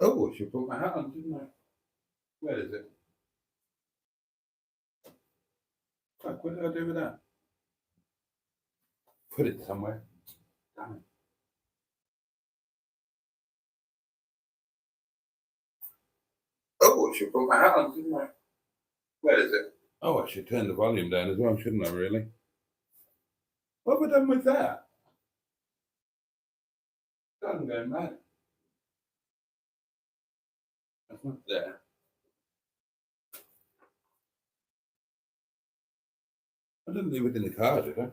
Oh, I should put my hat on, didn't I? Where is it? Fuck, what did I do with that? Put it somewhere. Damn it. Oh, I should put my hat on, didn't I? Where is it? Oh, I should turn the volume down as well, shouldn't I, really? What have I done with that? I'm going mad. That's not there. I didn't leave it in the car, did I?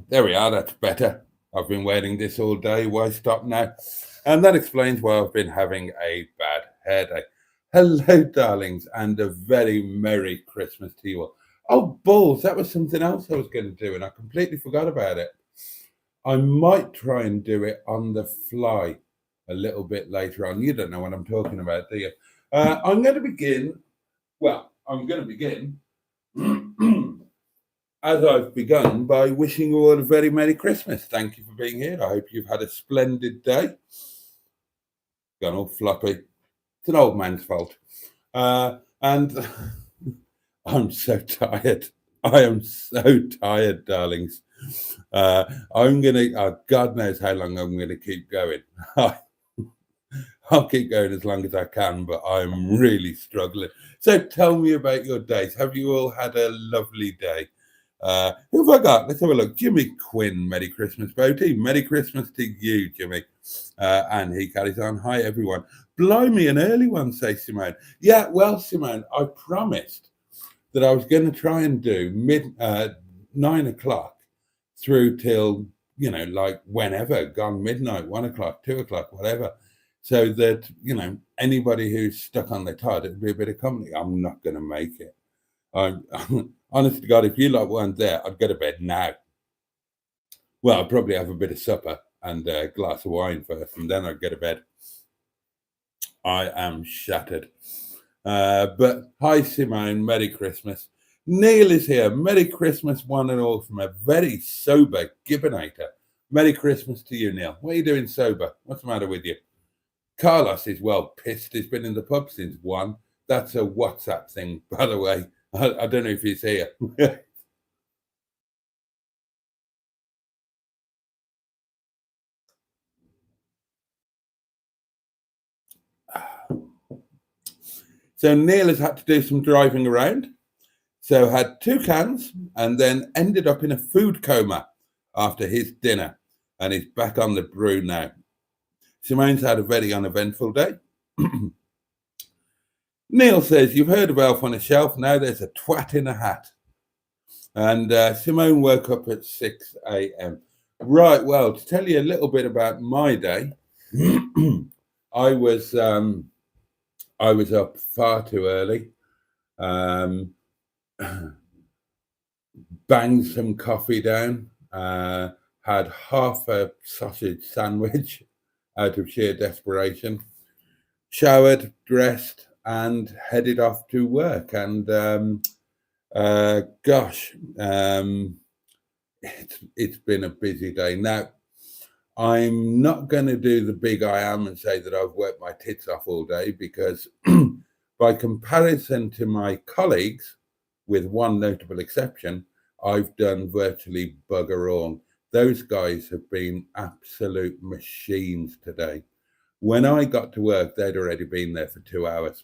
There we are. That's better. I've been waiting this all day. Why stop now? And that explains why I've been having a bad headache. Hello, darlings, and a very Merry Christmas to you all. Oh, balls, that was something else I was going to do, and I completely forgot about it. I might try and do it on the fly a little bit later on. You don't know what I'm talking about, do you? I'm going to begin. Well, I'm going to begin as I've begun by wishing you all a very Merry Christmas. Thank you for being here. I hope you've had a splendid day. Gone all floppy. It's an old man's fault. And I'm so tired. I am so tired, darlings. I'm going to, God knows how long I'm going to keep going. I'll keep going as long as I can, but I'm really struggling. So tell me about your days. Have you all had a lovely day? Who have I got? Let's have a look. Jimmy Quinn, Merry Christmas, Boaty. Merry Christmas to you, Jimmy. And he carries on. Hi, everyone. Blimey, an early one, says Simone. Yeah, well, Simone, I promised that I was going to try and do 9 o'clock through till, like whenever, gone midnight, 1 o'clock, 2 o'clock, whatever. So that, anybody who's stuck on their tide, it'd be a bit of company. I'm not going to make it. Honest to God, if you lot weren't there, I'd go to bed now. Well, I'd probably have a bit of supper and a glass of wine first, and then I'd go to bed. I am shattered. But hi, Simone. Merry Christmas. Neil is here. Merry Christmas, one and all, from a very sober Gibbonator. Merry Christmas to you, Neil. What are you doing sober? What's the matter with you? Carlos is well pissed. He's been in the pub since 1. That's a WhatsApp thing, by the way. I don't know if he's here. So Neil has had to do some driving around. So had 2 cans and then ended up in a food coma after his dinner. And he's back on the brew now. Simone's had a very uneventful day. Neil says, you've heard of Elf on a Shelf. Now there's a twat in a hat. And Simone woke up at 6 a.m. Right, well, to tell you a little bit about my day, I was up far too early. Banged some coffee down. Had half a sausage sandwich out of sheer desperation. Showered, dressed, and headed off to work. And it's been a busy day. Now, I'm not going to do the big I am and say that I've worked my tits off all day, because by comparison to my colleagues, with one notable exception, I've done virtually bugger all. Those guys have been absolute machines today. When I got to work, they'd already been there for 2 hours.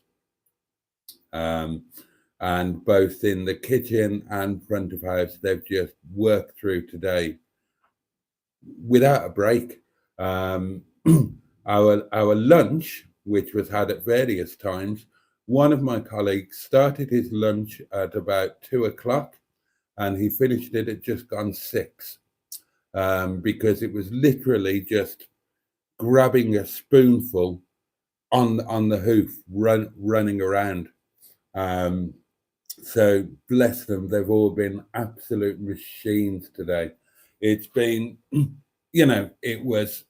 And both in the kitchen and front of house, they've just worked through today without a break. Our lunch, which was had at various times, one of my colleagues started his lunch at about 2 o'clock and he finished it at just gone 6, because it was literally just grabbing a spoonful on the hoof, running around. Um, so bless them, they've all been absolute machines today. It's been, it was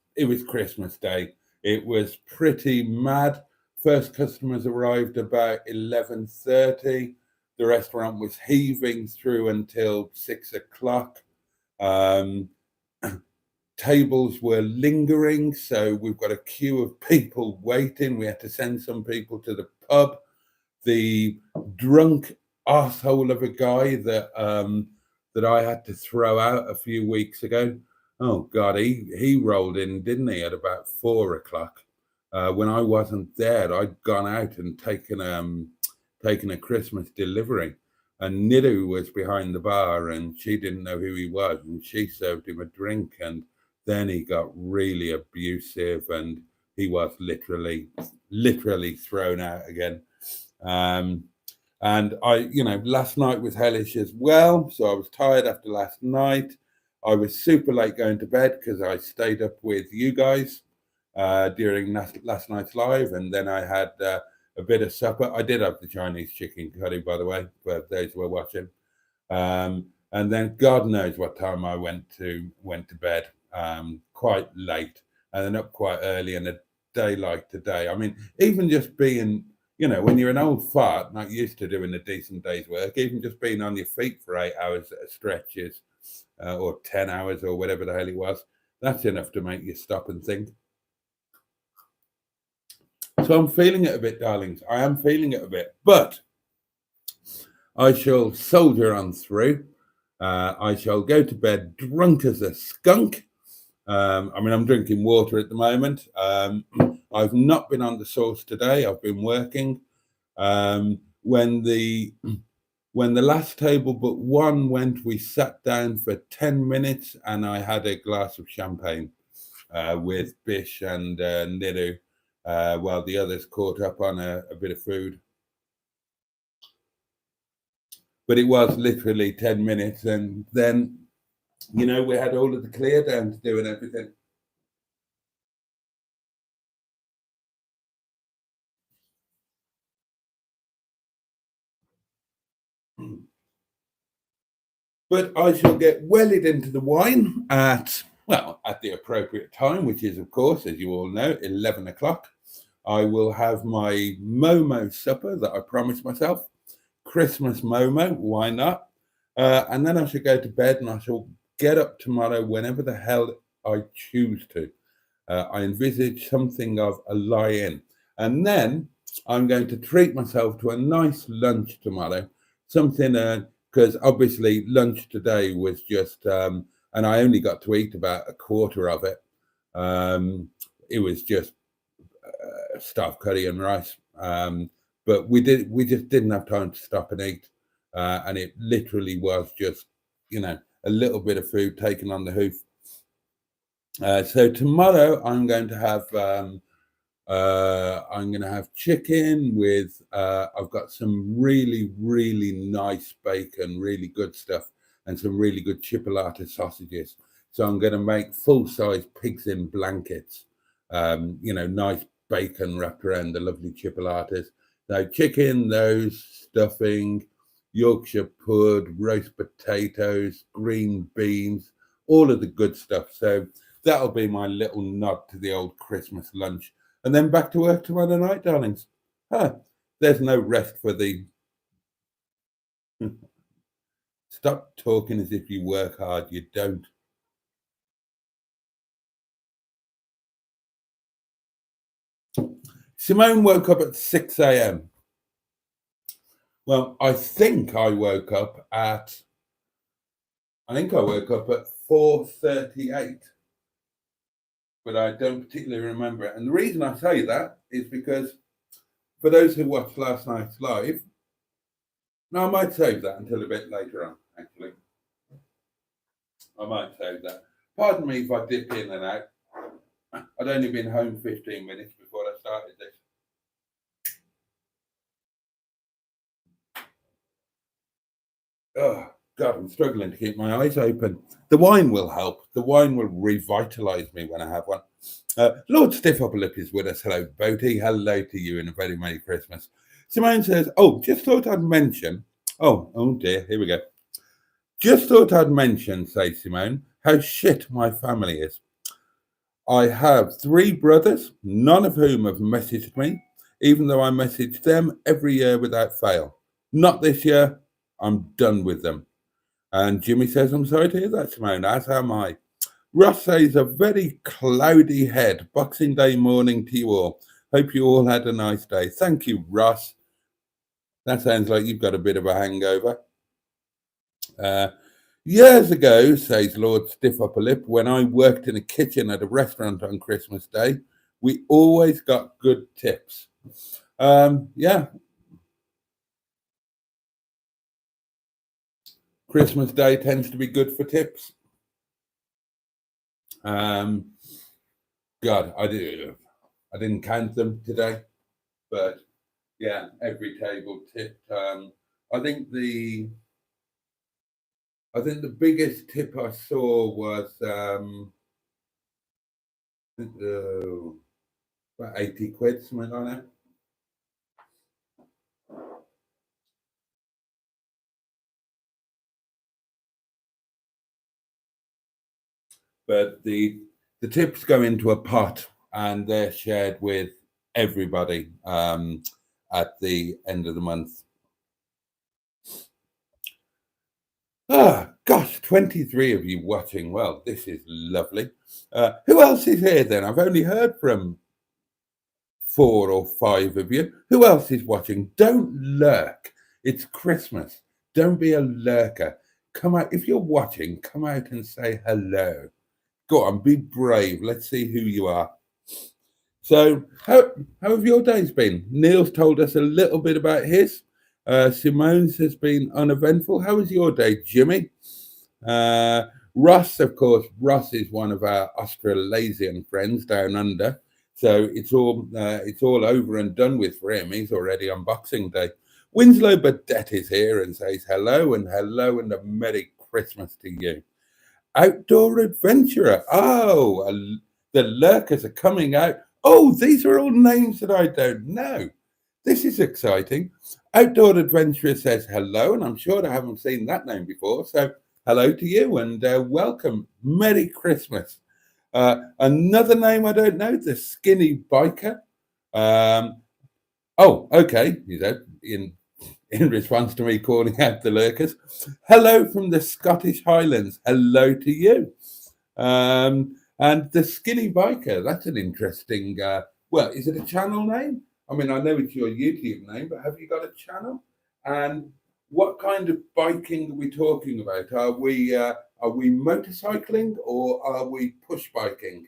Christmas Day. It was pretty mad. First customers arrived about 11:30. The restaurant was heaving through until 6 o'clock. Um, Tables were lingering, so we've got a queue of people waiting. We had to send some people to the pub. The drunk asshole of a guy that I had to throw out a few weeks ago. Oh God, he rolled in, didn't he, at about 4 o'clock? When I wasn't there, I'd gone out and taken a Christmas delivery, and Nidu was behind the bar, and she didn't know who he was, and she served him a drink, and then he got really abusive, and he was literally thrown out again. Um, and last night was hellish as well. So I was tired after last night. I was super late going to bed because I stayed up with you guys during last night's live. And then I had a bit of supper. I did have the Chinese chicken curry, by the way, for those who are watching. And then God knows what time I went to bed, quite late, and then up quite early. And a day like today, I mean, even just being, when you're an old fart, not used to doing a decent day's work, even just being on your feet for 8 hours at a stretch is, or 10 hours or whatever the hell it was, that's enough to make you stop and think. So I'm feeling it a bit, darlings. I am feeling it a bit, but I shall soldier on through. I shall go to bed drunk as a skunk. I'm drinking water at the moment. I've not been on the sauce today. I've been working. When the last table but one went, we sat down for 10 minutes and I had a glass of champagne with Bish and Nidu while the others caught up on a bit of food. But it was literally 10 minutes, and then, we had all of the clear down to do and everything. But I shall get wedded into the wine at the appropriate time, which is, of course, as you all know, 11 o'clock. I will have my Momo supper that I promised myself. Christmas Momo, why not? And then I shall go to bed, and I shall get up tomorrow whenever the hell I choose to. I envisage something of a lie-in. And then I'm going to treat myself to a nice lunch tomorrow. Something, because obviously lunch today was just, and I only got to eat about a quarter of it. It was just stuffed curry and rice. But we just didn't have time to stop and eat. And it literally was just, a little bit of food taken on the hoof. So tomorrow I'm going to have chicken with I've got some really nice bacon, really good stuff, and some really good chipolata sausages. So I'm going to make full-size pigs in blankets. Nice bacon wrapped around the lovely chipolatas. So chicken, those, stuffing, Yorkshire pud, roast potatoes, green beans, all of the good stuff. So that'll be my little nod to the old Christmas lunch. And then back to work tomorrow night, darlings. There's no rest for the... Stop talking as if you work hard. You don't. Simone woke up at 6 a.m. Well, I think I woke up at 4:38. But I don't particularly remember it. And the reason I say that is because for those who watched last night's live, no, I might save that until a bit later on, actually. I might save that. Pardon me if I dip in and out. I'd only been home 15 minutes before I started this. Oh, God, I'm struggling to keep my eyes open. The wine will help. The wine will revitalise me when I have one. Lord Stiff Upper Lip is with us. Hello, Boaty. Hello to you and a very Merry Christmas. Simone says, oh, just thought I'd mention. Oh dear, here we go. Just thought I'd mention, says Simone, how shit my family is. I have 3 brothers, none of whom have messaged me, even though I message them every year without fail. Not this year. I'm done with them. And Jimmy says, I'm sorry to hear that, Simone, as am I. Ross says, a very cloudy head. Boxing Day morning to you all. Hope you all had a nice day. Thank you, Ross. That sounds like you've got a bit of a hangover. Years ago, says Lord Stiff Upper Lip, when I worked in a kitchen at a restaurant on Christmas Day, we always got good tips. Yeah. Christmas Day tends to be good for tips. God, I didn't count them today, but yeah, every table tipped. I think the biggest tip I saw was about 80 quid, something like that. But the tips go into a pot and they're shared with everybody at the end of the month. Ah, gosh, 23 of you watching. Well, this is lovely. Who else is here then? I've only heard from 4 or 5 of you. Who else is watching? Don't lurk. It's Christmas. Don't be a lurker. Come out. If you're watching, come out and say hello. Go on, be brave. Let's see who you are. So, how have your days been? Neil's told us a little bit about his. Simone's has been uneventful. How was your day, Jimmy? Russ, of course, Russ is one of our Australasian friends down under. So it's all over and done with for him. He's already on Boxing Day. Winslow Badette is here and says hello and a Merry Christmas to you. Outdoor adventurer. Oh, the lurkers are coming out. Oh, these are all names that I don't know. This is exciting. Outdoor Adventurer says hello, and I'm sure I haven't seen that name before. So hello to you and welcome. Merry Christmas. Another name I don't know, the Skinny Biker. Oh, okay. You know, in response to me calling out the lurkers. Hello from the Scottish Highlands. Hello to you. And the Skinny Biker, that's an interesting, well, is it a channel name? I mean, I know it's your YouTube name, but have you got a channel? And what kind of biking are we talking about? Are we motorcycling or are we push biking?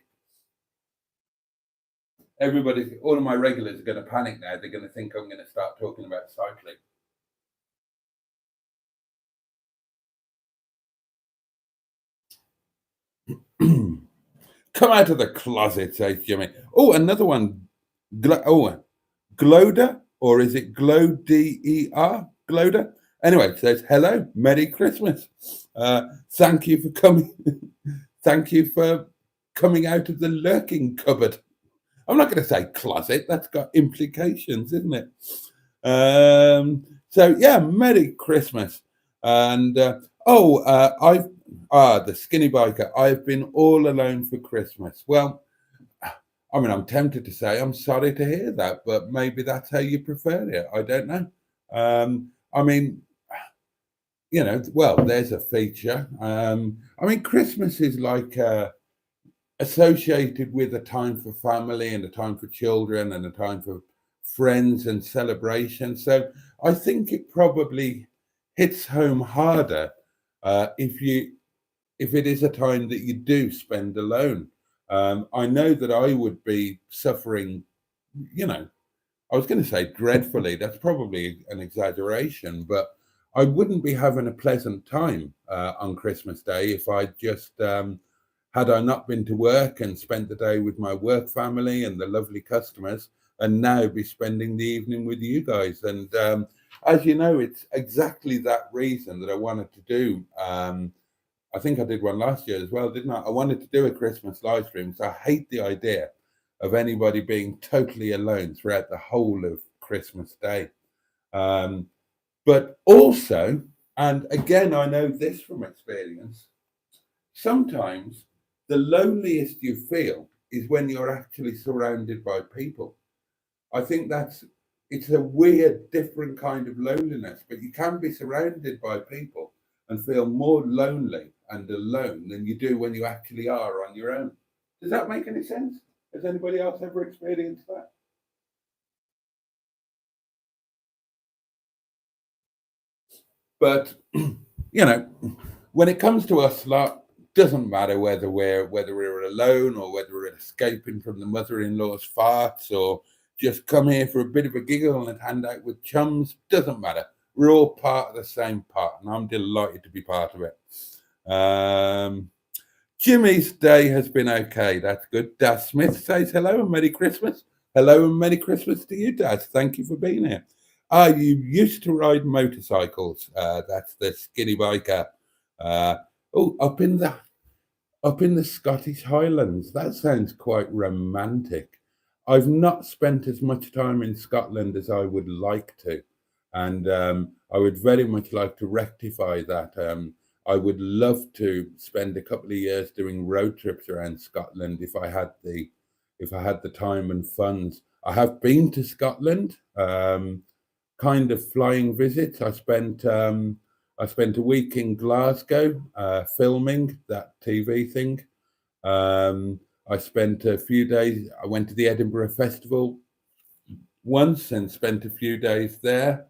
Everybody, all of my regulars are going to panic now. They're going to think I'm going to start talking about cycling. Come out of the closet, says Jimmy. Oh, another one. Gloder, or is it Gloder? Gloder. Anyway, it says hello, Merry Christmas. Thank you for coming. Thank you for coming out of the lurking cupboard. I'm not going to say closet. That's got implications, isn't it? So yeah, Merry Christmas. And the Skinny Biker. I've been all alone for Christmas. Well, I mean, I'm tempted to say I'm sorry to hear that, but maybe that's how you prefer it. I don't know. I mean, you know, well, there's a feature. I mean, Christmas is like associated with a time for family and a time for children and a time for friends and celebration. So I think it probably hits home harder if it is a time that you do spend alone. I know that I would be suffering, you know, I was going to say dreadfully. That's probably an exaggeration, but I wouldn't be having a pleasant time on Christmas Day if I just had I not been to work and spent the day with my work family and the lovely customers, and now be spending the evening with you guys. And as you know, it's exactly that reason that I wanted to do. I think I did one last year as well, didn't I? I wanted to do a Christmas live stream. So I hate the idea of anybody being totally alone throughout the whole of Christmas Day. But also, and again, I know this from experience, sometimes the loneliest you feel is when you're actually surrounded by people. I think it's a weird, different kind of loneliness, but you can be surrounded by people and feel more lonely and alone than you do when you actually are on your own. Does that make any sense? Has anybody else ever experienced that? But when it comes to us lot, doesn't matter whether we're alone or whether we're escaping from the mother-in-law's farts or just come here for a bit of a giggle and hang out with chums. Doesn't matter. We're all part of the same pot, and I'm delighted to be part of it. Jimmy's day has been okay. That's good. Daz Smith says hello and Merry Christmas. Hello and Merry Christmas to you, Daz. Thank you for being here. You used to ride motorcycles. That's the skinny biker. Oh, up in the Scottish Highlands. That sounds quite romantic. I've not spent as much time in Scotland as I would like to, and I would very much like to rectify that. I would love to spend a couple of years doing road trips around Scotland if I had the time and funds. I have been to Scotland, kind of flying visits. I spent a week in Glasgow filming that TV thing. I spent a few days. I went to the Edinburgh Festival once and spent a few days there.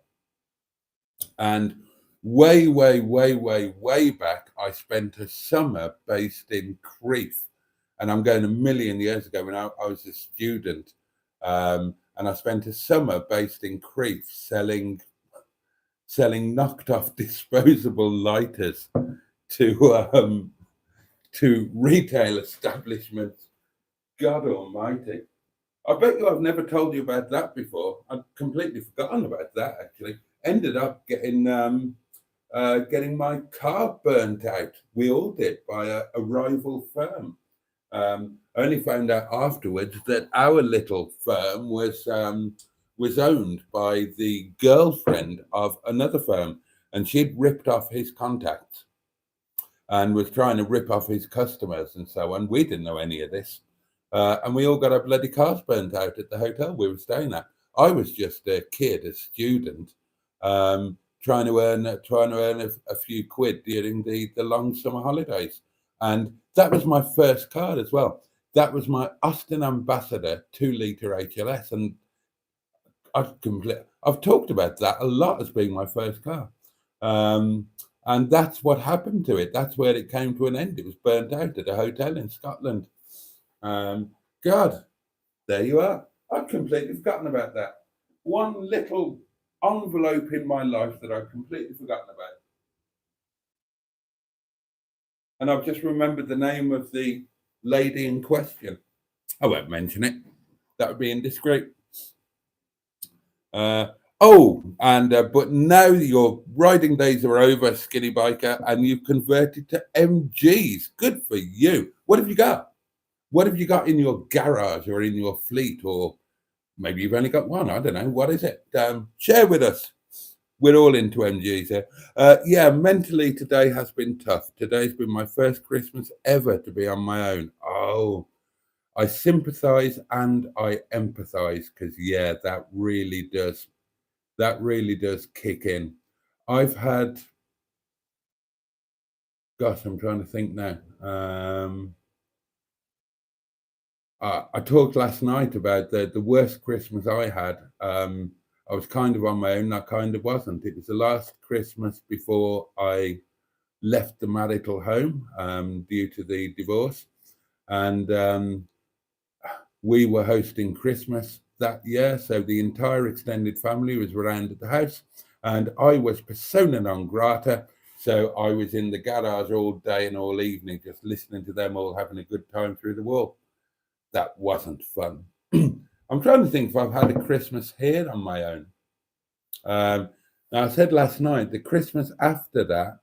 And way, way, way, way, way back, I spent a summer based in Crete. And I'm going a million years ago when I was a student. And I spent a summer based in Crete selling knocked off disposable lighters to retail establishments. God almighty. I bet you I've never told you about that before. I'd completely forgotten about that actually. Ended up getting my car burnt out. We all did by a rival firm. I only found out afterwards that our little firm was owned by the girlfriend of another firm, and she'd ripped off his contacts and was trying to rip off his customers and so on. We didn't know any of this, and we all got our bloody cars burnt out at the hotel we were staying at. I was just a kid, a student, trying to earn a few quid during the long summer holidays, and that was my first car as well. That was my Austin Ambassador 2-litre HLS, and I've talked about that a lot as being my first car. And that's what happened to it. That's where it came to an end. It was burnt out at a hotel in Scotland. God, there you are. I've completely forgotten about that. One little envelope in my life that I've completely forgotten about. And I've just remembered the name of the lady in question. I won't mention it. That would be indiscreet. But now your riding days are over, skinny biker, and you've converted to MGs. Good for you. What have you got? What have you got in your garage or in your fleet, or maybe you've only got one? I don't know. What is it? Share with us. We're all into MGs here. Yeah, mentally today has been tough. Today's been my first Christmas ever to be on my own. Oh, I sympathize and I empathize because, yeah, that really does kick in. I've had, gosh, I'm trying to think now. I talked last night about the worst Christmas I had. I was kind of on my own. I kind of wasn't. It was the last Christmas before I left the marital home due to the divorce. And we were hosting Christmas that year. So the entire extended family was around at the house. And I was persona non grata. So I was in the garage all day and all evening, just listening to them all having a good time through the wall. That wasn't fun. I'm trying to think if I've had a Christmas here on my own. Now, I said last night, the Christmas after that,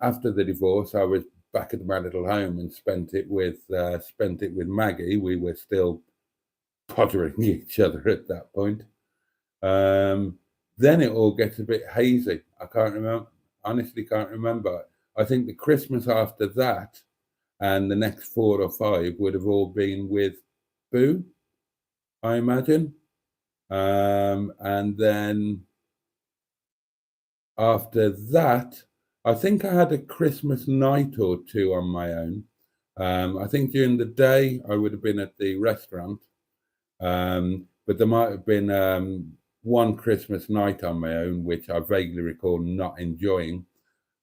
after the divorce, I was back at my little home and spent it with Maggie. We were still pottering each other at that point. Um, then it all gets a bit hazy. I can't remember. Honestly, can't remember. I think the Christmas after that and the next 4 or 5 would have all been with Boo, I imagine. And then after that, I think I had a Christmas night or two on my own. I think during the day I would have been at the restaurant, but there might have been one Christmas night on my own, which I vaguely recall not enjoying.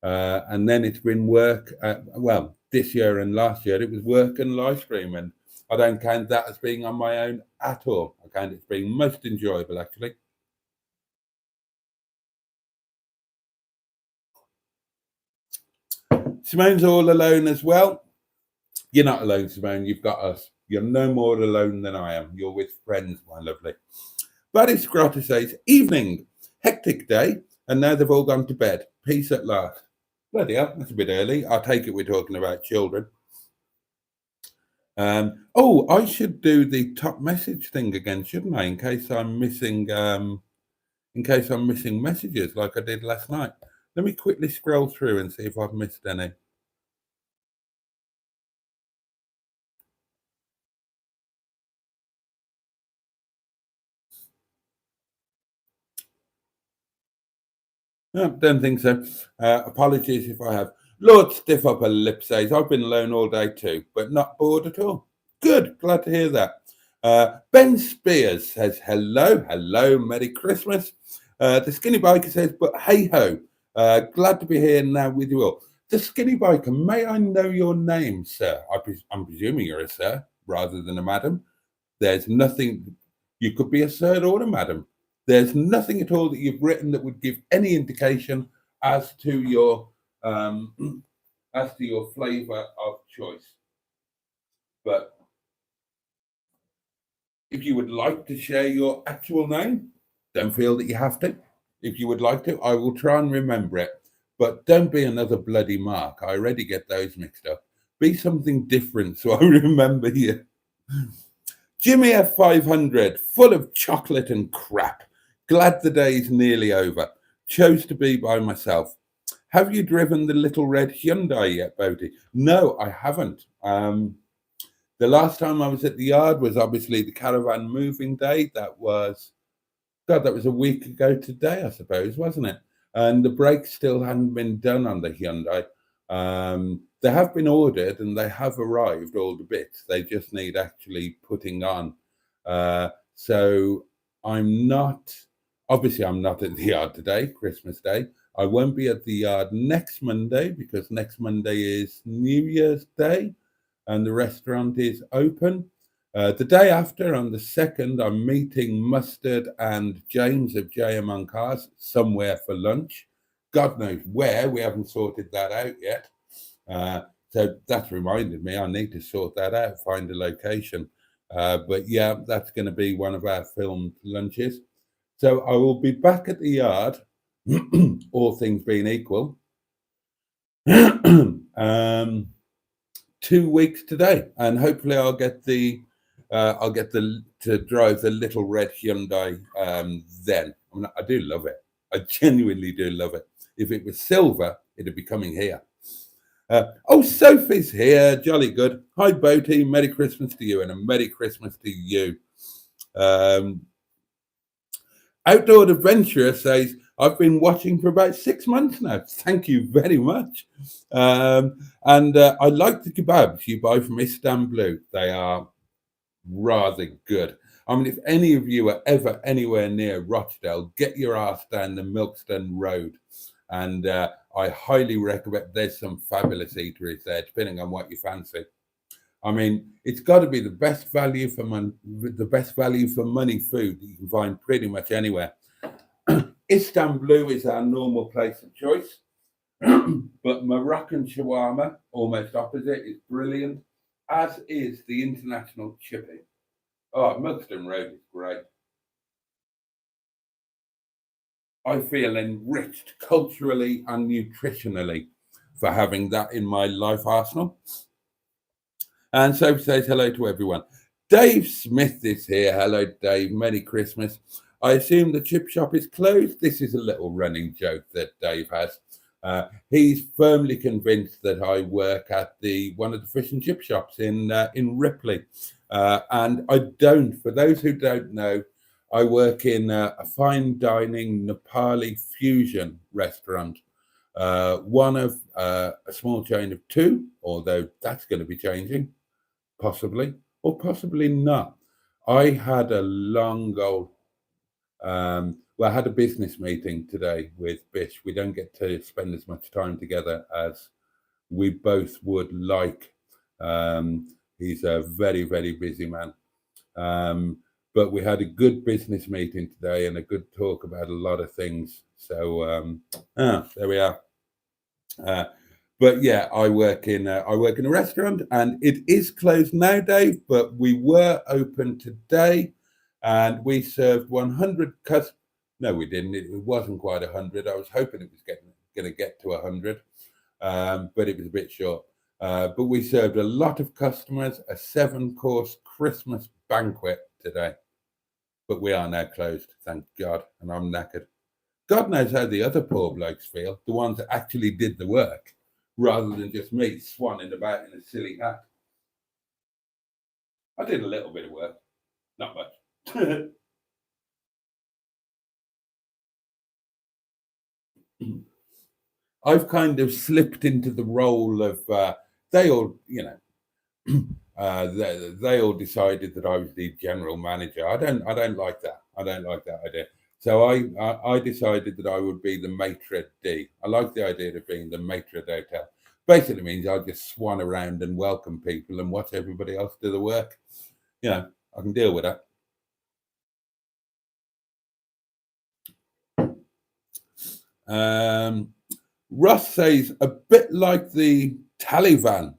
And then it's been work. Well, this year and last year it was work and live stream, and I don't count that as being on my own at all. I count it as being most enjoyable, actually. Simone's all alone as well. You're not alone, Simone. You've got us. You're no more alone than I am. You're with friends, my lovely. Buddy Scrotter says, evening, hectic day, and now they've all gone to bed. Peace at last. Bloody hell, that's a bit early. I take it we're talking about children. Oh, I should do the top message thing again, shouldn't I? In case I'm missing messages like I did last night. Let me quickly scroll through and see if I've missed any. No, don't think so. Apologies if I have. Lord Stiff Upper Lip says, I've been alone all day too, but not bored at all. Good, glad to hear that. Ben Spears says, hello, Merry Christmas. The Skinny Biker says, but hey ho, glad to be here now with you all. The Skinny Biker, may I know your name, sir? I'm presuming you're a sir rather than a madam. There's nothing, you could be a sir or a madam. There's nothing at all that you've written that would give any indication as to your flavour of choice. But if you would like to share your actual name, don't feel that you have to. If you would like to, I will try and remember it. But don't be another bloody Mark. I already get those mixed up. Be something different so I remember you. Jimmy F500, full of chocolate and crap. Glad the day's nearly over. Chose to be by myself. Have you driven the little red Hyundai yet, Boaty? No, I haven't. The last time I was at the yard was obviously the caravan moving day. That was a week ago today, I suppose, wasn't it? And the brakes still hadn't been done on the Hyundai. They have been ordered and they have arrived, all the bits. They just need actually putting on. So I'm not at the yard today, Christmas Day. I won't be at the yard next Monday because next Monday is New Year's Day and the restaurant is open. The day after, on the 2nd, I'm meeting Mustard and James of JM on Cars somewhere for lunch. God knows where. We haven't sorted that out yet. So that's reminded me I need to sort that out, find a location. But yeah, that's going to be one of our filmed lunches. So I will be back at the yard, all things being equal, 2 weeks today, and hopefully I'll get to drive the little red Hyundai then. I do love it. I genuinely do love it. If it was silver, it'd be coming here. Sophie's here. Jolly good. Hi, Boaty. Merry Christmas to you and a Merry Christmas to you. Outdoor Adventurer says, I've been watching for about 6 months now. Thank you very much. And I like the kebabs you buy from Istanbul. They are rather good. I mean, if any of you are ever anywhere near Rochdale, get your ass down the Milkston Road. And I highly recommend, there's some fabulous eateries there, depending on what you fancy. I mean, it's got to be the best value for money food that you can find pretty much anywhere. Istanbul is our normal place of choice, but Moroccan shawarma, almost opposite, is brilliant, as is the international chippy. Oh, Milkston Road is great. I feel enriched culturally and nutritionally for having that in my life arsenal. And Sophie says hello to everyone. Dave Smith is here. Hello, Dave. Merry Christmas. I assume the chip shop is closed. This is a little running joke that Dave has. He's firmly convinced that I work at one of the fish and chip shops in Ripley, and I don't. For those who don't know, I work in a fine dining Nepali fusion restaurant. One of a small chain of two, although that's going to be changing, possibly, or possibly not. I had a long old, well, I had a business meeting today with Bish. We don't get to spend as much time together as we both would like. He's a very, very busy man. But we had a good business meeting today and a good talk about a lot of things. So there we are. But yeah, I work in a restaurant, and it is closed now, Dave. But we were open today, and we served 100 customers. No, we didn't. It wasn't quite 100. I was hoping it was going to get to 100, but it was a bit short. But we served a lot of customers, a 7-course Christmas banquet today. But we are now closed, thank God, and I'm knackered. God knows how the other poor blokes feel, the ones that actually did the work, rather than just me swanning about in a silly hat. I did a little bit of work, not much. I've kind of slipped into the role of they all, they all decided that I was the general manager. I don't like that. I don't like that idea. So I decided that I would be the maitre d'. I like the idea of being the maitre d'hotel. Basically means I'll just swan around and welcome people and watch everybody else do the work. I can deal with that. Russ says a bit like the Taliban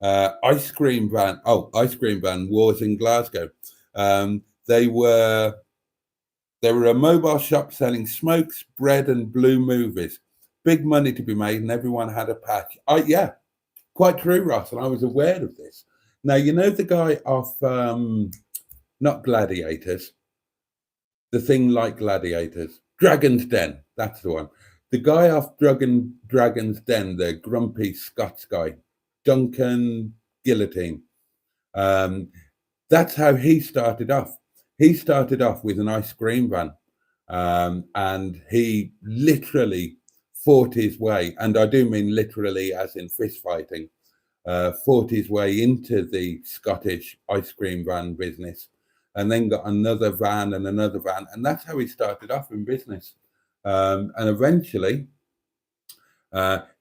ice cream van. Oh, ice cream van wars in Glasgow. They were a mobile shop selling smokes, bread, and blue movies. Big money to be made, and everyone had a patch. Yeah, quite true, Ross. And I was aware of this. Now you know the guy off not Gladiators, the thing like Gladiators, Dragon's Den. That's the one. The guy off Dragon's Den, the grumpy Scots guy, Duncan Guillotine. That's how he started off. He started off with an ice cream van, and he literally fought his way, and I do mean literally as in fist fighting, fought his way into the Scottish ice cream van business, and then got another van and another van, and that's how he started off in business. And eventually,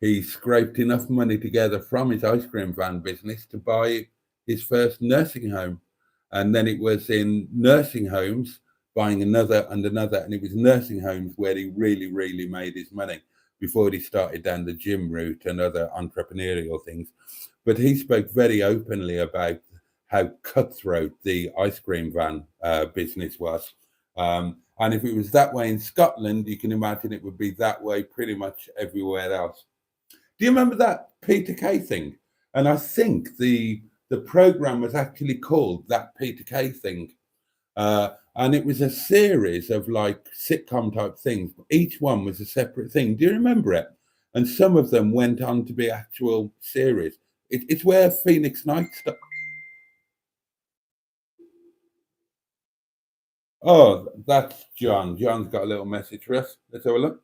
he scraped enough money together from his ice cream van business to buy his first nursing home. And then it was in nursing homes, buying another and another. And it was nursing homes where he really, really made his money before he started down the gym route and other entrepreneurial things. But he spoke very openly about how cutthroat the ice cream van business was. And if it was that way in Scotland, you can imagine it would be that way pretty much everywhere else. Do you remember that Peter Kay thing? And I think the program was actually called That Peter Kay Thing. And it was a series of like sitcom type things. Each one was a separate thing. Do you remember it? And some of them went on to be actual series. It's where Phoenix Nights. Oh, that's John. John's got a little message for us. Let's have a look.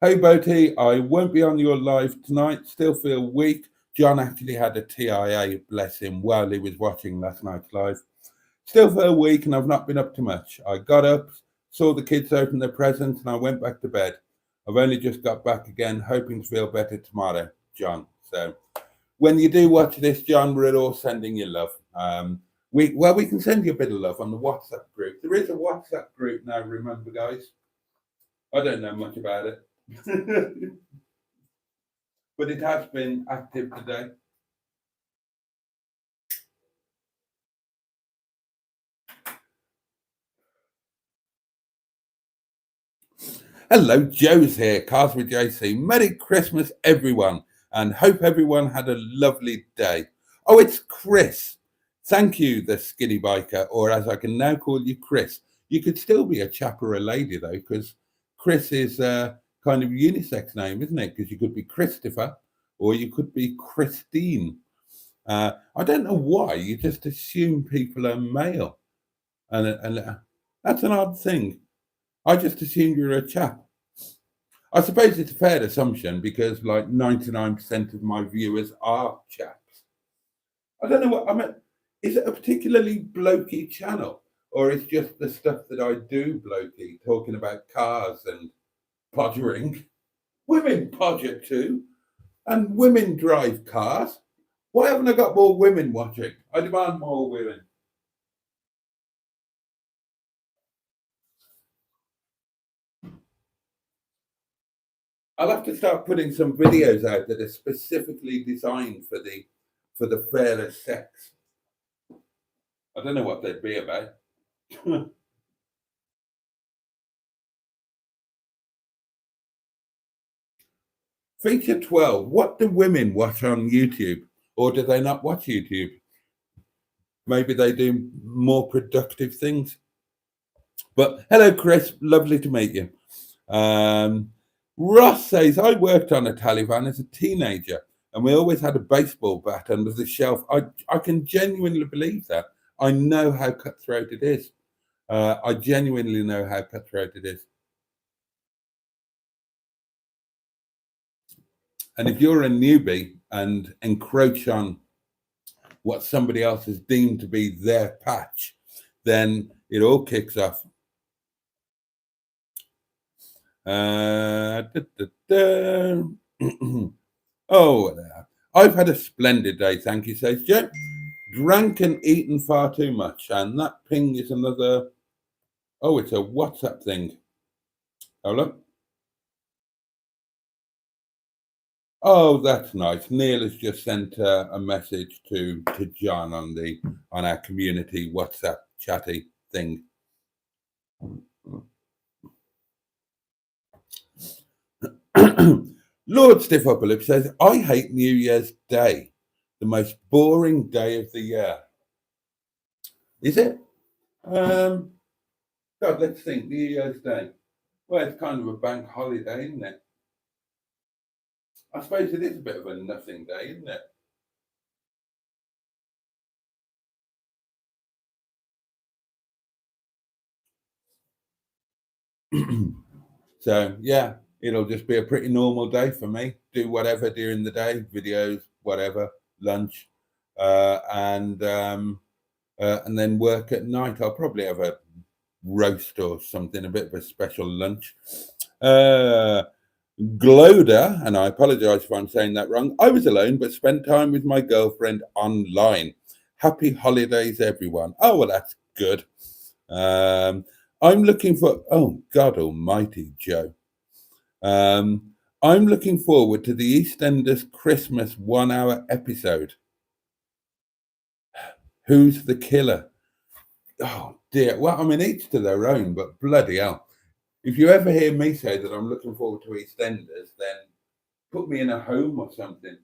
Hey, Boaty, I won't be on your live tonight. Still feel weak. John actually had a TIA, bless him, while he was watching last night's live. Still feel weak, and I've not been up to much. I got up, saw the kids open their presents, and I went back to bed. I've only just got back again, hoping to feel better tomorrow, John. So when you do watch this, John, we're all sending you love. We can send you a bit of love on the WhatsApp group. There is a WhatsApp group now, remember, guys? I don't know much about it. But it has been active today. Hello, Joe's here, Cars with JC. Merry Christmas, everyone, and hope everyone had a lovely day. Oh, it's Chris. Thank you, the skinny biker, or as I can now call you, Chris. You could still be a chap or a lady, though, because Chris is a kind of unisex name, isn't it? Because you could be Christopher or you could be Christine. I don't know why, you just assume people are male. And that's an odd thing. I just assumed you're a chap. I suppose it's a fair assumption because like 99% of my viewers are chaps. I don't know what I mean. Is it a particularly blokey channel or is just the stuff that I do blokey, talking about cars and podgering? Women podger too, and women drive cars. Why haven't I got more women watching? I demand more women. I'll have to start putting some videos out that are specifically designed for the fairer sex. I don't know what they'd be about. Feature 12. What do women watch on YouTube? Or do they not watch YouTube? Maybe they do more productive things. But hello, Chris. Lovely to meet you. Ross says, I worked on a Taliban as a teenager and we always had a baseball bat under the shelf. I can genuinely believe that. I know how cutthroat it is. I genuinely know how cutthroat it is. And if you're a newbie and encroach on what somebody else has deemed to be their patch, then it all kicks off. Oh, I've had a splendid day, thank you, says Joe. Drank and eaten far too much, and that ping is another. Oh, it's a WhatsApp thing. Oh, look. Oh, that's nice. Neil has just sent a message to John on our community WhatsApp chatty thing. Lord Stiff Upper Lip says, I hate New Year's Day, the most boring day of the year. Is it? God, let's think. New Year's Day. Well, it's kind of a bank holiday, isn't it? I suppose it is a bit of a nothing day, isn't it? So, yeah, it'll just be a pretty normal day for me. Do whatever during the day, videos, whatever, lunch, and then work at night. I'll probably have a roast or something, a bit of a special lunch. Gloda, and I apologize if I'm saying that wrong. I was alone, but spent time with my girlfriend online. Happy holidays, everyone. Oh, well, that's good. I'm looking for, oh, God almighty, Joe. I'm looking forward to the EastEnders Christmas 1 hour episode. Who's the killer? Oh, dear. Well, I mean, each to their own, but bloody hell. If you ever hear me say that I'm looking forward to EastEnders, then put me in a home or something.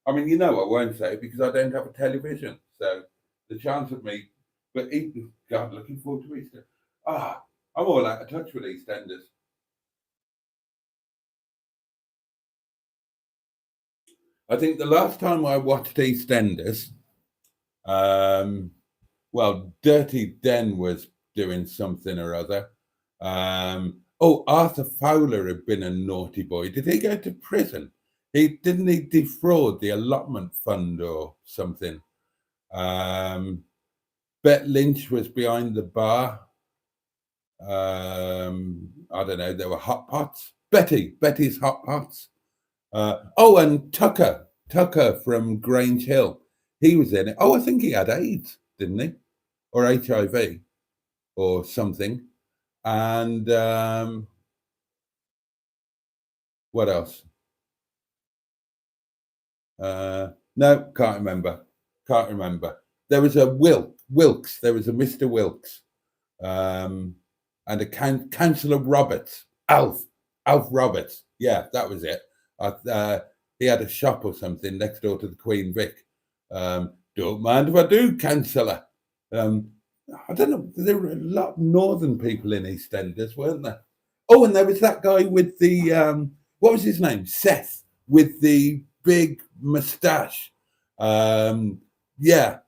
I mean, you know I won't say it because I don't have a television. So the chance of me, but God, looking forward to Easter. I'm all out of touch with EastEnders. I think the last time I watched EastEnders, well, Dirty Den was doing something or other. Arthur Fowler had been a naughty boy. Did he go to prison? Didn't he defraud the allotment fund or something? Bet Lynch was behind the bar. I don't know. There were hot pots. Betty's hot pots. And Tucker from Grange Hill. He was in it. Oh, I think he had AIDS, didn't he? Or HIV or something. And what else? No, can't remember. Can't remember. There was a Wilkes. There was a Mr. Wilkes, and a Councillor Roberts. Alf. Alf Roberts. Yeah, that was it. He had a shop or something next door to the Queen Vic. Don't mind if I do, Councillor. Um, I don't know. There were a lot of northern people in EastEnders, weren't there? Oh, and there was that guy with the what was his name? Seth, with the big moustache. Um, yeah,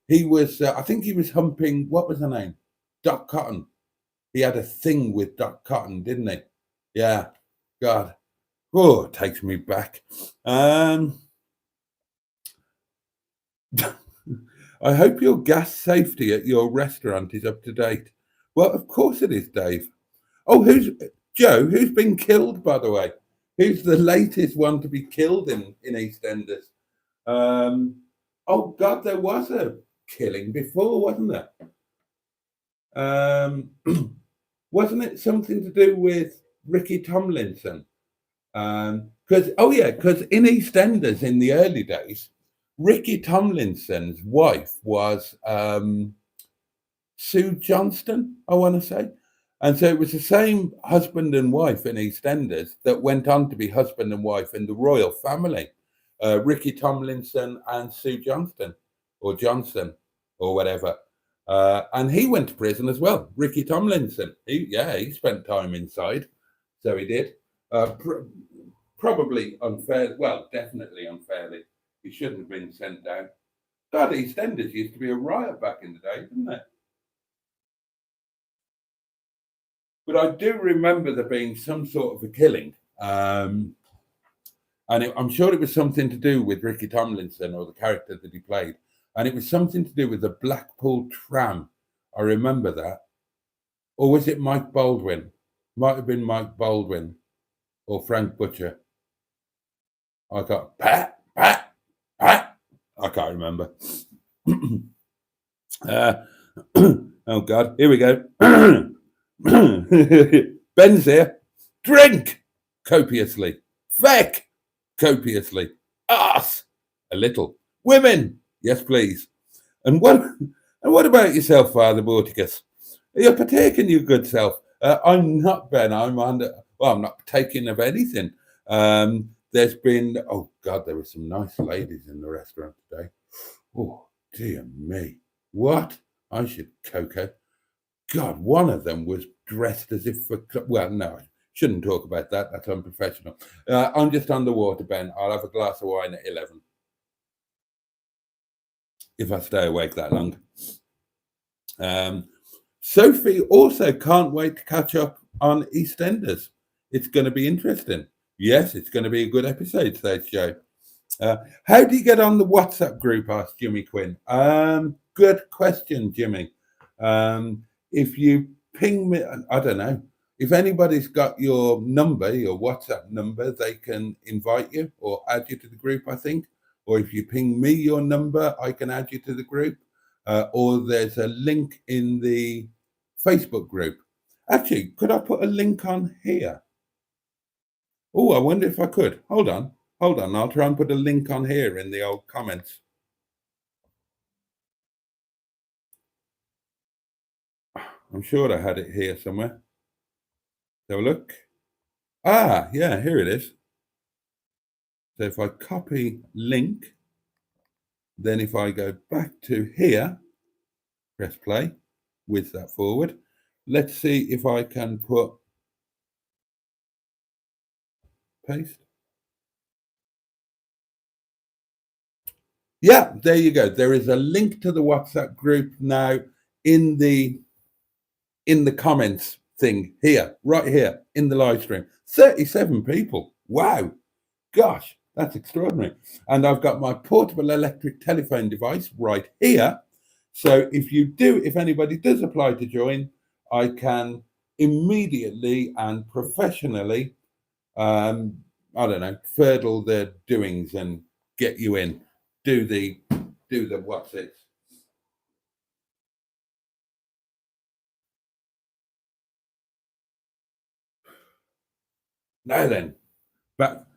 he was. I think he was humping. What was her name? Doc Cotton. He had a thing with Doc Cotton, didn't he? Yeah. God. Oh, it takes me back. I hope your gas safety at your restaurant is up to date. Well, of course it is, Dave. Oh, who's Joe? Who's been killed, by the way? Who's the latest one to be killed in EastEnders? Um, oh God, there was a killing before, wasn't there? Wasn't it something to do with Ricky Tomlinson? Because in EastEnders in the early days, Ricky Tomlinson's wife was Sue Johnston, I want to say. And so it was the same husband and wife in EastEnders that went on to be husband and wife in the royal family, Ricky Tomlinson and Sue Johnston, or Johnson, or whatever. And he went to prison as well, Ricky Tomlinson. He spent time inside, so he did. Probably unfair, well, definitely unfairly. He shouldn't have been sent down. God, EastEnders used to be a riot back in the day, didn't it? But I do remember there being some sort of a killing. And I'm sure it was something to do with Ricky Tomlinson or the character that he played. And it was something to do with the Blackpool tram. I remember that. Or was it Mike Baldwin? Might have been Mike Baldwin or Frank Butcher. I got Pat. I can't remember. Oh God, here we go. Ben's here. Drink copiously. Feck copiously. Ass a little. Women, yes, please. And what about yourself, Father Borticus? You're partaking your good self. I'm not, Ben. I'm not partaking of anything. There's been, oh God, there were some nice ladies in the restaurant today. Oh, dear me. What? I should cocoa. God, one of them was dressed as if for, well, no, I shouldn't talk about that. That's unprofessional. I'm just underwater, Ben. I'll have a glass of wine at 11. If I stay awake that long. Sophie also can't wait to catch up on EastEnders. It's going to be interesting. Yes, it's going to be a good episode, says Joe. How do you get on the WhatsApp group? Asked Jimmy Quinn. Good question, Jimmy. If you ping me, I don't know. If anybody's got your number, your WhatsApp number, they can invite you or add you to the group, I think. Or if you ping me your number, I can add you to the group. Or there's a link in the Facebook group. Actually, could I put a link on here? Oh, I wonder if I could. Hold on. I'll try and put a link on here in the old comments. I'm sure I had it here somewhere. Have a look. Ah, yeah, here it is. So if I copy link, then if I go back to here, press play, whiz that forward. Let's see if I can put paste. Yeah, there you go. There is a link to the WhatsApp group now in the comments thing here, right here in the live stream. 37 people. Wow. Gosh, that's extraordinary. And I've got my portable electric telephone device right here. So if anybody does apply to join, I can immediately and professionally, fertile their doings and get you in. Do the what's it? Now then, but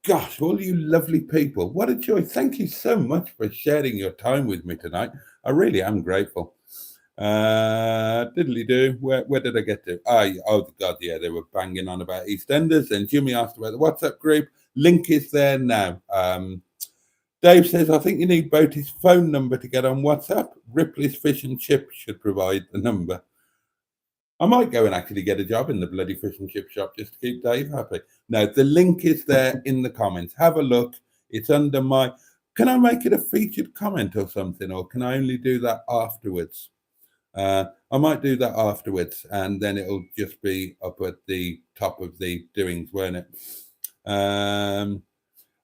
gosh, all you lovely people, what a joy. Thank you so much for sharing your time with me tonight. I really am grateful. Diddly do. Where did I get to? Oh God, yeah, they were banging on about EastEnders. And Jimmy asked about the WhatsApp group. Link is there now. Dave says, I think you need Boaty's phone number to get on WhatsApp. Ripley's Fish and Chips should provide the number. I might go and actually get a job in the bloody fish and chip shop just to keep Dave happy. No, the link is there in the comments. Have a look. It's under my... Can I make it a featured comment or something? Or can I only do that afterwards? I might do that afterwards, and then it'll just be up at the top of the doings, won't it?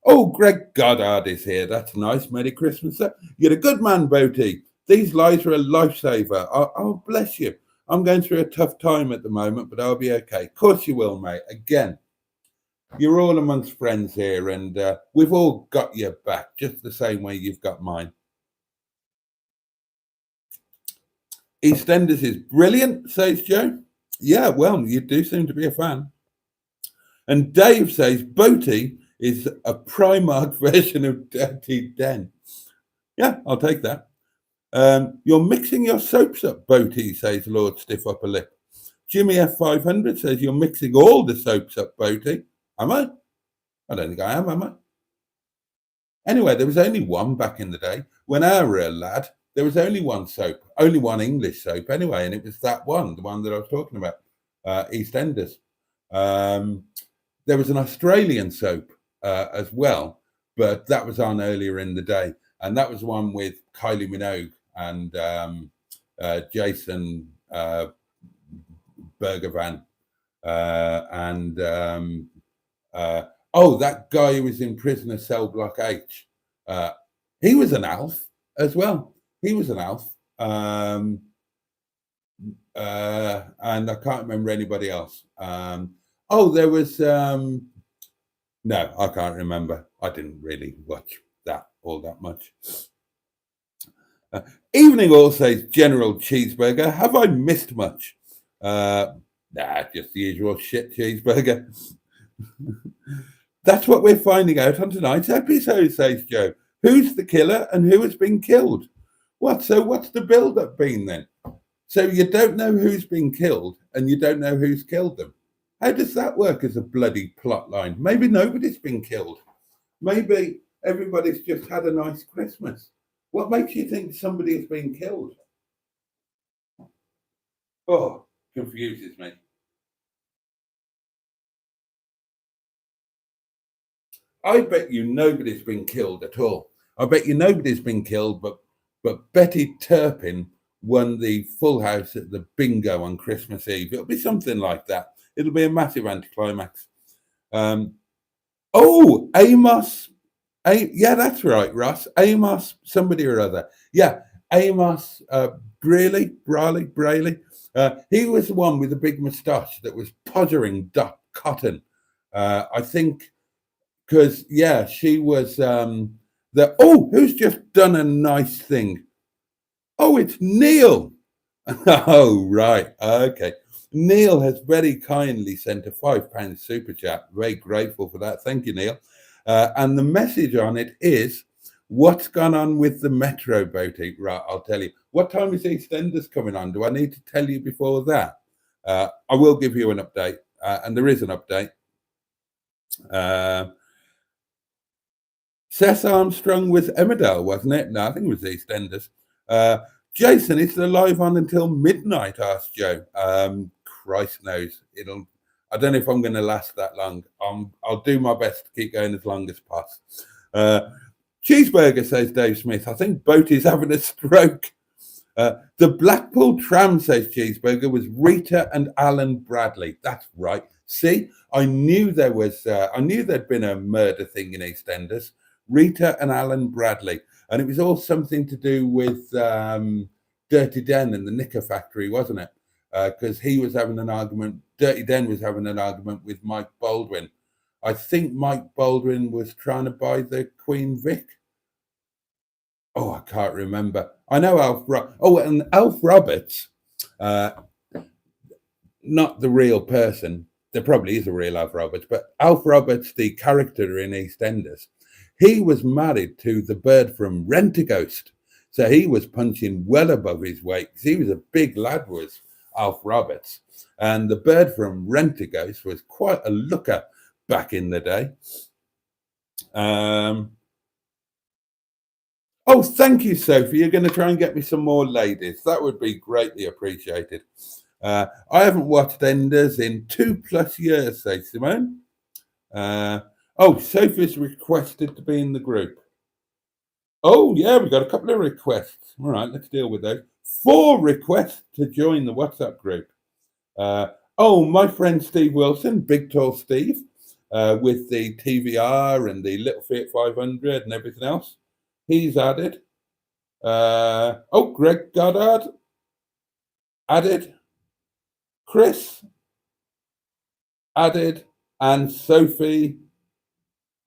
Oh, Greg Goddard is here. That's nice. Merry Christmas, sir. You're a good man, Boaty. These lies are a lifesaver. Oh, bless you. I'm going through a tough time at the moment, but I'll be okay. Of course you will, mate. Again, you're all amongst friends here, and we've all got your back, just the same way you've got mine. EastEnders is brilliant, says Joe. Yeah, well, you do seem to be a fan. And Dave says Boaty is a Primark version of Dirty Den. Yeah, I'll take that. You're mixing your soaps up, Boaty, says Lord Stiff Upper Lip. Jimmy F500 says you're mixing all the soaps up, Boaty. Am I? I don't think I am I? Anyway, there was only one back in the day. When I were a lad, there was only one soap, only one English soap anyway, and it was that one, the one that I was talking about, EastEnders. There was an Australian soap as well, but that was on earlier in the day, and that was one with Kylie Minogue and Jason Bergevin that guy who was in Prisoner Cell Block H. He was an Alf as well. He was an Alf. And I can't remember anybody else. There was... no, I can't remember. I didn't really watch that all that much. Evening all, says General Cheeseburger. Have I missed much? Nah, just the usual shit, Cheeseburger. That's what we're finding out on tonight's episode, says Joe. Who's the killer and who has been killed? What? So what's the build-up been then? So you don't know who's been killed and you don't know who's killed them. How does that work as a bloody plot line? Maybe nobody's been killed. Maybe everybody's just had a nice Christmas. What makes you think somebody has been killed? Oh, confuses me. I bet you nobody's been killed at all. I bet you nobody's been killed, but Betty Turpin won the Full House at the bingo on Christmas Eve. It'll be something like that. It'll be a massive anticlimax. Amos. Yeah, that's right, Ross. Amos, somebody or other. Yeah, Amos Braley. He was the one with the big moustache that was pottering Dot Cotton. I think because, yeah, she was who's just done a nice thing? Oh, it's Neil. Oh, right. Okay. Neil has very kindly sent a £5 super chat. Very grateful for that. Thank you, Neil. And the message on it is, what's gone on with the Metro, Boaty? Right, I'll tell you. What time is EastEnders coming on? Do I need to tell you before that? I will give you an update, and there is an update. Seth Armstrong was Emmerdale, wasn't it? No, I think it was EastEnders. Jason, is it live on until midnight? Asked Joe. Christ knows. I don't know if I'm going to last that long. I'll do my best to keep going as long as possible. Cheeseburger, says Dave Smith. I think Boaty's having a stroke. The Blackpool tram, says Cheeseburger, was Rita and Alan Bradley. That's right. See, I knew there'd been a murder thing in EastEnders. Rita and Alan Bradley. And it was all something to do with Dirty Den and the Knicker Factory, wasn't it? Because he was having an argument. Dirty Den was having an argument with Mike Baldwin. I think Mike Baldwin was trying to buy the Queen Vic. Oh, I can't remember. I know and Alf Roberts, not the real person. There probably is a real Alf Roberts, but Alf Roberts, the character in EastEnders, he was married to the bird from Rent-A-Ghost. So he was punching well above his weight because he was a big lad, was Alf Roberts. And the bird from Rentaghost was quite a looker back in the day. Oh, thank you, Sophie. You're going to try and get me some more ladies. That would be greatly appreciated. I haven't watched Enders in 2+ years, says Simone. Sophie's requested to be in the group. Oh, yeah, we've got a couple of requests. All right, let's deal with those. 4 requests to join the WhatsApp group. My friend Steve Wilson, Big Tall Steve, with the TVR and the Little Fiat 500 and everything else. He's added. Greg Goddard added. Chris added. And Sophie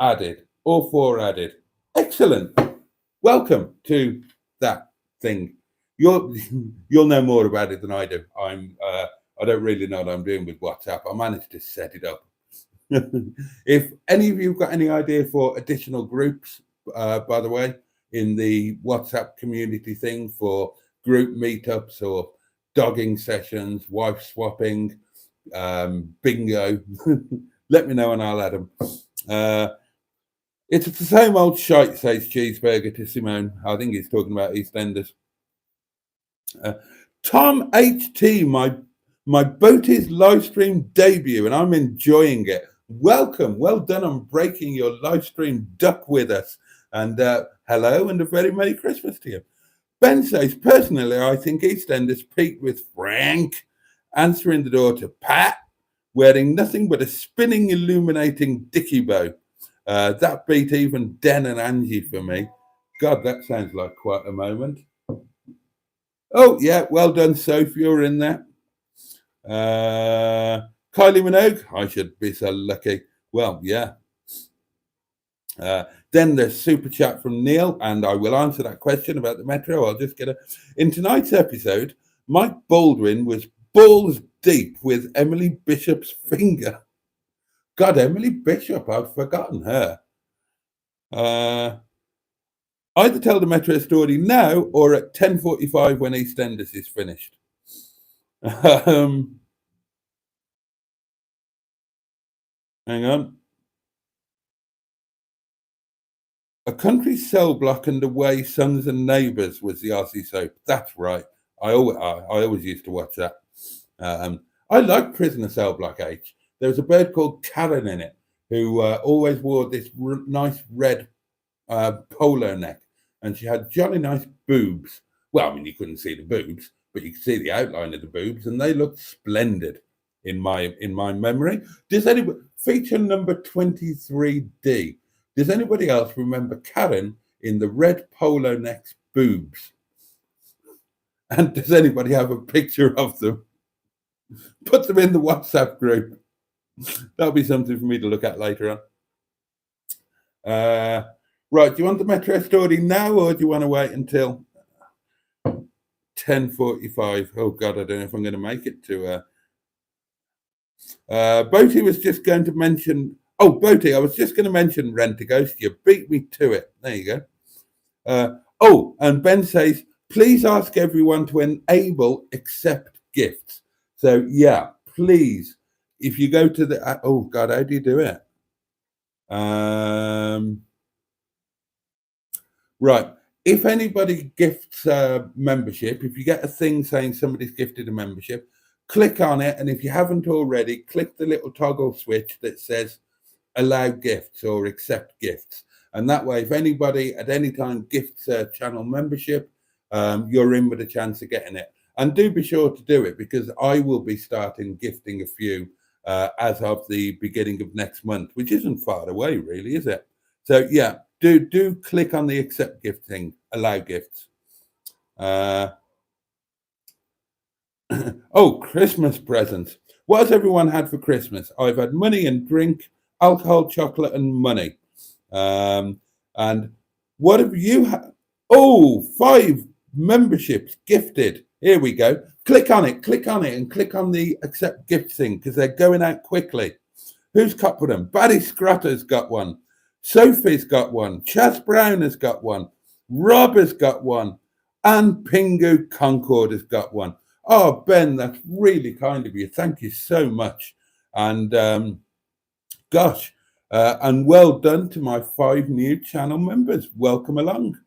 added. All 4 added. Excellent. Welcome to that thing. You'll know more about it than I do. I don't really know what I'm doing with WhatsApp. I managed to set it up. If any of you have got any idea for additional groups, by the way, in the WhatsApp community thing for group meetups or dogging sessions, wife swapping, bingo, let me know and I'll add them. It's the same old shite, says Cheeseburger to Simone. I think he's talking about EastEnders. Tom HT, my Boaty's live stream debut, and I'm enjoying it. Welcome. Well done on breaking your live stream duck with us. And hello and a very Merry Christmas to you. Ben says, personally, I think EastEnders peaked with Frank answering the door to Pat, wearing nothing but a spinning, illuminating dicky bow. That beat even Den and Angie for me. God, that sounds like quite a moment. Oh, yeah, well done, Sophie, you're in there. Kylie Minogue, I should be so lucky. Well, yeah. Then the super chat from Neil, and I will answer that question about the Metro. I'll just get it. In tonight's episode, Mike Baldwin was balls deep with Emily Bishop's finger. God, Emily Bishop, I've forgotten her. Either tell the Metro story now or at 10:45 when EastEnders is finished. Hang on. A Country Cell Block and Away, Sons and Neighbours was the Aussie soap. That's right. I always used to watch that. I like Prisoner Cell Block H. There was a bird called Karen in it who always wore this nice red polo neck, and she had jolly nice boobs. Well, I mean, you couldn't see the boobs, but you could see the outline of the boobs, and they looked splendid in my memory. Does anybody feature number 23D? Does anybody else remember Karen in the red polo neck's boobs? And does anybody have a picture of them? Put them in the WhatsApp group. That'll be something for me to look at later on. Right, do you want the Metro story now, or do you want to wait until 10:45? Oh God, I don't know if I'm going to make it to. Boaty was just going to mention. Oh, Boaty, I was just going to mention Rent-A-Ghost. You beat me to it. There you go. And Ben says, please ask everyone to enable accept gifts. So yeah, please. If you go to the oh God, how do you do it? Right. If anybody gifts membership, if you get a thing saying somebody's gifted a membership, click on it, and if you haven't already, click the little toggle switch that says allow gifts or accept gifts. And that way, if anybody at any time gifts a channel membership, you're in with a chance of getting it. And do be sure to do it, because I will be starting gifting a few as of the beginning of next month, which isn't far away, really, is it? So yeah, do click on the accept gift thing, allow gifts. Christmas presents. What has everyone had for Christmas? I've had money and drink, alcohol, chocolate, and money. And what have you had? 5 memberships gifted. Here we go. Click on it, and click on the accept gift thing, because they're going out quickly. Who's got for them? Barry Scrotter's got one. Sophie's got one. Chas Brown has got one. Rob has got one. And Pingu Concord has got one. Oh, Ben, that's really kind of you. Thank you so much. And gosh, and well done to my 5 new channel members. Welcome along.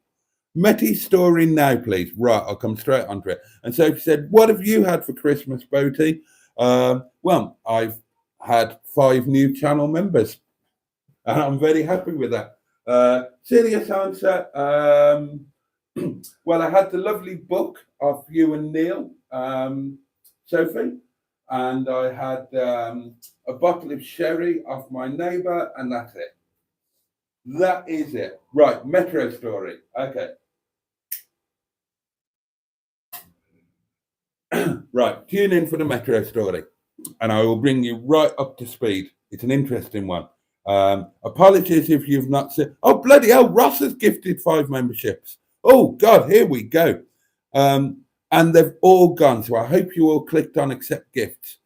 Metty's story now, please. Right, I'll come straight onto it. And so she said, what have you had for Christmas, Boaty? Well, I've had 5 new channel members. And I'm very happy with that. Serious answer. Well, I had the lovely book of you and Neil, Sophie, and I had a bottle of sherry off my neighbour, and that's it. That is it. Right, Metro story. Okay. Right, tune in for the Metro story, and I will bring you right up to speed. It's an interesting one. Apologies if you've not seen. Oh, bloody hell, Ross has gifted 5 memberships. Oh, God, here we go. And they've all gone, so I hope you all clicked on accept gifts.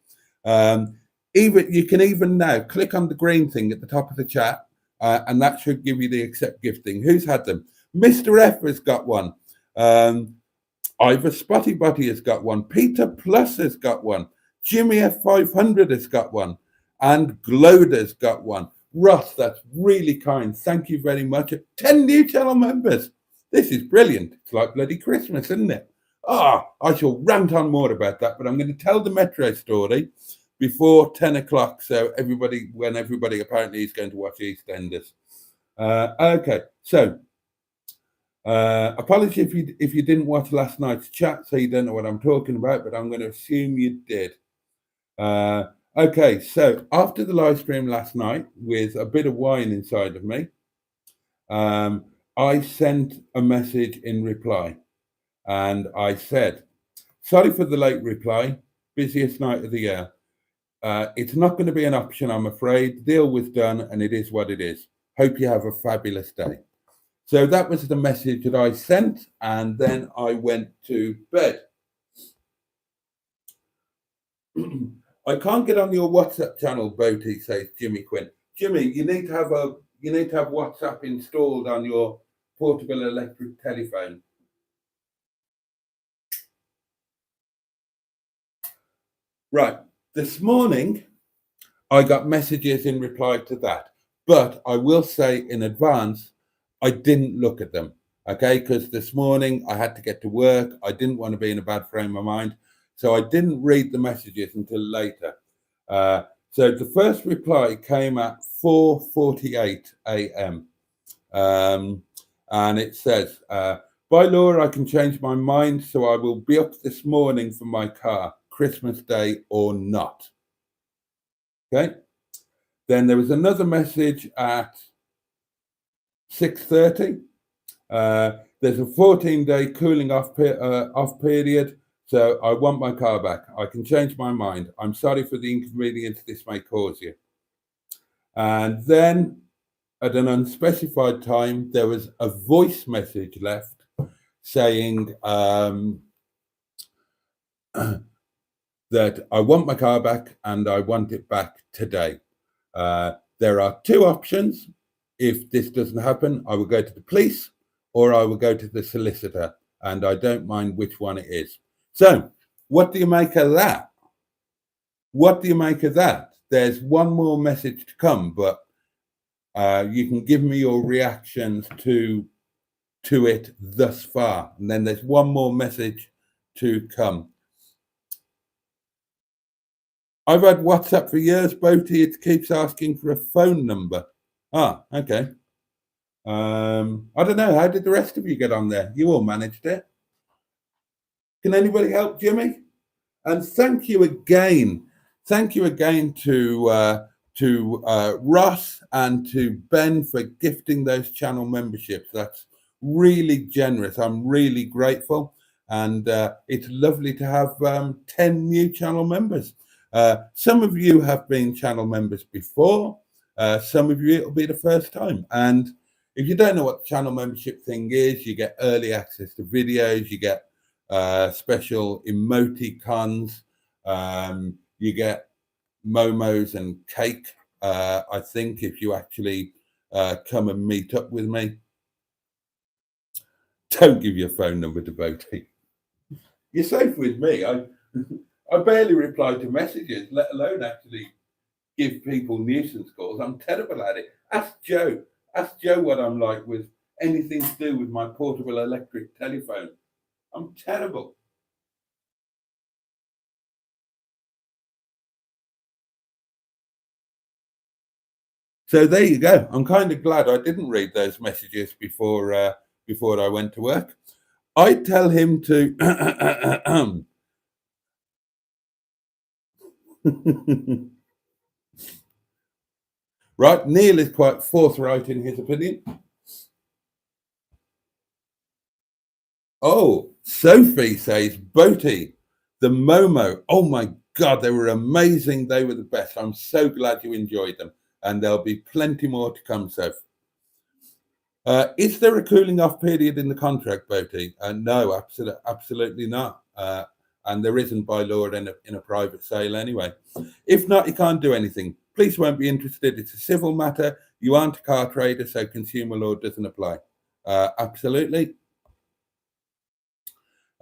Even you can even now click on the green thing at the top of the chat, and that should give you the accept gifting. Who's had them? Mr. F has got one. Ivor Spotty Botty has got one. Peter Plus has got one. Jimmy F500 has got one. And Gloder's got one. Ross, that's really kind. Thank you very much. 10 new channel members. This is brilliant. It's like bloody Christmas, isn't it? I shall rant on more about that, but I'm going to tell the Metro story before 10 o'clock. So when everybody apparently is going to watch EastEnders. Okay, so apologies if you didn't watch last night's chat, so you don't know what I'm talking about, but I'm going to assume you did. Okay, so after the live stream last night, with a bit of wine inside of me, I sent a message in reply, and I said, sorry for the late reply, busiest night of the year. It's not going to be an option, I'm afraid. The deal was done, and it is what it is. Hope you have a fabulous day. So that was the message that I sent, and then I went to bed. I can't get on your WhatsApp channel, Boaty, says Jimmy Quinn. Jimmy, you need to have WhatsApp installed on your portable electric telephone. Right. This morning, I got messages in reply to that, but I will say in advance, I didn't look at them. Okay, because this morning I had to get to work. I didn't want to be in a bad frame of mind. So I didn't read the messages until later. So the first reply came at 4:48 a.m. And it says, by law, I can change my mind, so I will be up this morning for my car, Christmas Day or not. Okay. Then there was another message at 6:30. There's a 14-day cooling off period. So I want my car back. I can change my mind. I'm sorry for the inconvenience this may cause you. And then at an unspecified time, there was a voice message left saying that I want my car back and I want it back today. There are 2 options. If this doesn't happen, I will go to the police or I will go to the solicitor, and I don't mind which one it is. So, what do you make of that? What do you make of that? There's one more message to come, but you can give me your reactions to it thus far. And then there's one more message to come. I've had WhatsApp for years, Boaty. It keeps asking for a phone number. Okay. I don't know. How did the rest of you get on there? You all managed it. Can anybody help Jimmy? And thank you again. Thank you again to Ross and to Ben for gifting those channel memberships. That's really generous. I'm really grateful. And it's lovely to have 10 new channel members. Some of you have been channel members before. Some of you, it'll be the first time. And if you don't know what the channel membership thing is, you get early access to videos, you get special emoticons, you get momos and cake, I think, if you actually come and meet up with me. Don't give your phone number to Boaty. You're safe with me. I barely reply to messages, let alone actually give people nuisance calls. I'm terrible at it. Ask Joe. Ask Joe what I'm like with anything to do with my portable electric telephone. I'm terrible. So there you go. I'm kind of glad I didn't read those messages before I went to work. I tell him to. Right, Neil is quite forthright in his opinion. Oh, Sophie says, Boaty, the Momo. Oh my God, they were amazing. They were the best. I'm so glad you enjoyed them. And there'll be plenty more to come, Soph. Is there a cooling off period in the contract, Boaty? No, absolutely not. And there isn't by law in a private sale anyway. If not, you can't do anything. Police won't be interested. It's a civil matter. You aren't a car trader, so consumer law doesn't apply. Absolutely.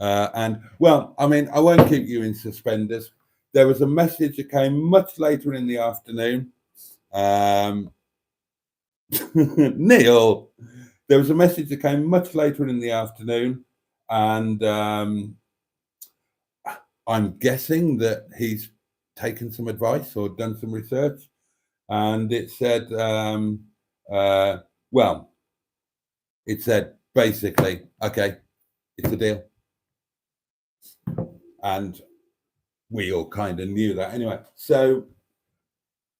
And well, I mean, I won't keep you in suspenders. There was a message that came much later in the afternoon. Neil, there was a message that came much later in the afternoon, and I'm guessing that he's taken some advice or done some research. And it said, well, it said basically, okay, it's a deal. And we all kind of knew that anyway. So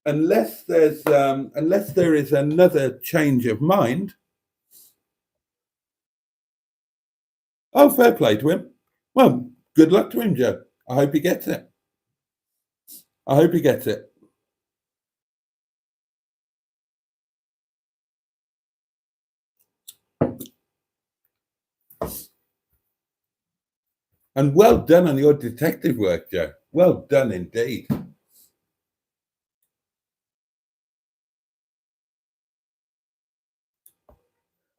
unless there is another change of mind, oh, fair play to him. Well, good luck to him, Joe. I hope he gets it. I hope he gets it. And well done on your detective work, Joe. Well done indeed.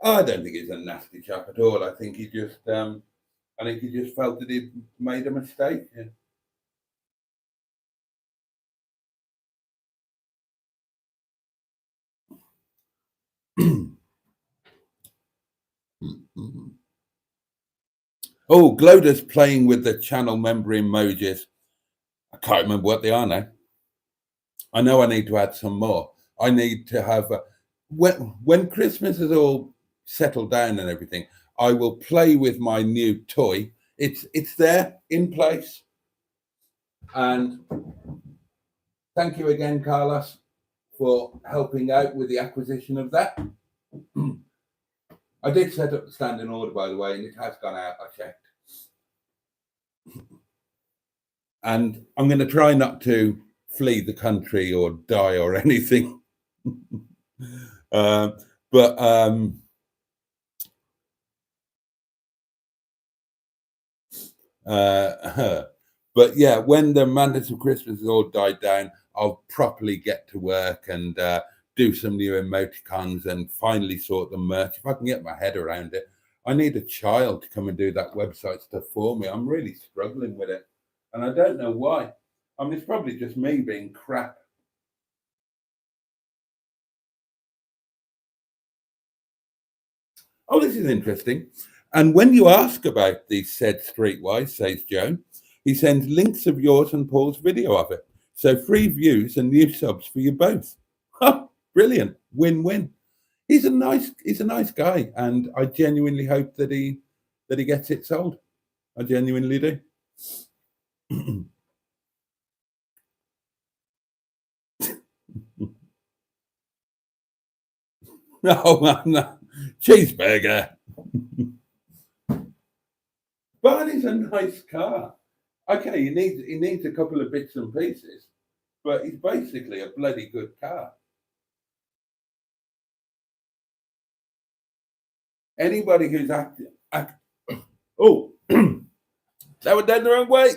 I don't think he's a nasty chap at all. I think he just felt that he'd made a mistake. Yeah. Oh, Gloda's playing with the channel member emojis. I can't remember what they are now. I know I need to add some more. I need to have when Christmas is all settled down and everything, I will play with my new toy. It's there in place. And thank you again, Carlos, for helping out with the acquisition of that. I did set up the standing order, by the way, and it has gone out. I checked. And I'm going to try not to flee the country or die or anything. But but yeah, when the madness of Christmas has all died down, I'll properly get to work and do some new emoticons and finally sort the merch. If I can get my head around it, I need a child to come and do that website stuff for me. I'm really struggling with it, and I don't know why. I mean, it's probably just me being crap. Oh, this is interesting. And when you ask about the said streetwise, says Joan, he sends links of yours and Paul's video of it. So free views and new subs for you both. Brilliant. Win-win. He's a nice guy, and I genuinely hope that he gets it sold. I genuinely do. No, no. Cheeseburger. But it's a nice car. Okay, he needs a couple of bits and pieces, but it's basically a bloody good car. Anybody who's oh, that went down the wrong way.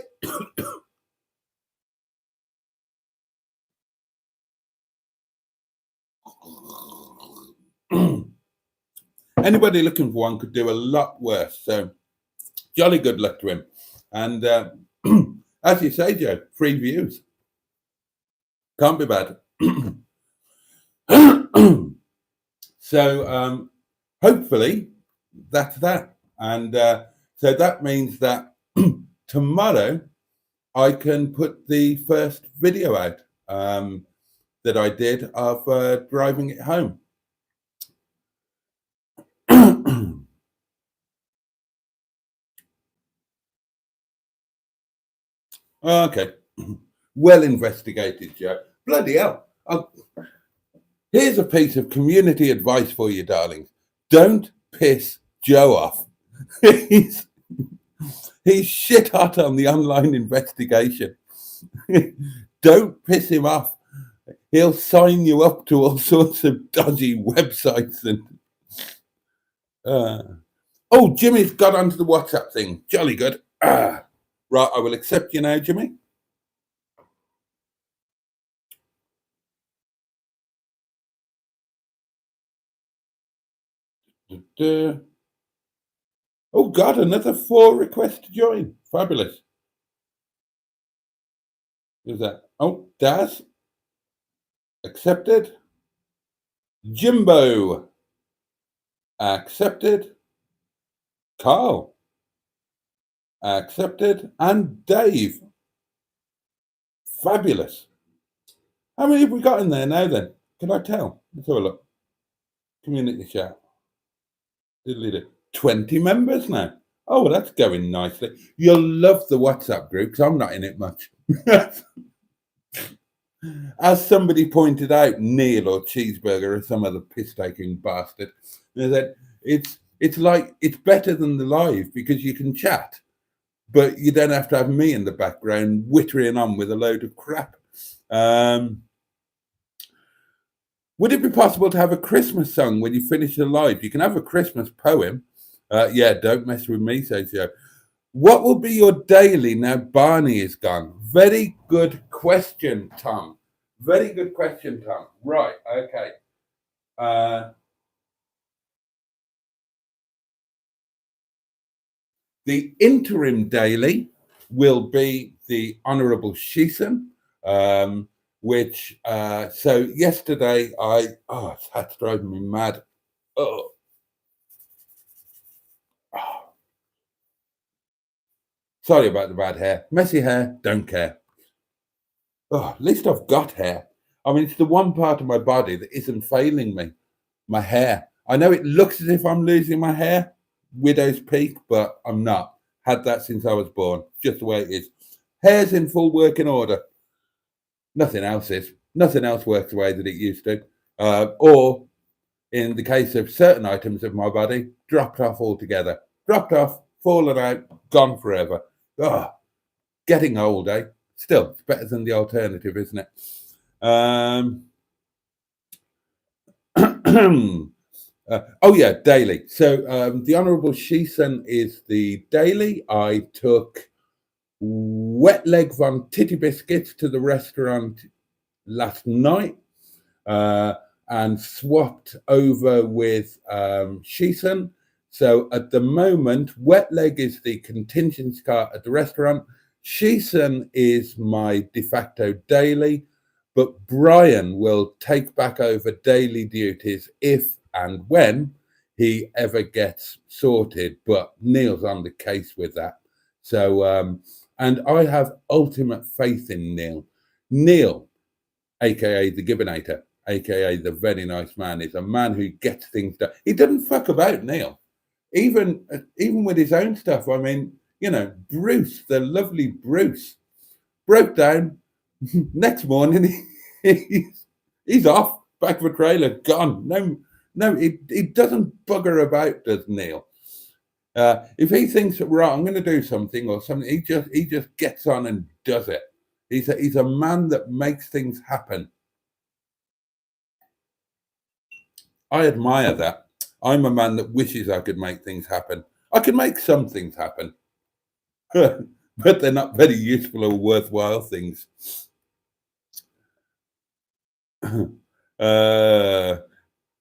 Anybody looking for one could do a lot worse. So jolly good luck to him. And as you say, Joe, 3 views. Can't be bad. So hopefully that's that. And so that means that tomorrow I can put the first video out that I did of driving it home. Okay. Well investigated, Joe. Bloody hell. Here's a piece of community advice for you, darlings. Don't piss Joe off. he's shit hot on the online investigation. Don't piss him off. He'll sign you up to all sorts of dodgy websites and oh, Jimmy's got onto the WhatsApp thing. Jolly good. Right, I will accept you now, Jimmy. Oh God, another 4 requests to join. Fabulous. Who's that? Oh, Daz. Accepted. Jimbo. Accepted. Carl. Accepted. And Dave. Fabulous. How many have we got in there now then? Can I tell? Let's have a look. Community chat. 20 members now. Oh, well, that's going nicely. You'll love the WhatsApp group because I'm not in it much. As somebody pointed out, Neil or Cheeseburger or some other piss-taking bastard, they said it's like it's better than the live because you can chat, but you don't have to have me in the background wittering on with a load of crap. Would it be possible to have a Christmas song when you finish the live? You can have a Christmas poem. Yeah, don't mess with me, says Joe. What will be your daily now Barney is gone? Very good question, Tom. Very good question, Tom. Right, okay. The interim daily will be the Honourable Sheeson, which, so yesterday that's driving me mad. Oh. Sorry about the bad hair. Messy hair, don't care. Oh, at least I've got hair. I mean, it's the one part of my body that isn't failing me. My hair. I know it looks as if I'm losing my hair, widow's peak, but I'm not. Had that since I was born, just the way it is. Hair's in full working order. Nothing else is. Nothing else works the way that it used to. Or, in the case of certain items of my body, dropped off altogether. Dropped off, fallen out, gone forever. Oh, getting old, eh? Still, it's better than the alternative, isn't it? Oh yeah, daily. So the Honourable Sheeson is the daily. I took Wet Leg von Titty Biscuits to the restaurant last night and swapped over with Sheeson. So at the moment, Wet Leg is the contingency car at the restaurant. Sheeson is my de facto daily, but Brian will take back over daily duties if and when he ever gets sorted. But Neil's on the case with that. So, and I have ultimate faith in Neil. Neil, aka the Gibbinator, aka the very nice man, is a man who gets things done. He doesn't fuck about, Neil. Even with his own stuff. I mean, you know, Bruce, the lovely Bruce, broke down. Next morning, he's off, back of a trailer, gone. No, he doesn't bugger about, does Neil? If he thinks, right, I'm going to do something or something, he just gets on and does it. He's a man that makes things happen. I admire that. I'm a man that wishes I could make things happen. I can make some things happen, but they're not very useful or worthwhile things.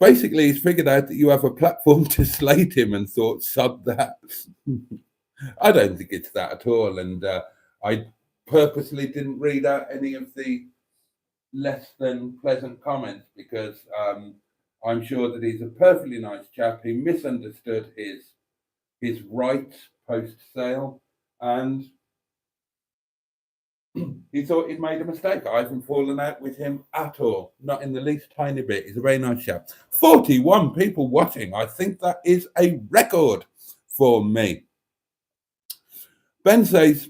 Basically, he's figured out that you have a platform to slate him and thought, sod that. I don't think it's that at all. And I purposely didn't read out any of the less than pleasant comments because I'm sure that he's a perfectly nice chap. He misunderstood his rights post sale, and he thought he'd made a mistake. I haven't fallen out with him at all, not in the least tiny bit. He's a very nice chap. 41 people watching. I think that is a record for me. Ben says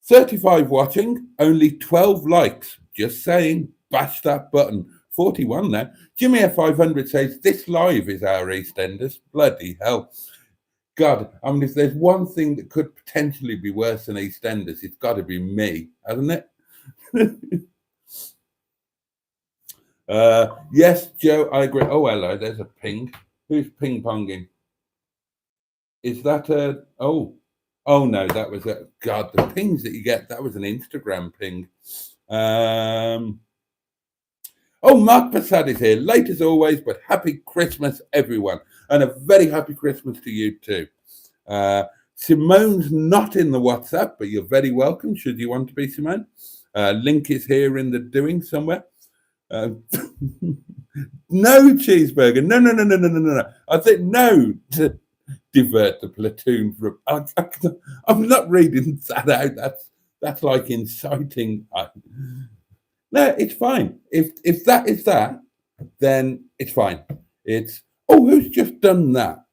35 watching, only 12 likes. Just saying, bash that button. 41 now. Jimmy F500 says this live is our EastEnders. Bloody hell. God, I mean, if there's one thing that could potentially be worse than EastEnders, it's got to be me, hasn't it? Yes, Joe, I agree. Oh, hello, there's a ping. Who's ping-ponging? Is that a... Oh no, that was a... God, the pings that you get, that was an Instagram ping. Oh, Mark Passad is here. Late as always, but happy Christmas, everyone. And a very happy Christmas to you too. Simone's not in the WhatsApp, but you're very welcome should you want to be, Simone. Link is here in the doing somewhere. No cheeseburger. No. I think no to divert the platoon from... I'm not reading that out. That's like inciting... No, it's fine. If that is that, then it's fine. It's, oh, who's just done that?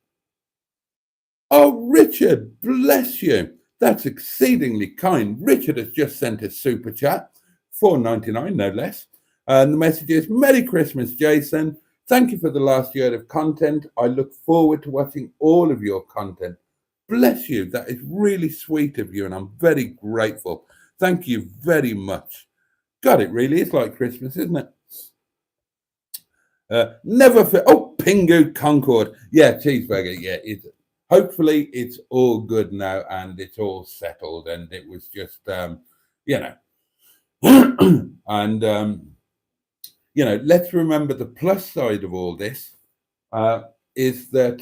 Oh, Richard, bless you. That's exceedingly kind. Richard has just sent a super chat, $4.99, no less. And the message is, Merry Christmas, Jason. Thank you for the last year of content. I look forward to watching all of your content. Bless you. That is really sweet of you, and I'm very grateful. Thank you very much. God, it really is like Christmas, isn't it? Oh, Pingu Concord. Yeah, cheeseburger. Yeah, hopefully it's all good now and it's all settled. And it was just, and, let's remember the plus side of all this is that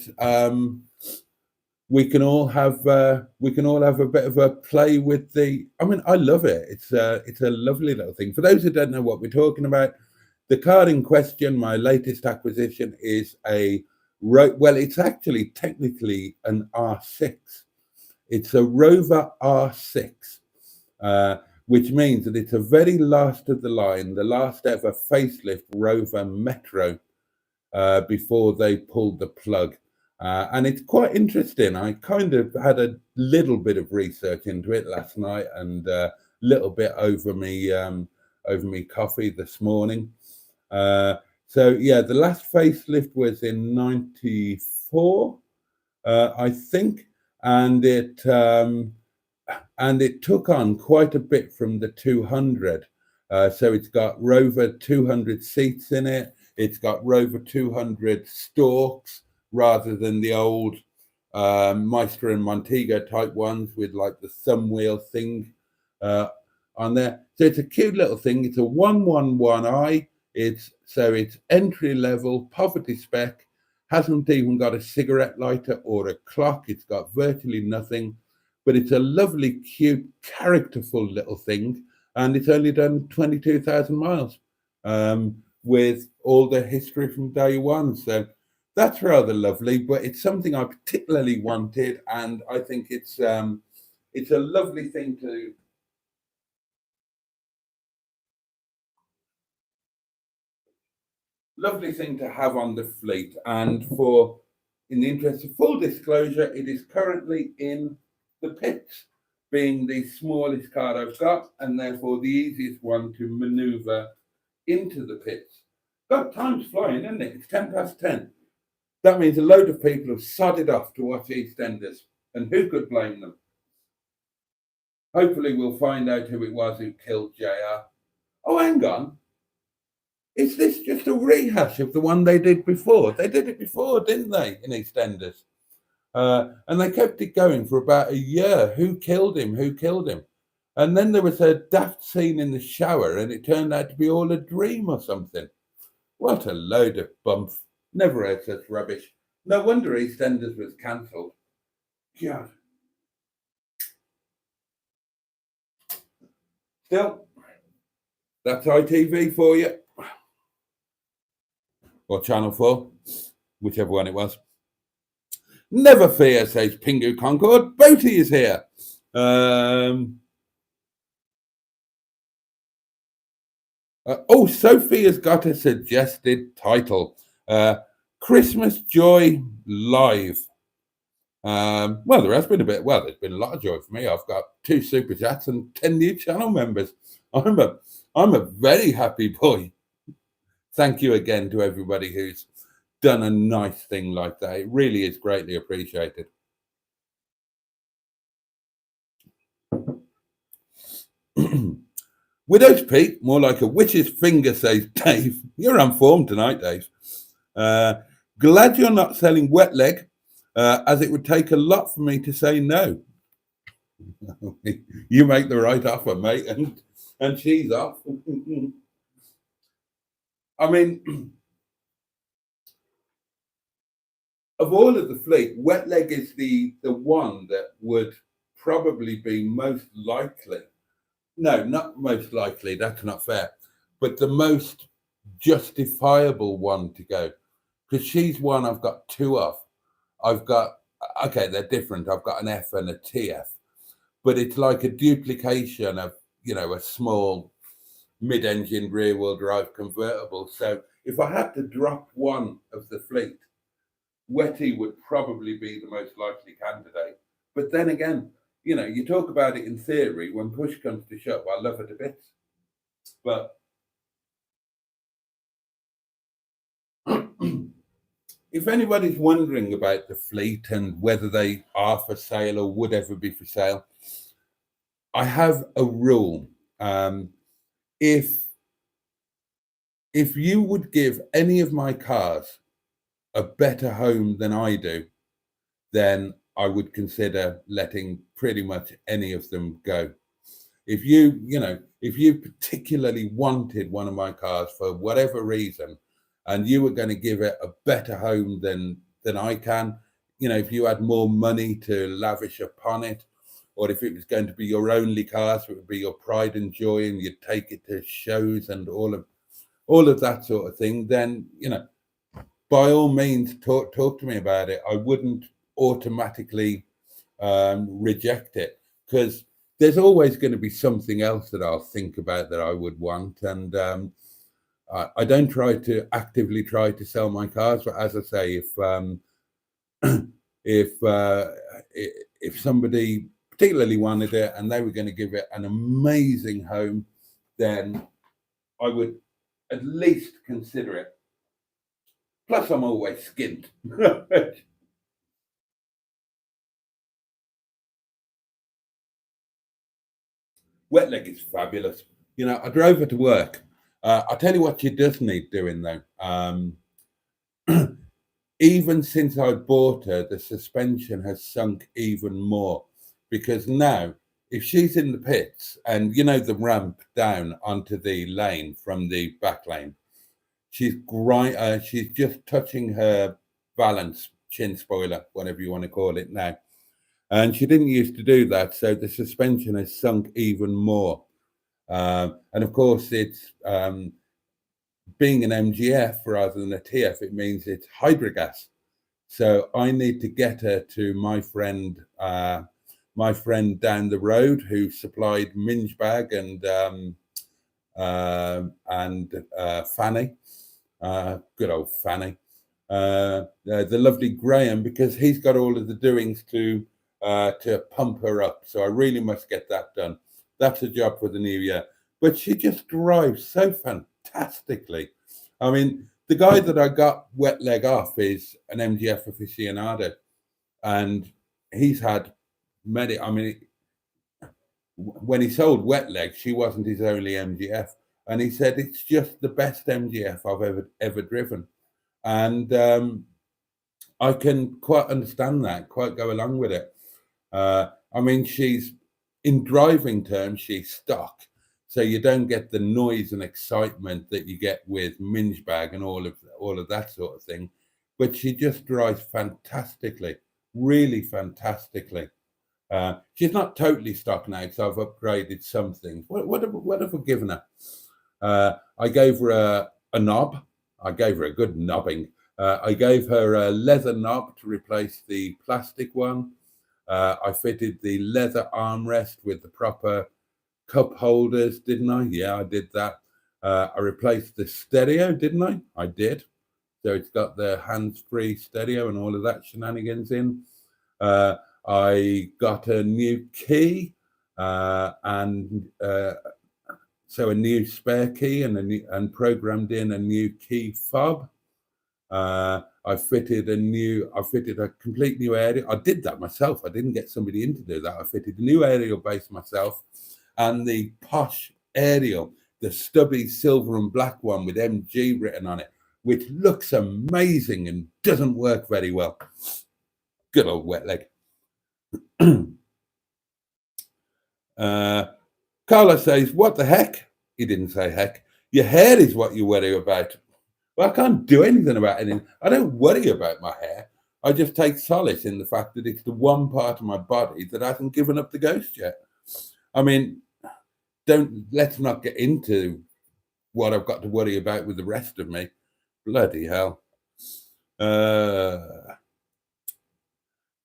we can all have a bit of a play with the... I mean, I love it. It's a lovely little thing. For those who don't know what we're talking about, the car in question, my latest acquisition, is it's actually technically an R6. It's a Rover R6, which means that it's a very last of the line, the last ever facelift Rover Metro before they pulled the plug. And it's quite interesting. I kind of had a little bit of research into it last night and a little bit over me coffee this morning. So yeah, the last facelift was in '94, I think, and it took on quite a bit from the 200. So it's got Rover 200 seats in it. It's got Rover 200 stalks, rather than the old Meister and Montego type ones with like the thumb wheel thing on there. So it's a cute little thing. It's a 111i. It's entry level, poverty spec, hasn't even got a cigarette lighter or a clock. It's got virtually nothing, but it's a lovely, cute, characterful little thing. And it's only done 22,000 miles with all the history from day one. So that's rather lovely, but it's something I particularly wanted, and I think it's a lovely thing to have on the fleet. And in the interest of full disclosure, it is currently in the pits, being the smallest car I've got, and therefore the easiest one to manoeuvre into the pits. God, time's flying, isn't it? It's 10:10. That means a load of people have sodded off to watch EastEnders, and who could blame them? Hopefully we'll find out who it was who killed JR. Oh, hang on. Is this just a rehash of the one they did before? They did it before, didn't they, in EastEnders? And they kept it going for about a year. Who killed him? Who killed him? And then there was a daft scene in the shower, and it turned out to be all a dream or something. What a load of bump. Never heard such rubbish. No wonder EastEnders was cancelled. God. Still, that's ITV for you. Or Channel 4, whichever one it was. Never fear, says Pingu Concord. Boaty is here. Sophia's got a suggested title. Christmas Joy Live. Well, there has been there's been a lot of joy for me. I've got 2 super chats and 10 new channel members. I'm a very happy boy. Thank you again to everybody who's done a nice thing like that. It really is greatly appreciated. Widow's Peak, more like a witch's finger, says Dave. You're on form tonight, Dave. Glad you're not selling wet leg, as it would take a lot for me to say no. You make the right offer, mate, and she's off. I mean, of all of the fleet, wet leg is the one that would probably be most likely. No, not most likely. That's not fair. But the most justifiable one to go, because she's one I've got 2 of. Okay, they're different. I've got an F and a TF, but it's like a duplication of, a small mid-engine rear-wheel drive convertible. So if I had to drop one of the fleet, Wetty would probably be the most likely candidate. But then again, you talk about it in theory. When push comes to shove, I love her to bits. But if anybody's wondering about the fleet and whether they are for sale or would ever be for sale, I have a rule. If you would give any of my cars a better home than I do, then I would consider letting pretty much any of them go. If you particularly wanted one of my cars for whatever reason, and you were going to give it a better home than I can, if you had more money to lavish upon it, or if it was going to be your only car, so it would be your pride and joy, and you'd take it to shows and all of that sort of thing, then by all means talk to me about it. I wouldn't automatically reject it, because there's always going to be something else that I'll think about that I would want, and I don't actively try to sell my cars, but as I say, if somebody particularly wanted it and they were going to give it an amazing home, then I would at least consider it. Plus, I'm always skint. Wet leg is fabulous. I drove her to work. I'll tell you what she does need doing though. Even since I bought her, the suspension has sunk even more, because now if she's in the pits and the ramp down onto the lane from the back lane, she's just touching her balance chin spoiler, whatever you want to call it now. And she didn't used to do that, so the suspension has sunk even more. And of course, it's being an MGF rather than a TF, it means it's hydrogas. So I need to get her to my friend down the road who supplied Minge Bag and Fanny, good old Fanny, the lovely Graham, because he's got all of the doings to pump her up. So I really must get that done. That's a job for the new year. But she just drives so fantastically. I mean, the guy that I got wet leg off is an MGF aficionado, and he's had many. I mean, when he sold wet leg, she wasn't his only MGF, and he said it's just the best MGF I've ever driven, and I can quite understand that, quite go along with it. I mean, she's in driving terms, she's stock, so you don't get the noise and excitement that you get with Minge Bag and all of that sort of thing. but she just drives fantastically, really fantastically. She's not totally stock now, so I've upgraded some things. What have I given her? I gave her a knob. I gave her a good knobbing. I gave her a leather knob to replace the plastic one. I fitted the leather armrest with the proper cup holders, didn't I? Yeah, I did that. I replaced the stereo, didn't I? I did. So it's got the hands-free stereo and all of that shenanigans in. I got a new key and so a new spare key and programmed in a new key fob. I fitted a complete new aerial. I did that myself. I didn't get somebody in to do that. I fitted a new aerial base myself, and the posh aerial, the stubby silver and black one with MG written on it, which looks amazing and doesn't work very well. Good old wet leg. Carla says, what the heck? He didn't say heck. Your hair is what you worry about. Well, I can't do anything about anything. I don't worry about my hair. I just take solace in the fact that it's the one part of my body that hasn't given up the ghost yet. I mean, let's not get into what I've got to worry about with the rest of me. Bloody hell.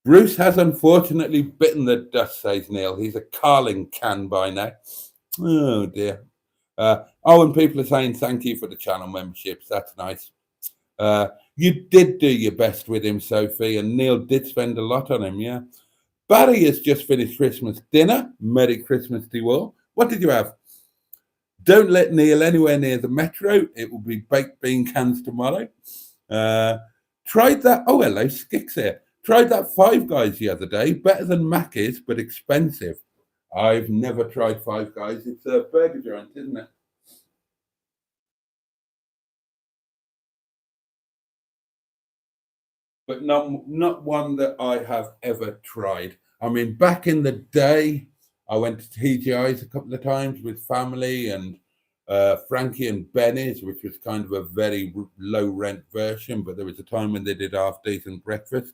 Bruce has unfortunately bitten the dust, says Neil. He's a Carling can by now. Oh, dear. And people are saying thank you for the channel memberships. That's nice. You did do your best with him, Sophie, and Neil did spend a lot on him, yeah. Barry has just finished Christmas dinner. Merry Christmas to you all. What did you have? Don't let Neil anywhere near the metro. It will be baked bean cans tomorrow. Tried that. Oh, hello, Skix here. Tried that Five Guys the other day. Better than Mac's, but expensive. I've never tried Five Guys. It's a burger joint, isn't it? But not one that I have ever tried. I mean, back in the day, I went to TGI's a couple of times with family and Frankie and Benny's, which was kind of a very low rent version, but there was a time when they did half decent breakfast.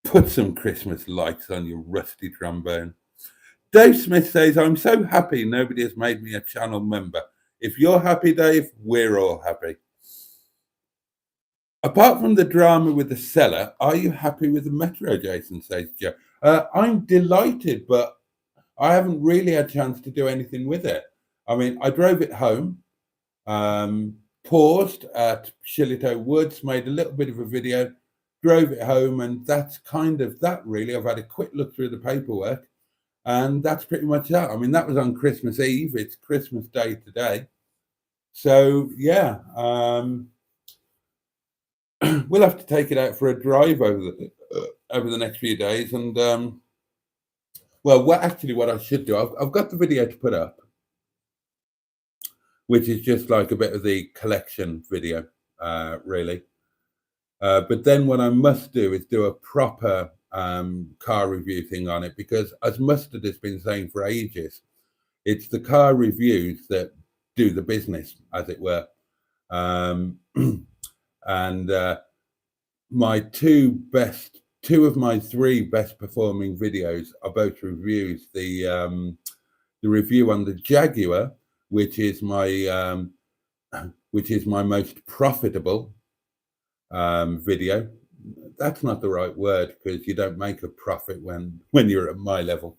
Put some Christmas lights on your rusty trombone. Dave Smith says, I'm so happy nobody has made me a channel member. If you're happy, Dave, we're all happy. Apart from the drama with the seller, are you happy with the Metro, Jason, says Joe? I'm delighted, but I haven't really had a chance to do anything with it. I mean, I drove it home, paused at Shillito Woods, made a little bit of a video, drove it home, and that's kind of that, really. I've had a quick look through the paperwork, and that's pretty much that. I mean, that was on Christmas Eve. It's Christmas Day today. So, yeah, we'll have to take it out for a drive over the next few days. And, what I should do, I've got the video to put up, which is just like a bit of the collection video, really. But then what I must do is do a proper car review thing on it, because as Mustard has been saying for ages, it's the car reviews that do the business, as it were. And my two of my three best performing videos are both reviews. The review on the Jaguar, which is my most profitable video. That's not the right word, because you don't make a profit when you're at my level.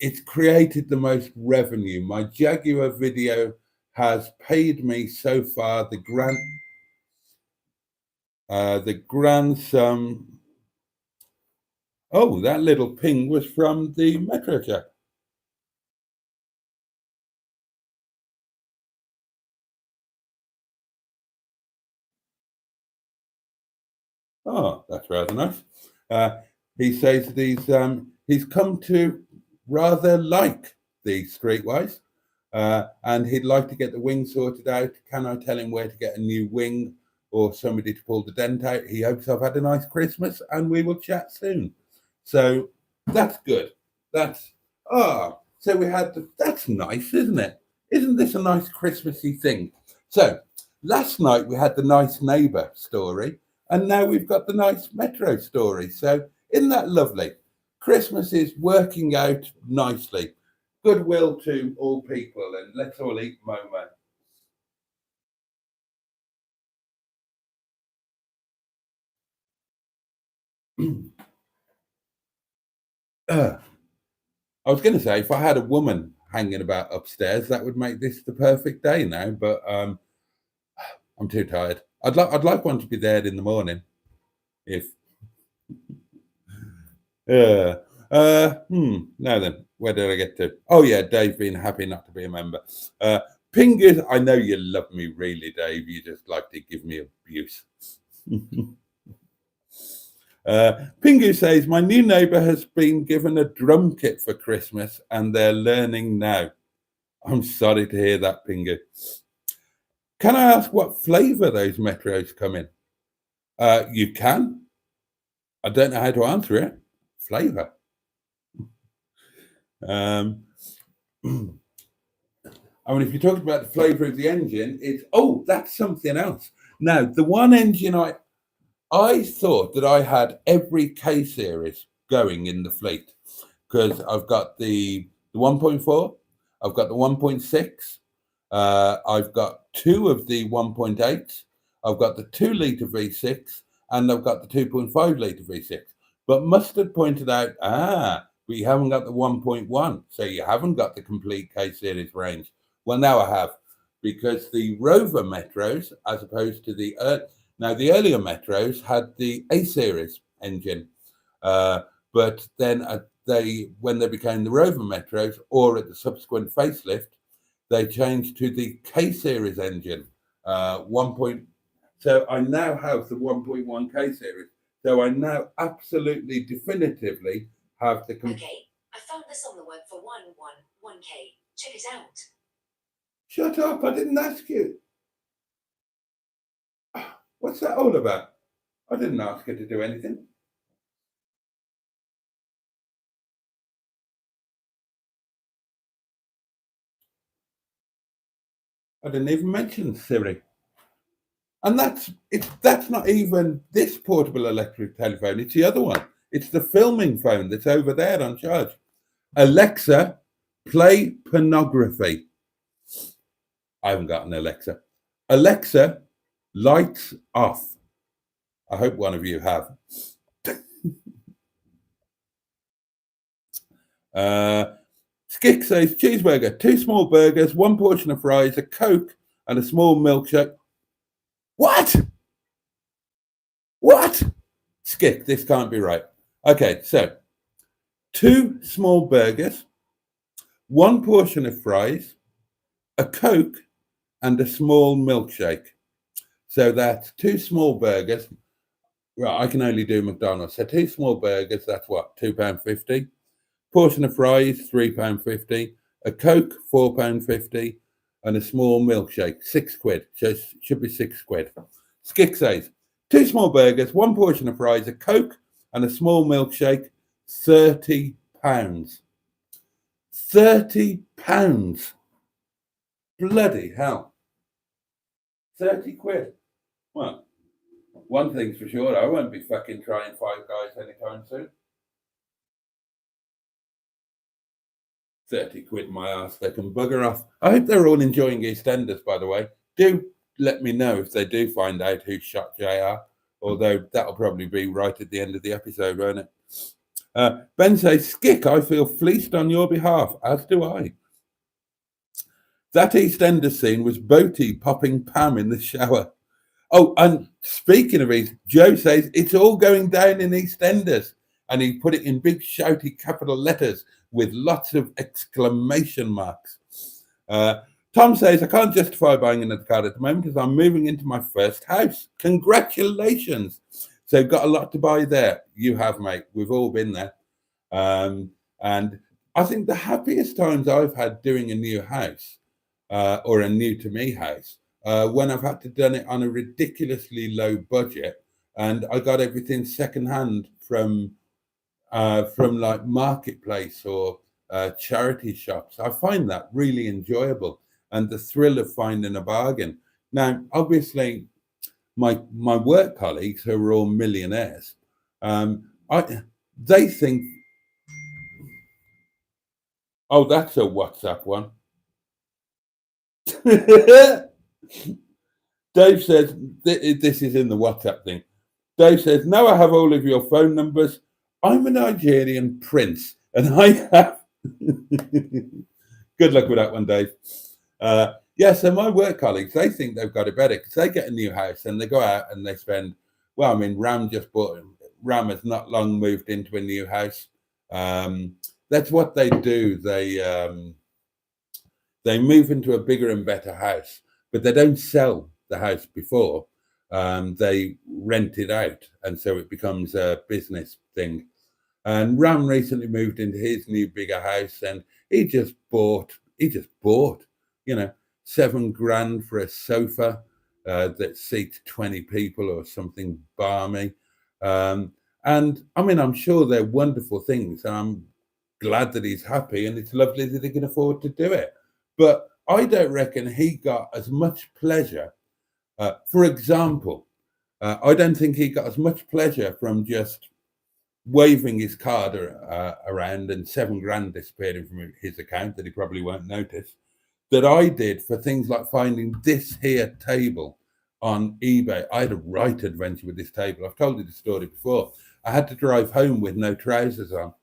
It's created the most revenue. My Jaguar video has paid me so far the grand sum. Oh, that little ping was from the Metro Jack. Oh, that's rather nice. He says that he's come to rather like the Streetwise, and he'd like to get the wing sorted out. Can I tell him where to get a new wing or somebody to pull the dent out? He hopes I've had a nice Christmas, and we will chat soon. So that's good. So we had that's nice, isn't it? Isn't this a nice Christmassy thing? So last night we had the nice neighbour story, and now we've got the nice metro story. So isn't that lovely? Christmas is working out nicely. Goodwill to all people, and let's all eat Momo. I was going to say, if I had a woman hanging about upstairs, that would make this the perfect day now. But I'm too tired. I'd like one to be there in the morning. If yeah. Now then, where did I get to? Oh yeah, Dave being happy not to be a member. Pingers, I know you love me really, Dave. You just like to give me abuse. Pingu says, my new neighbour has been given a drum kit for Christmas and they're learning now. I'm sorry to hear that, Pingu. Can I ask what flavour those metros come in? You can. I don't know how to answer it. Flavour. Um, I mean, if you're talking about the flavour of the engine, it's that's something else. Now, the one engine I thought that I had every K series going in the fleet because I've got the 1.4, I've got the 1.6, I've got two of the 1.8, I've got the 2 litre V6, and I've got the 2.5 litre V6. But Mustard pointed out, but you haven't got the 1.1, so you haven't got the complete K series range. Well, now I have, because the Rover Metros, as opposed to the the earlier Metros had the A series engine, but then when they became the Rover Metros, or at the subsequent facelift, they changed to the K series engine. 1. So I now have the 1.1 K series. So I now absolutely definitively have the. Okay, I found this on the web for 111K. Check it out. Shut up! I didn't ask you. What's that all about? I didn't ask her to do anything. I didn't even mention Siri. And that's not even this portable electric telephone. It's the other one. It's the filming phone that's over there on charge. Alexa, play pornography. I haven't got an Alexa. Alexa, lights off. I hope one of you have. Skick says cheeseburger, 2 small burgers, 1 portion of fries, a Coke, and a small milkshake. What? What? Skick, this can't be right. Okay, so 2 small burgers, 1 portion of fries, a Coke, and a small milkshake. So that's 2 small burgers. Right, I can only do McDonald's. So 2 small burgers, that's what, £2.50. Portion of fries, £3.50. A Coke, £4.50. And a small milkshake, £6. So it should be £6. Skick says, 2 small burgers, 1 portion of fries, a Coke, and a small milkshake, £30. £30. Bloody hell. £30. Well, one thing's for sure, I won't be fucking trying Five Guys anytime soon. £30 my ass, they can bugger off. I hope they're all enjoying EastEnders, by the way. Do let me know if they do find out who shot JR, although that'll probably be right at the end of the episode, won't it? Ben says, Skick, I feel fleeced on your behalf, as do I. That EastEnders scene was Boaty popping Pam in the shower. Oh, and speaking of Joe says, it's all going down in EastEnders. And he put it in big, shouty capital letters with lots of exclamation marks. Tom says, I can't justify buying another car at the moment because I'm moving into my first house. Congratulations. So got a lot to buy there. You have, mate. We've all been there. And I think the happiest times I've had doing a new house or a new to me house, when I've had to done it on a ridiculously low budget and I got everything secondhand from like Marketplace or charity shops. I find that really enjoyable, and the thrill of finding a bargain. Now, obviously, my work colleagues who are all millionaires, I they think, oh, that's a WhatsApp one. Dave says, this is in the WhatsApp thing. Dave says, now I have all of your phone numbers. I'm a Nigerian prince, and I have. Good luck with that one, Dave. Yeah, so my work colleagues, they think they've got it better because they get a new house and they go out and they spend, well, I mean, Ram has not long moved into a new house. That's what they do. They move into a bigger and better house, but they don't sell the house before. They rent it out, and so it becomes a business thing. And Ram recently moved into his new bigger house, and he just bought, you know, 7 grand for a sofa that seats 20 people or something balmy. And I mean, I'm sure they're wonderful things, and I'm glad that he's happy, and it's lovely that he can afford to do it. But I don't reckon he got as much pleasure. For example, I don't think he got as much pleasure from just waving his card around and 7 grand disappearing from his account that he probably won't notice, that I did for things like finding this here table on eBay. I had a right adventure with this table. I've told you the story before. I had to drive home with no trousers on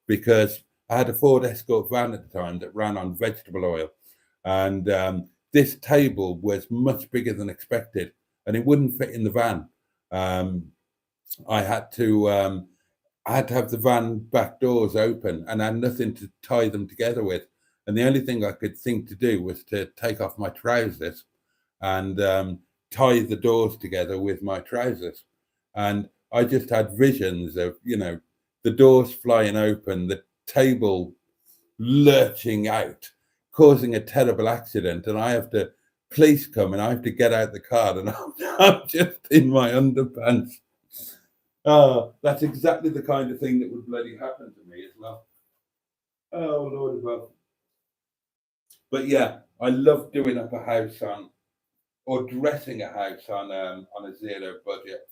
because I had a Ford Escort van at the time that ran on vegetable oil. And this table was much bigger than expected and it wouldn't fit in the van. I had to have the van back doors open and I had nothing to tie them together with. And the only thing I could think to do was to take off my trousers and tie the doors together with my trousers. And I just had visions of, the doors flying open, the table lurching out, causing a terrible accident. And I have to, police come and I have to get out the car and I'm just in my underpants. Oh, that's exactly the kind of thing that would bloody happen to me as well. Oh, Lord above. But yeah, I love doing up a house or dressing a house on a zero budget.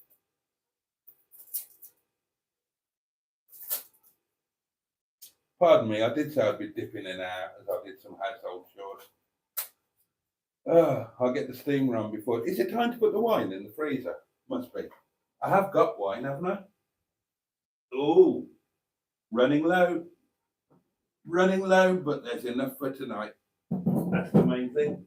Pardon me, I did say I'd be dipping in and out as I did some household chores. I'll get the steamer on before. Is it time to put the wine in the freezer? Must be. I have got wine, haven't I? Oh, running low. Running low, but there's enough for tonight. That's the main thing.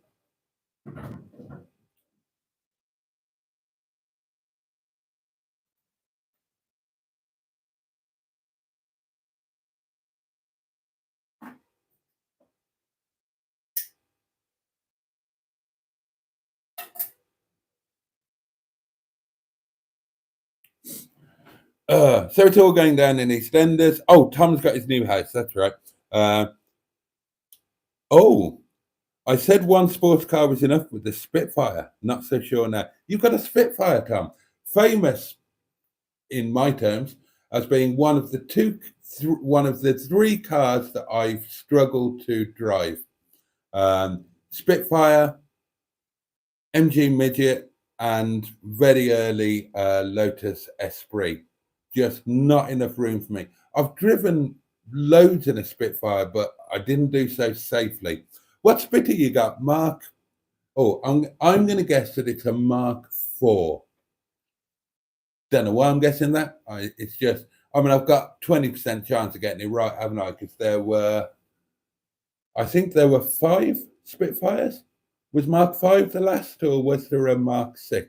So it's all going down in EastEnders. Oh, Tom's got his new house. That's right. I said one sports car was enough with the Spitfire. Not so sure now. You've got a Spitfire, Tom. Famous, in my terms, as being one of the three cars that I've struggled to drive. Spitfire, MG Midget, and very early Lotus Esprit. Just not enough room for me. I've driven loads in a Spitfire, but I didn't do so safely. What Spitter you got, Mark? Oh, I'm going to guess that it's a Mark IV. Don't know why I'm guessing that. I've got 20% chance of getting it right, haven't I? Because I think there were 5 Spitfires. Was Mark V the last, or was there a Mark VI?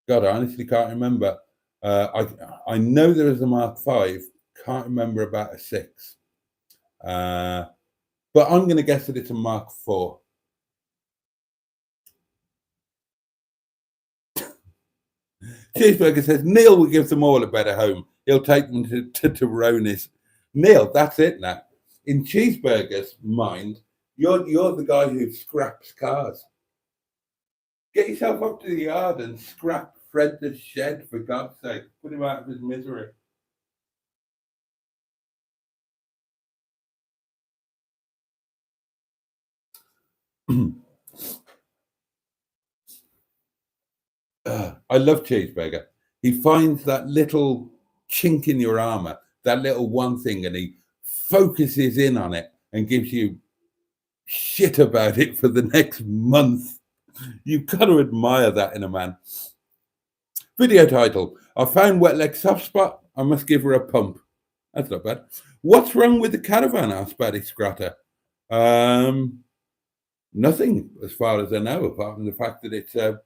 God, I honestly can't remember. I know there was a Mark V. Can't remember about a 6. But I'm going to guess that it's a Mark IV. Cheeseburger says Neil will give them all a better home. He'll take them to Ronnie's. Neil, that's it now. In Cheeseburger's mind, you're the guy who scraps cars. Get yourself up to the yard and scrap Fred the shed, for God's sake. Put him out of his misery. I love Cheeseburger. He finds that little chink in your armor, that little one thing, and he focuses in on it and gives you shit about it for the next month. You've got to admire that in a man. Video title: I found wet leg soft spot. I must give her a pump. That's not bad. What's wrong with the caravan? Asked Betty Scratter. Nothing, as far as I know, apart from the fact that it's a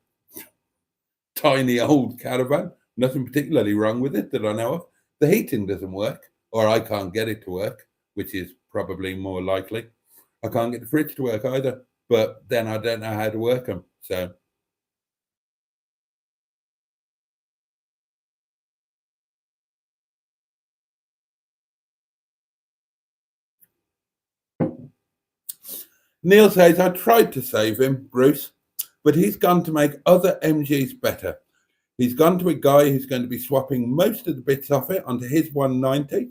tiny old caravan. Nothing particularly wrong with it that I know of. The heating doesn't work, or I can't get it to work, which is probably more likely. I can't get the fridge to work either, but then I don't know how to work them. So Neil says, I tried to save him, Bruce, but he's gone to make other MGs better. He's gone to a guy who's going to be swapping most of the bits off it onto his 190.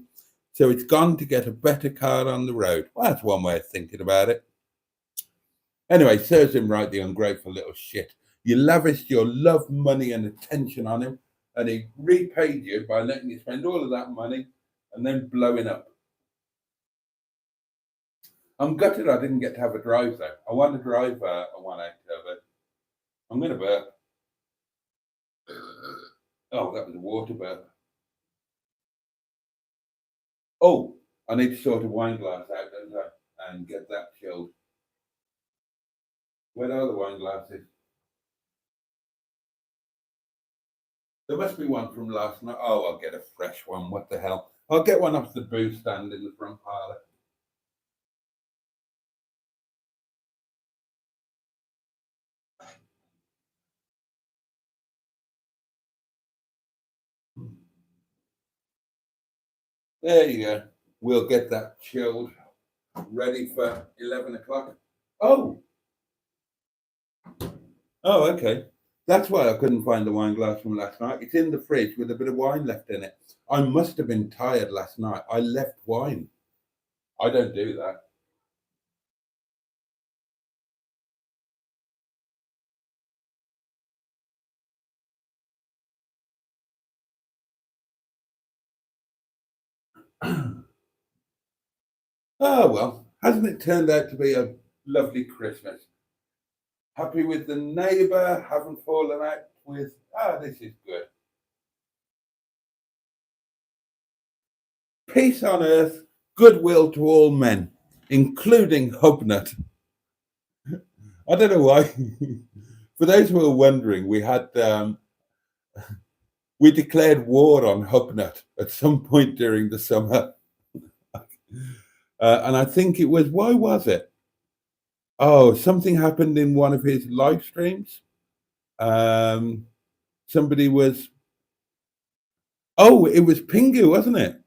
So it's gone to get a better car on the road. Well, that's one way of thinking about it. Anyway, serves him right, the ungrateful little shit. You lavished your love, money, and attention on him, and he repaid you by letting you spend all of that money and then blowing up. I'm gutted I didn't get to have a drive, though. I want to drive a 180 Turbo. I'm going to burp. Oh, that was a water burp. Oh, I need to sort a wine glass out, don't I? And get that chilled. Where are the wine glasses? There must be one from last night. Oh, I'll get a fresh one. What the hell? I'll get one off the booze stand in the front parlour. There you go. We'll get that chilled, ready for 11 o'clock. Oh, okay. That's why I couldn't find the wine glass from last night. It's in the fridge with a bit of wine left in it. I must have been tired last night. I left wine. I don't do that. Oh, well, hasn't it turned out to be a lovely Christmas? Happy with the neighbour, haven't fallen out with, this is good. Peace on earth, goodwill to all men, including Hubnut. I don't know why. For those who are wondering, we declared war on Hubnut at some point during the summer. And I think it was, why was it? Oh, something happened in one of his live streams. Somebody was, it was Pingu, wasn't it?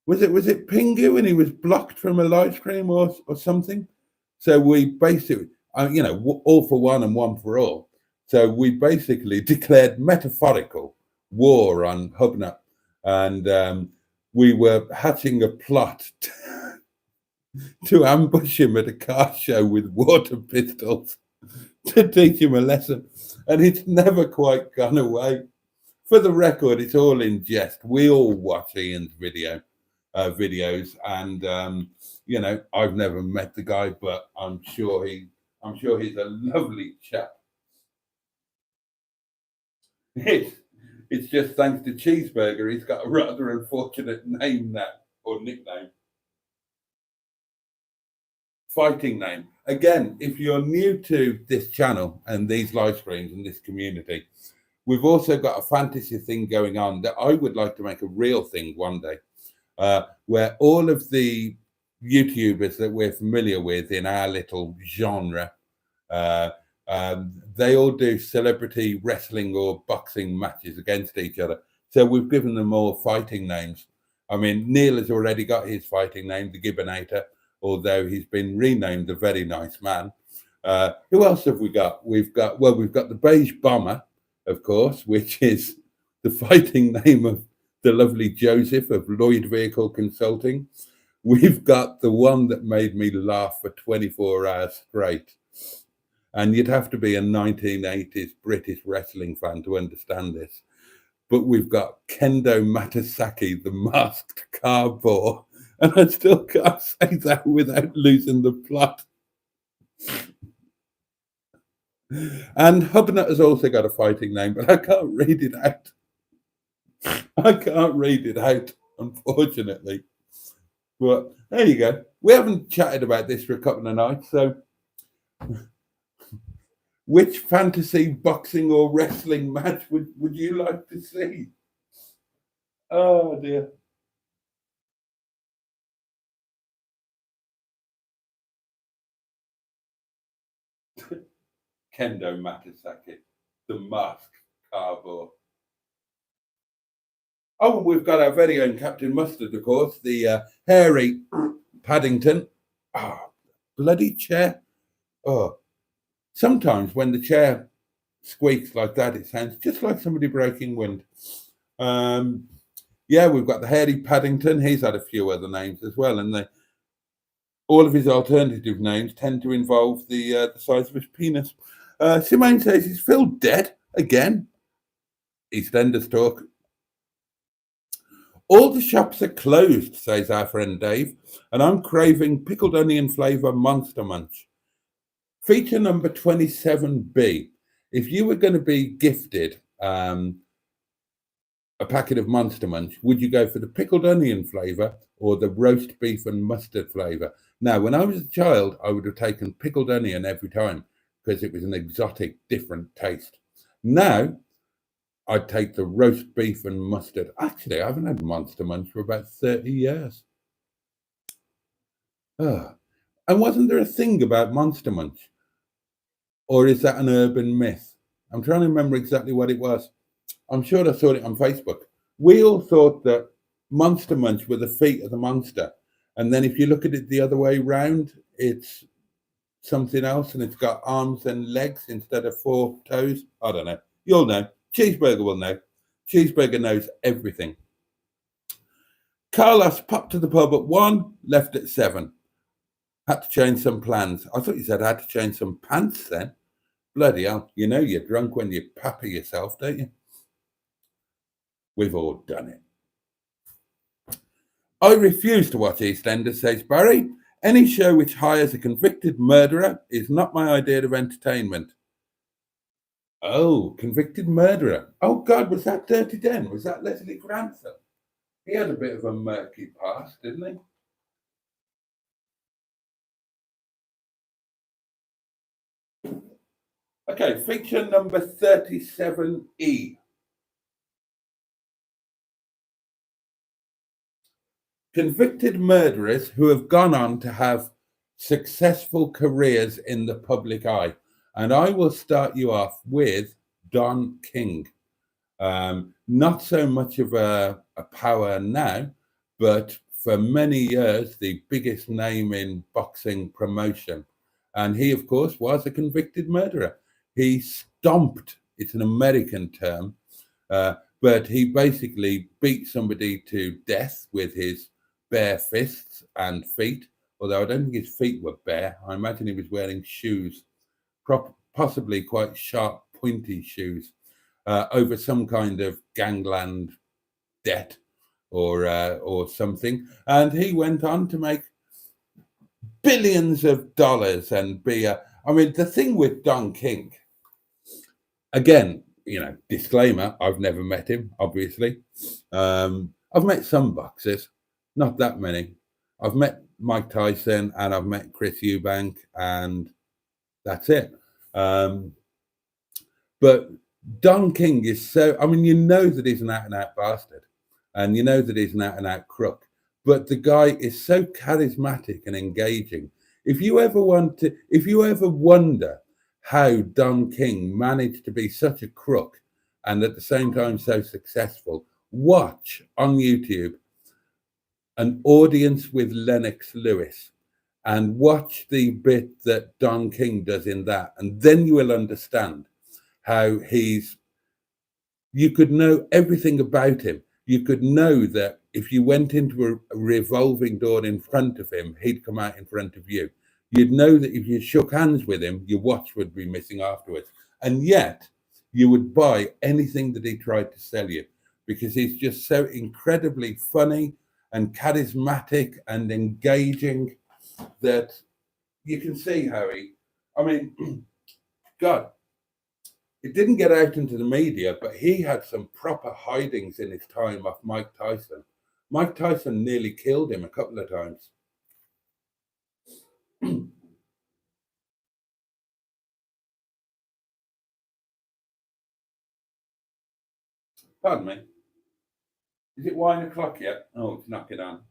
Was it Pingu and he was blocked from a live stream or something? So we basically, all for one and one for all. So we basically declared metaphorical war on Hubnut, and we were hatching a plot to ambush him at a car show with water pistols to teach him a lesson. And it's never quite gone away. For the record, it's all in jest. We all watch Ian's videos, and I've never met the guy, but I'm sure he's a lovely chap. It's just thanks to Cheeseburger, he's got a rather unfortunate name now, or nickname. Fighting name. Again, if you're new to this channel and these live streams and this community, we've also got a fantasy thing going on that I would like to make a real thing one day, where all of the YouTubers that we're familiar with in our little genre, they all do celebrity wrestling or boxing matches against each other. So we've given them all fighting names. I mean, Neil has already got his fighting name, the Gibbonator, although he's been renamed the Very Nice Man. Who else have we got? We've got the Beige Bomber, of course, which is the fighting name of the lovely Joseph of Lloyd Vehicle Consulting. We've got the one that made me laugh for 24 hours straight, And you'd have to be a 1980s British wrestling fan to understand this. But we've got Kendo Matasaki, the masked cardboard. And I still can't say that without losing the plot. And Hubnut has also got a fighting name, but I can't read it out. I can't read it out, unfortunately. But there you go. We haven't chatted about this for a couple of nights. So, which fantasy boxing or wrestling match would you like to see? Oh, dear. Kendo Matasaki, the masked cardboard. Oh, we've got our very own Captain Mustard, of course, the hairy Paddington. Oh, bloody chair. Oh, sometimes when the chair squeaks like that, it sounds just like somebody breaking wind. Yeah, we've got the hairy Paddington. He's had a few other names as well, and all of his alternative names tend to involve the size of his penis. Simone says, is Phil dead again? EastEnders talk. All the shops are closed, says our friend Dave, and I'm craving pickled onion flavour Monster Munch. Feature number 27B. If you were going to be gifted a packet of Monster Munch, would you go for the pickled onion flavour or the roast beef and mustard flavour? Now, when I was a child, I would have taken pickled onion every time because it was an exotic, different taste. Now, I'd take the roast beef and mustard. Actually, I haven't had Monster Munch for about 30 years. Oh. And wasn't there a thing about Monster Munch? Or is that an urban myth? I'm trying to remember exactly what it was. I'm sure I saw it on Facebook. We all thought that Monster Munch were the feet of the monster. And then if you look at it the other way round, it's something else and it's got arms and legs instead of 4 toes. I don't know. You'll know. Cheeseburger will know. Cheeseburger knows everything. Carlos popped to the pub at 1, left at 7. Had to change some plans. I thought you said I had to change some pants then. Bloody hell. You know you're drunk when you pepper yourself, don't you? We've all done it. I refuse to watch EastEnders, says Barry. Any show which hires a convicted murderer is not my idea of entertainment. Oh, convicted murderer. Oh, God, was that Dirty Den? Was that Leslie Grantham? He had a bit of a murky past, didn't he? Okay, feature number 37E. Convicted murderers who have gone on to have successful careers in the public eye. And I will start you off with Don King. Not so much of a power now, but for many years, the biggest name in boxing promotion. And he, of course, was a convicted murderer. He stomped, it's an American term, but he basically beat somebody to death with his bare fists and feet, although I don't think his feet were bare. I imagine he was wearing shoes, possibly quite sharp, pointy shoes, over some kind of gangland debt or something. And he went on to make billions of dollars and be I mean, the thing with Don King, again, you know, disclaimer, I've never met him, obviously. I've met some boxers, not that many. I've met Mike Tyson and I've met Chris Eubank, and that's it. But Don King is so, I mean, you know that he's an out and out bastard and you know that he's an out and out crook, but the guy is so charismatic and engaging. If you ever wonder how Don King managed to be such a crook and at the same time so successful, watch on YouTube An Audience with Lennox Lewis and watch the bit that Don King does in that, and then you will understand how you could know everything about him. You could know that if you went into a revolving door in front of him, he'd come out in front of you. You'd know that if you shook hands with him, your watch would be missing afterwards. And yet, you would buy anything that he tried to sell you because he's just so incredibly funny and charismatic and engaging that you can see how I mean, God, it didn't get out into the media, but he had some proper hidings in his time off Mike Tyson. Mike Tyson nearly killed him a couple of times. Pardon me. Is it 1 o'clock yet? Oh, it's knocking on.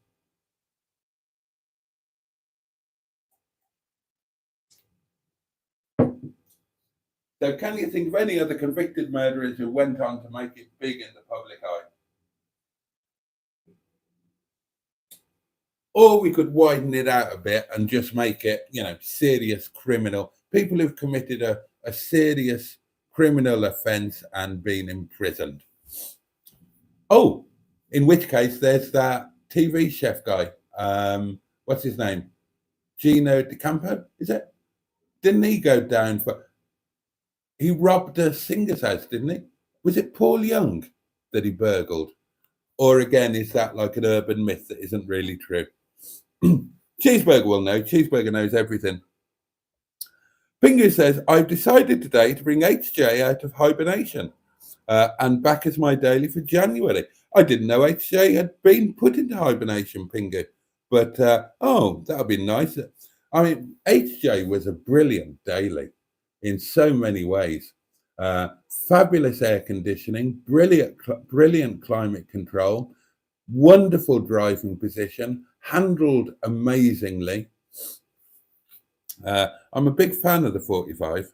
So can you think of any other convicted murderers who went on to make it big in the public eye? Or we could widen it out a bit and just make it, serious criminal. People who've committed a serious criminal offence and been imprisoned. Oh, in which case there's that TV chef guy. What's his name? Gino DeCampo, is it? Didn't he go down for... He robbed a singer's house, didn't he? Was it Paul Young that he burgled? Or again, is that like an urban myth that isn't really true? Cheeseburger will know. Cheeseburger knows everything. Pingu says, I've decided today to bring HJ out of hibernation and back as my daily for January. I didn't know HJ had been put into hibernation, Pingu. But, that would be nice. I mean, HJ was a brilliant daily in so many ways. Fabulous air conditioning, brilliant climate control, wonderful driving position, handled amazingly. I'm a big fan of the 45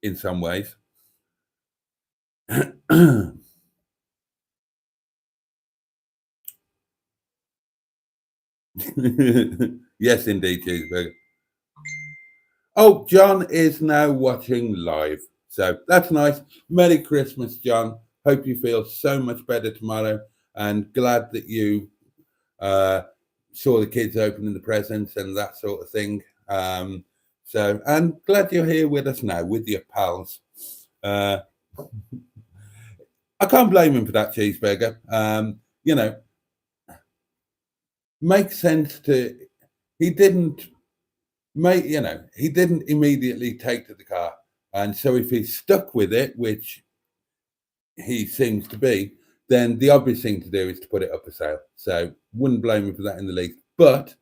in some ways. Yes, indeed, Cheeseburger. Oh, John is now watching live. So that's nice. Merry Christmas, John. Hope you feel so much better tomorrow and glad that you saw the kids opening the presents and that sort of thing. So I'm glad you're here with us now, with your pals. I can't blame him for that, Cheeseburger. Makes sense to... He didn't immediately take to the car. And so if he's stuck with it, which he seems to be, then the obvious thing to do is to put it up for sale. So wouldn't blame him for that in the least. But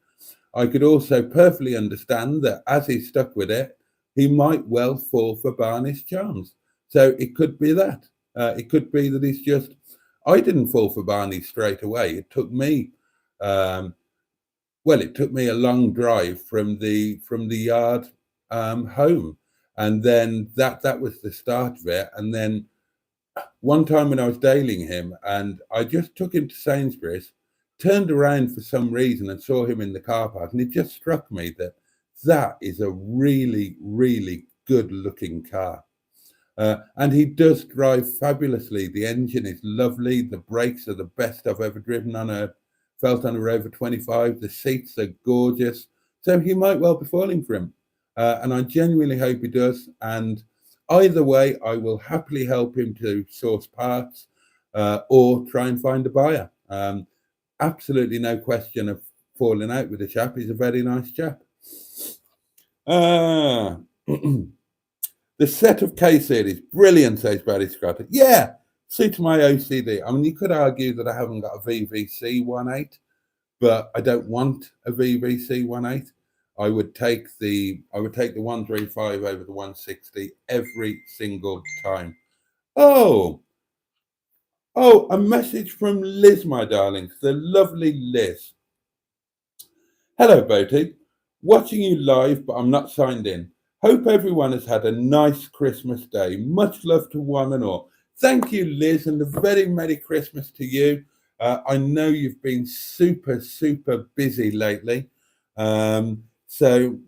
I could also perfectly understand that as he's stuck with it, he might well fall for Barney's charms. So it could be that. It could be that he's just... I didn't fall for Barney straight away. It took me... it took me a long drive from the yard home, and then that was the start of it. And then one time when I was dailying him, and I just took him to Sainsbury's, turned around for some reason and saw him in the car park, and it just struck me that is a really, really good-looking car. And he does drive fabulously. The engine is lovely. The brakes are the best I've ever driven on a Rover 25. The seats are gorgeous. So he might well be falling for him. And I genuinely hope he does. And either way, I will happily help him to source parts or try and find a buyer. Absolutely no question of falling out with the chap. He's a very nice chap. The set of K series, brilliant, says Barry Scott. Yeah, suits my OCD. I mean, you could argue that I haven't got a VVC 1.8, but I don't want a VVC 1.8. I would take the 135 over the 160 every single time. Oh, a message from Liz, my darlings, the lovely Liz. Hello, Boaty. Watching you live, but I'm not signed in. Hope everyone has had a nice Christmas day. Much love to one and all. Thank you, Liz, and a very Merry Christmas to you. I know you've been super, super busy lately. So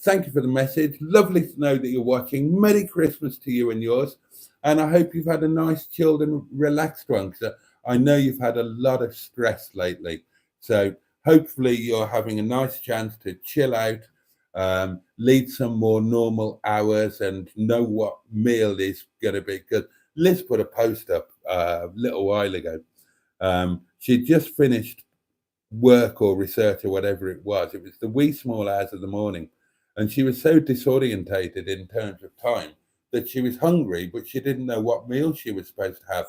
thank you for the message. Lovely to know that you're watching. Merry Christmas to you and yours. And I hope you've had a nice, chilled and relaxed one, because I know you've had a lot of stress lately. So hopefully you're having a nice chance to chill out lead some more normal hours and know what meal is going to be. Because Liz put a post up a little while ago. She just finished work or research or whatever it was. It was the wee small hours of the morning. And she was so disorientated in terms of time that she was hungry, but she didn't know what meal she was supposed to have,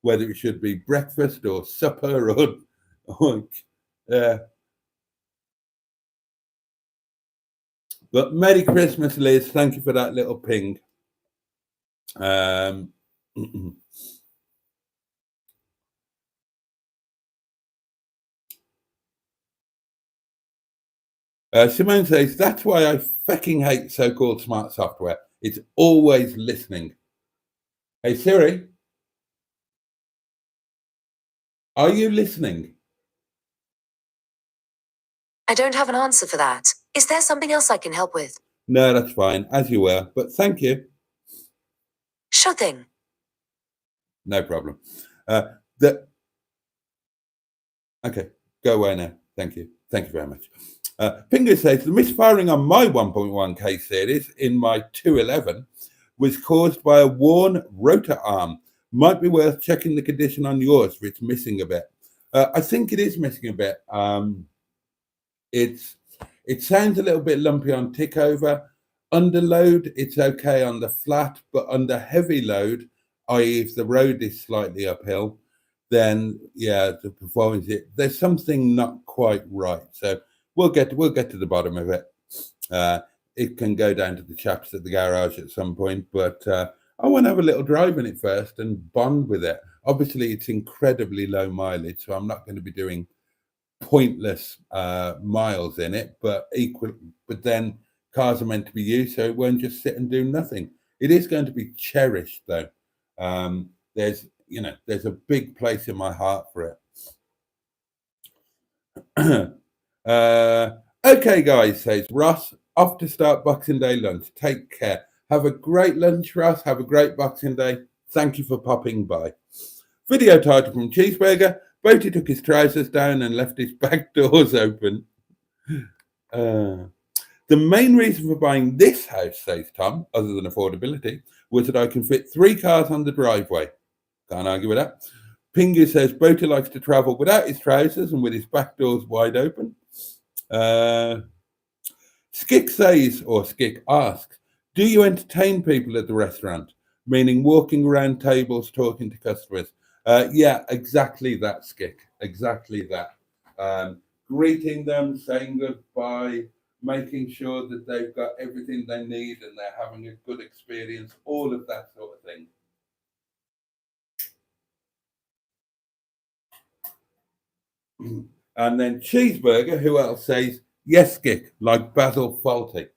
whether it should be breakfast or supper or but Merry Christmas, Liz. Thank you for that little ping. Simone says, that's why I fucking hate so-called smart software. It's always listening. Hey, Siri, are you listening? I don't have an answer for that. Is there something else I can help with? No, that's fine, as you were, but thank you. Sure thing. No problem. Okay, go away now. Thank you. Thank you very much. Pingu says, the misfiring on my 1.1K series in my 211 was caused by a worn rotor arm. Might be worth checking the condition on yours if it's missing a bit. I think it is missing a bit. It sounds a little bit lumpy on tick over. Under load, it's okay on the flat, but under heavy load, i.e. if the road is slightly uphill, then yeah, the performance, there's something not quite right. So we'll get to the bottom of it. It can go down to the chaps at the garage at some point, but I want to have a little drive in it first and bond with it. Obviously, it's incredibly low mileage, so I'm not going to be doing pointless miles in it, but then cars are meant to be used, so it won't just sit and do nothing. It is going to be cherished, though. There's a big place in my heart for it. Okay, guys, says Ross, off to start Boxing Day lunch. Take care. Have a great lunch, Ross. Have a great Boxing Day. Thank you for popping by. Video title from Cheeseburger. Boaty took his trousers down and left his back doors open. The main reason for buying this house, says Tom, other than affordability, was that I can fit 3 cars on the driveway. Can't argue with that. Pingu says Boaty likes to travel without his trousers and with his back doors wide open. Skick says, or Skick asks, do you entertain people at the restaurant? Meaning walking around tables, talking to customers. Yeah, exactly that, Skick. Exactly that. Greeting them, saying goodbye, making sure that they've got everything they need and they're having a good experience, all of that sort of thing. And then Cheeseburger, who else says, yes, Skick, like Basil Fawlty.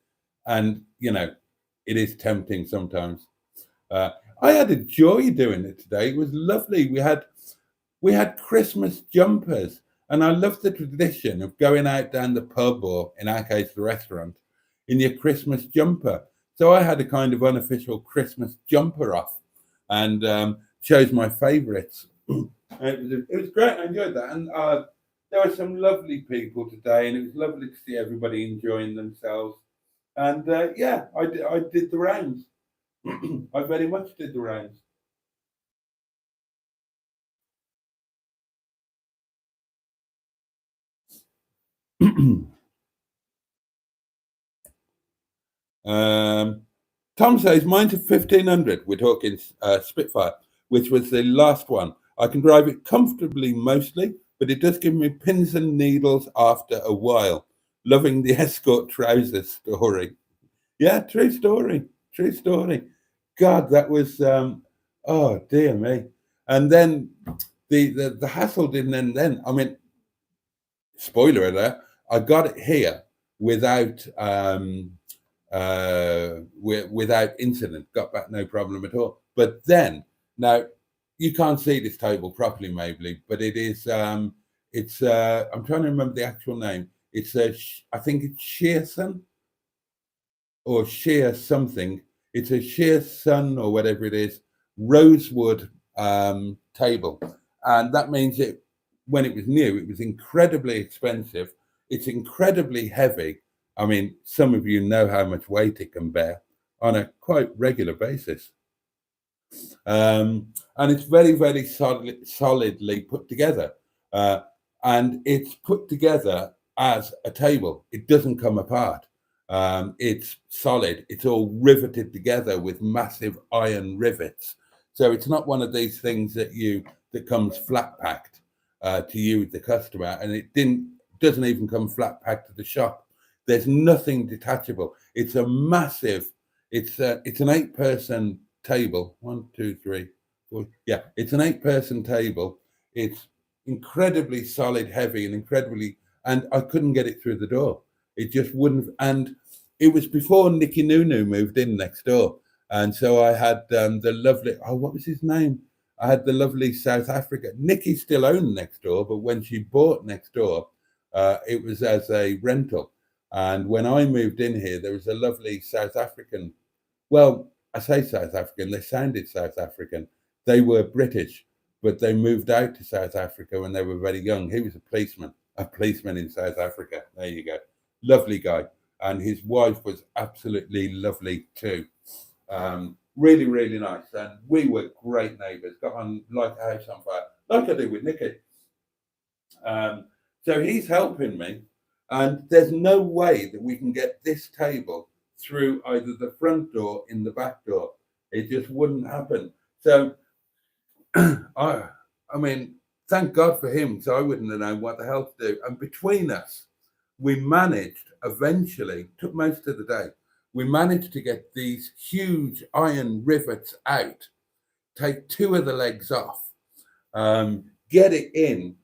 And, it is tempting sometimes. I had a joy doing it today. It was lovely. We had Christmas jumpers, and I love the tradition of going out down the pub, or in our case, the restaurant, in your Christmas jumper. So I had a kind of unofficial Christmas jumper off, and chose my favourites. It was great. I enjoyed that, and there were some lovely people today, and it was lovely to see everybody enjoying themselves. And yeah, I did the rounds. I very much did the rounds. Tom says mine's a 1500. We're talking Spitfire, which was the last one. I can drive it comfortably mostly, but it does give me pins and needles after a while. Loving the Escort trousers story. Yeah, true story. True story. God, that was oh dear me. And then the hassle didn't end then. I mean, spoiler alert, I got it here without without incident. Got back no problem at all. But then now you can't see this table properly, maybe, but it is it's I'm trying to remember the actual name. It's I think it's Shearson or Sheer something. It's a Sheer Sun or whatever it is, rosewood table. And that means when it was new, it was incredibly expensive. It's incredibly heavy. I mean, some of you know how much weight it can bear on a quite regular basis. And it's very, very solidly put together. Uh, and it's put together as a table. It doesn't come apart. It's solid. It's all riveted together with massive iron rivets. So it's not one of these things that comes flat packed to you, the customer, and it doesn't even come flat packed to the shop. There's nothing detachable. It's a massive. It's an 8-person table. 1, 2, 3, 4. Yeah, it's an 8-person table. It's incredibly solid, heavy, and I couldn't get it through the door. It just wouldn't. And it was before Nicky Nunu moved in next door, and so I had the lovely. Oh, what was his name? I had the lovely South Africa. Nicky still owned next door, but when she bought next door, it was as a rental. And when I moved in here, there was a lovely South African. Well, I say South African, they sounded South African. They were British, but they moved out to South Africa when they were very young. He was a policeman in South Africa. There you go. Lovely guy. And his wife was absolutely lovely too. Really, really nice. And we were great neighbours, got on like a house on fire, like I do with Nicky. So he's helping me. And there's no way that we can get this table through either the front door in the back door. It just wouldn't happen. So I mean, thank God for him, because I wouldn't have known what the hell to do. And between us, we managed eventually, took most of the day, we managed to get these huge iron rivets out, take 2 of the legs off, get it in,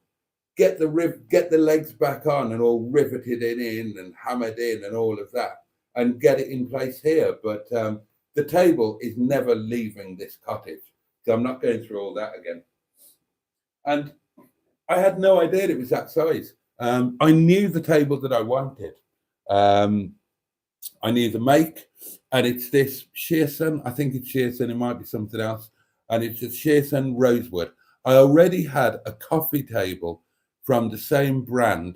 get the legs back on and all riveted in and hammered in and all of that, and get it in place here. But the table is never leaving this cottage, so I'm not going through all that again. And I had no idea it was that size. I knew the table that I wanted. I knew the make, and it's this Shearson. I think it's Shearson. It might be something else, and it's a Shearson rosewood. I already had a coffee table from the same brand.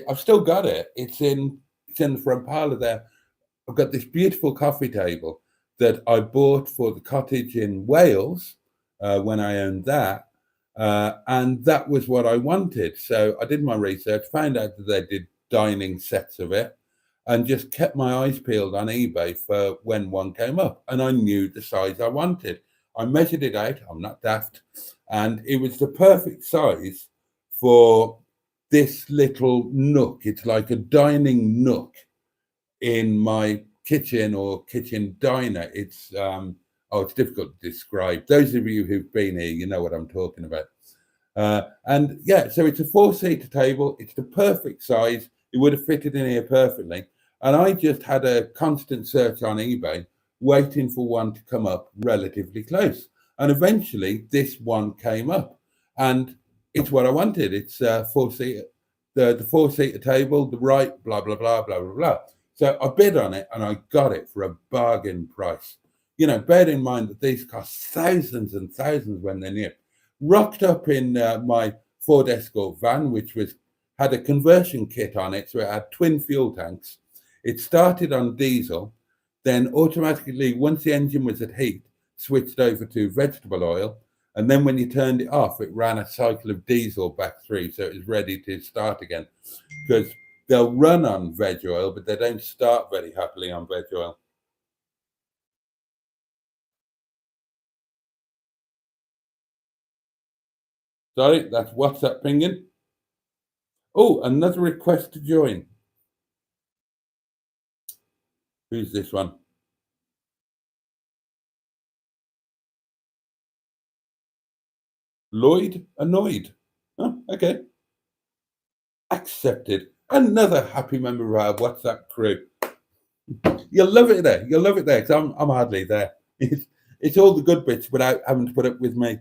I've still got it. It's in the front parlour there. I've got this beautiful coffee table that I bought for the cottage in Wales when I owned that. And that was what I wanted. So I did my research, found out that they did dining sets of it, and just kept my eyes peeled on eBay for when one came up. And I knew the size I wanted. I measured it out. I'm not daft. And it was the perfect size for this little nook. It's like a dining nook in my kitchen or kitchen diner. It's it's difficult to describe. Those of you who've been here, you know what I'm talking about. And yeah, so it's a 4-seater table. It's the perfect size. It would have fitted in here perfectly. And I just had a constant search on eBay, waiting for one to come up relatively close. And eventually this one came up, and it's what I wanted. It's 4-seater, the 4-seater table, the right, blah, blah, blah, blah, blah, blah. So I bid on it and I got it for a bargain price. You know, bear in mind that these cost thousands and thousands when they're new. Rocked up in my Ford Escort van, which had a conversion kit on it, so it had twin fuel tanks. It started on diesel, then automatically, once the engine was at heat, switched over to vegetable oil, and then when you turned it off, it ran a cycle of diesel back through, so it was ready to start again. Because they'll run on veg oil, but they don't start very happily on veg oil. Sorry, that's WhatsApp pinging. Oh, another request to join. Who's this one? Lloyd Annoyed. Oh, okay. Accepted. Another happy member of our WhatsApp crew. You'll love it there. You'll love it there, because I'm hardly there. It's all the good bits without having to put up with me.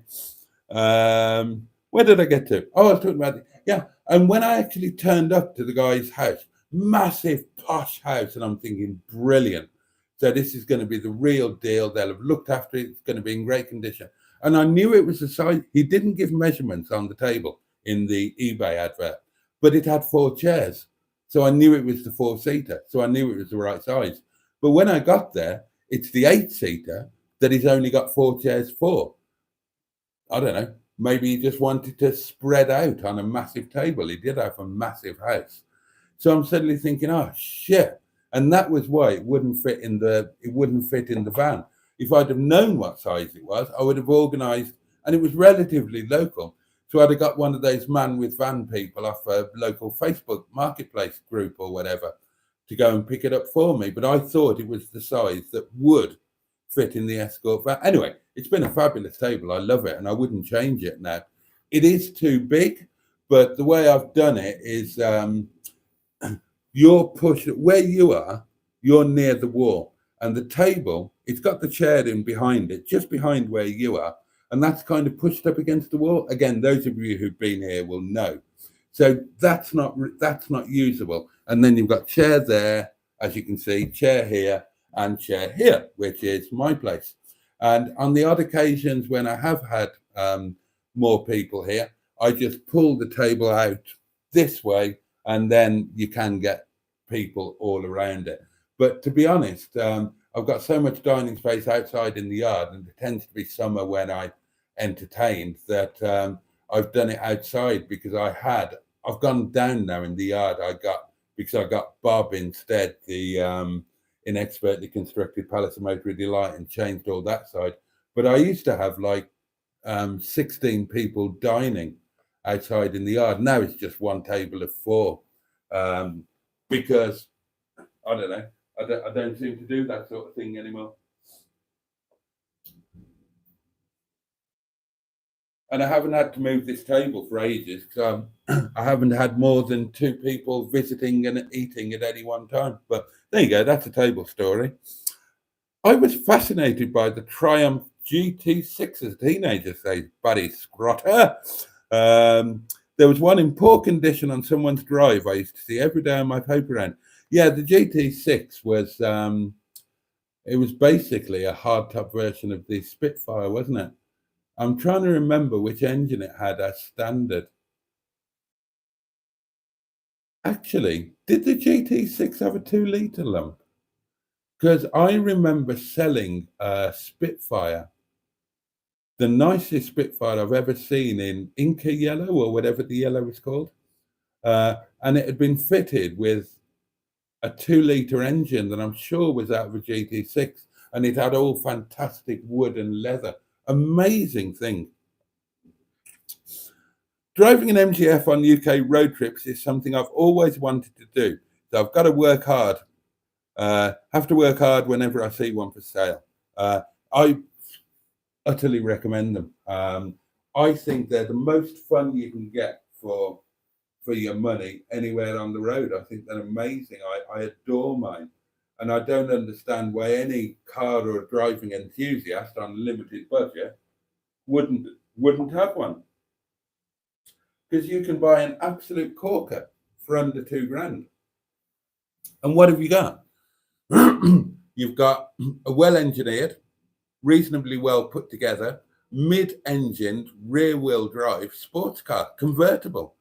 Where did I get to? Oh, I was talking about it. Yeah. And when I actually turned up to the guy's house, massive posh house, and I'm thinking, brilliant. So this is going to be the real deal. They'll have looked after it. It's going to be in great condition. And I knew it was the size. He didn't give measurements on the table in the eBay advert, but it had 4 chairs. So I knew it was the 4-seater. So I knew it was the right size. But when I got there, it's the 8-seater that he's only got 4 chairs for. I don't know. Maybe he just wanted to spread out on a massive table. He did have a massive house. So I'm suddenly thinking, oh shit. And that was why it wouldn't fit in the van. If I'd have known what size it was, I would have organised, and it was relatively local. So I'd have got one of those man with van people off a local Facebook marketplace group or whatever to go and pick it up for me. But I thought it was the size that would fit in the Escort van. Anyway, it's been a fabulous table. I love it, and I wouldn't change it now. It is too big, but the way I've done it is you're pushed where you are, you're near the wall, and the table, it's got the chair in behind it, just behind where you are, and that's kind of pushed up against the wall. Again, those of you who've been here will know. So that's not usable. And then you've got chair there, as you can see, chair here and chair here, which is my place. And on the odd occasions when I have had more people here, I just pull the table out this way, and then you can get people all around it. But to be honest, I've got so much dining space outside in the yard, and it tends to be summer when I entertained, that I've done it outside because I've gone down now in the yard. Because I got Bob instead, the inexpertly constructed Palace of Motory Delight, and changed all that side. But I used to have like 16 people dining outside in the yard. Now it's just one table of 4, because I don't know. I don't seem to do that sort of thing anymore. And I haven't had to move this table for ages, because I haven't had more than 2 people visiting and eating at any one time. But there you go. That's a table story. I was fascinated by the Triumph GT6 as a teenager, says Buddy Scrotter. There was one in poor condition on someone's drive I used to see every day on my paper round. Yeah, the GT6 was, it was basically a hardtop version of the Spitfire, wasn't it? I'm trying to remember which engine it had as standard. Actually, did the GT6 have a 2-litre lump? Because I remember selling a Spitfire, the nicest Spitfire I've ever seen, in Inca yellow or whatever the yellow was called. And it had been fitted with a 2-litre engine that I'm sure was out of a GT6, and it had all fantastic wood and leather. Amazing thing. Driving an MGF on UK road trips is something I've always wanted to do. So I've got to work hard. Have to work hard whenever I see one for sale. I utterly recommend them. I think they're the most fun you can get for your money anywhere on the road. I think they're amazing. I adore mine. And I don't understand why any car or driving enthusiast on a limited budget wouldn't have one. Because you can buy an absolute corker for under £2,000. And what have you got? You've got a well-engineered, reasonably well put together, mid-engined, rear-wheel drive sports car, convertible.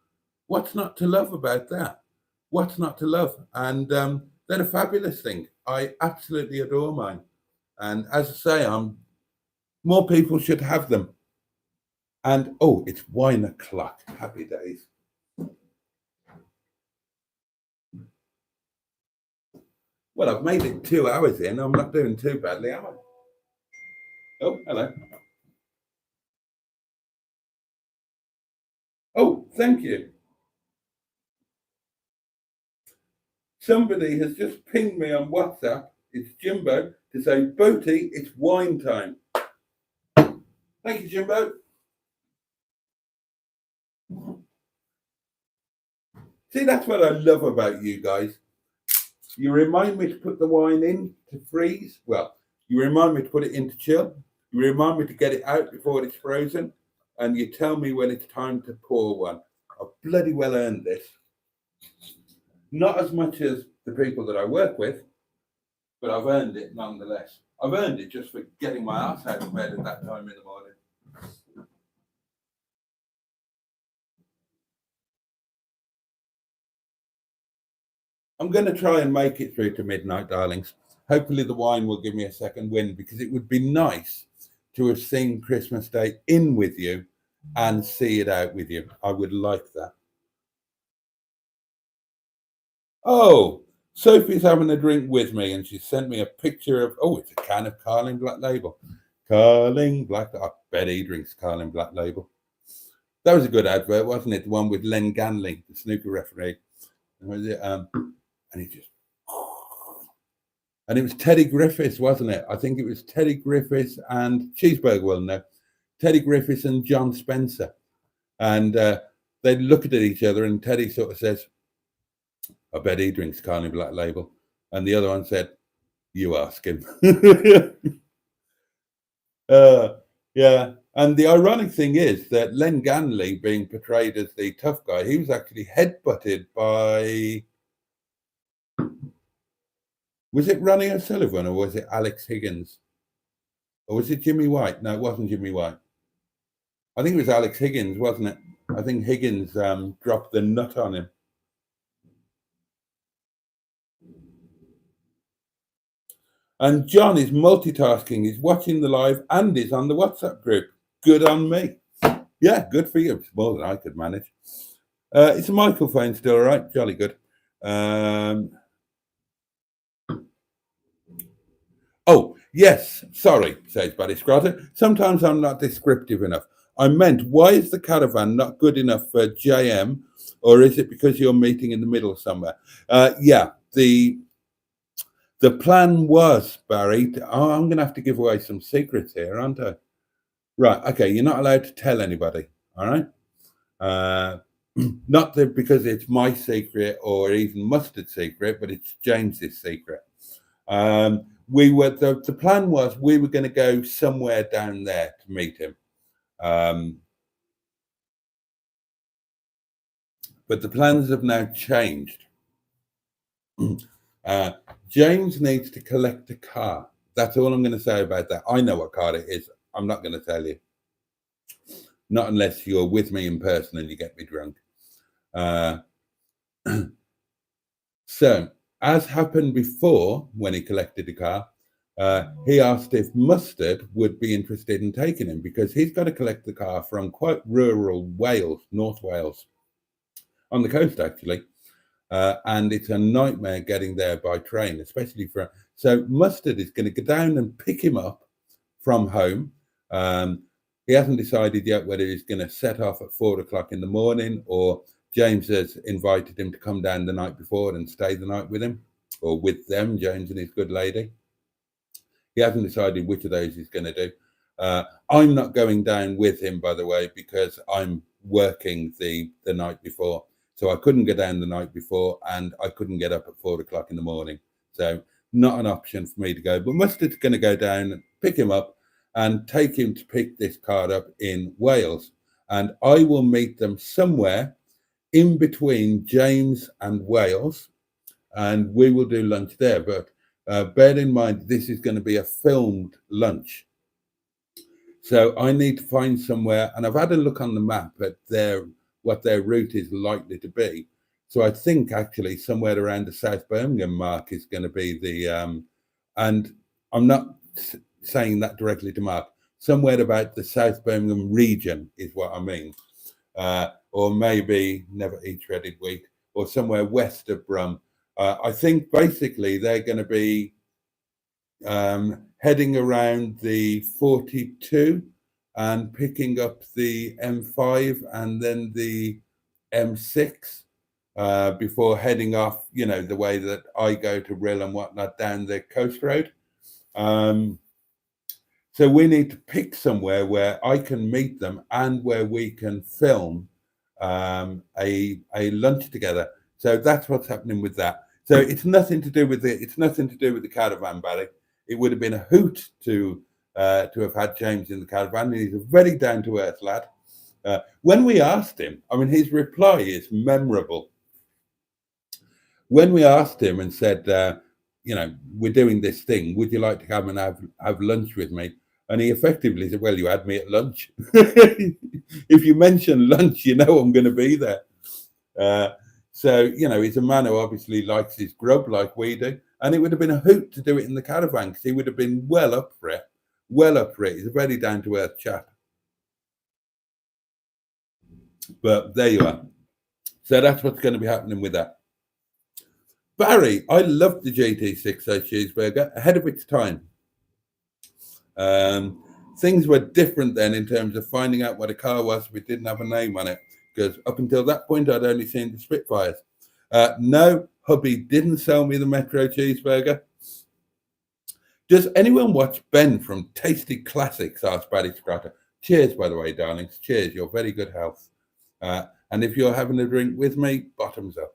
What's not to love about that? What's not to love? And they're a fabulous thing. I absolutely adore mine. And as I say, more people should have them. And oh, it's wine o'clock. Happy days. Well, I've made it 2 hours in. I'm not doing too badly, am I? Oh, hello. Oh, thank you. Somebody has just pinged me on WhatsApp. It's Jimbo, to say, Boaty, it's wine time. Thank you, Jimbo. See, that's what I love about you guys. You remind me to put the wine in to freeze. Well, you remind me to put it in to chill. You remind me to get it out before it's frozen. And you tell me when it's time to pour one. I've bloody well earned this. Not as much as the people that I work with, but I've earned it nonetheless. I've earned it just for getting my ass out of bed at that time in the morning. I'm going to try and make it through to midnight, darlings. Hopefully, the wine will give me a second wind because it would be nice to have seen Christmas Day in with you and see it out with you. I would like that. Oh, Sophie's having a drink with me and she sent me a picture of, oh, it's a can of Carling Black Label. Carling Black, I bet he drinks Carling Black Label. That was a good advert, wasn't it? The one with Len Ganley, the snooker referee. Was it? And he just, and it was Teddy Griffiths, wasn't it? I think it was Teddy Griffiths and Cheeseburger will know. Teddy Griffiths and John Spencer. And they looked at each other and Teddy sort of says, I bet he drinks Carling Black Label. And the other one said, you ask him. Yeah. And the ironic thing is that Len Ganley, being portrayed as the tough guy, he was actually headbutted by, was it Ronnie O'Sullivan or was it Alex Higgins? Or was it Jimmy White? No, it wasn't Jimmy White. I think it was Alex Higgins, wasn't it? I think Higgins dropped the nut on him. And John is multitasking. He's watching the live and is on the WhatsApp group. Good on me. Yeah, good for you. It's more than I could manage. Is the microphone still all right? Jolly good. Oh, yes. Sorry, says Buddy Scrotter. Sometimes I'm not descriptive enough. I meant, why is the caravan not good enough for JM? Or is it because you're meeting in the middle somewhere? Yeah, the plan was, Barry, I'm going to have to give away some secrets here, aren't I? Right, okay, you're not allowed to tell anybody, all right? Not that because it's my secret or even Mustard's secret, but it's James's secret. The plan was we were going to go somewhere down there to meet him. But the plans have now changed. James needs to collect a car. That's all I'm going to say about that. I know what car it is. I'm not going to tell you. Not unless you're with me in person and you get me drunk. So, as happened before when he collected the car, he asked if Mustard would be interested in taking him because he's got to collect the car from quite rural Wales, North Wales, on the coast actually. And it's a nightmare getting there by train, especially so Mustard is going to go down and pick him up from home. He hasn't decided yet whether he's going to set off at 4 o'clock in the morning or James has invited him to come down the night before and stay the night with him or with them, James and his good lady. He hasn't decided which of those he's going to do. I'm not going down with him, by the way, because I'm working the night before. So I couldn't go down the night before and I couldn't get up at 4 o'clock in the morning. So not an option for me to go. But Mustard's going to go down and pick him up and take him to pick this card up in Wales. And I will meet them somewhere in between James and Wales. And we will do lunch there. But bear in mind, this is going to be a filmed lunch. So I need to find somewhere. And I've had a look on the map at what their route is likely to be. So I think actually somewhere around the South Birmingham mark is going to be and I'm not saying that directly to Mark, somewhere about the South Birmingham region is what I mean. Or maybe Never Eat Shredded Wheat or somewhere west of Brum. I think basically they're going to be heading around the 42 and picking up the M5 and then the M6 before heading off, the way that I go to Rill and whatnot down the coast road. So we need to pick somewhere where I can meet them and where we can film a lunch together. So that's what's happening with that. So it's nothing to do with the caravan, Barry. It would have been a hoot to have had James in the caravan. He's a very down-to-earth lad. When we asked him, his reply is memorable. When we asked him and said, we're doing this thing, would you like to come and have lunch with me? And he effectively said, well, you had me at lunch. If you mention lunch, I'm going to be there. So, he's a man who obviously likes his grub like we do. And it would have been a hoot to do it in the caravan because he would have been well up for it. Well up for it. He's a very down to earth chap. But there you are. So that's what's going to be happening with that. Barry, I loved the GT60 cheeseburger ahead of its time. Things were different then in terms of finding out what a car was if it didn't have a name on it, because up until that point I'd only seen the Spitfires. No, hubby didn't sell me the Metro cheeseburger. Does anyone watch Ben from Tasty Classics? Asked Barry Scratter. Cheers, by the way, darlings. Cheers, your very good health. And if you're having a drink with me, bottoms up.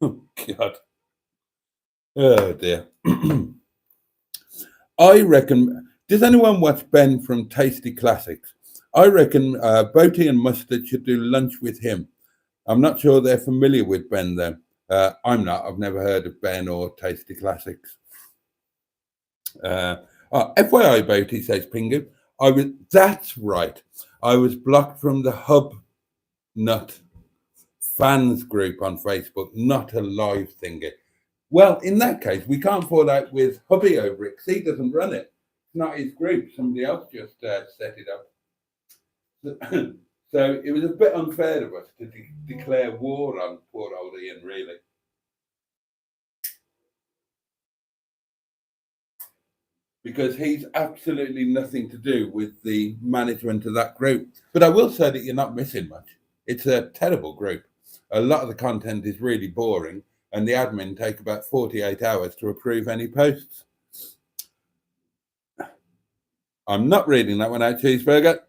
Oh, God. Oh, dear. I reckon, does anyone watch Ben from Tasty Classics? I reckon Boaty and Mustard should do lunch with him. I'm not sure they're familiar with Ben, though. I'm not. I've never heard of Ben or Tasty Classics. FYI, Boaty, says Pingu. That's right. I was blocked from the Hub Nut fans group on Facebook, not a live thingy. Well, in that case, we can't fall out with hubby over it because he doesn't run it. It's not his group. Somebody else just set it up. So it was a bit unfair of us to declare war on poor old Ian, really. Because he's absolutely nothing to do with the management of that group. But I will say that you're not missing much. It's a terrible group. A lot of the content is really boring, and the admin take about 48 hours to approve any posts. I'm not reading that one out, Cheeseburger.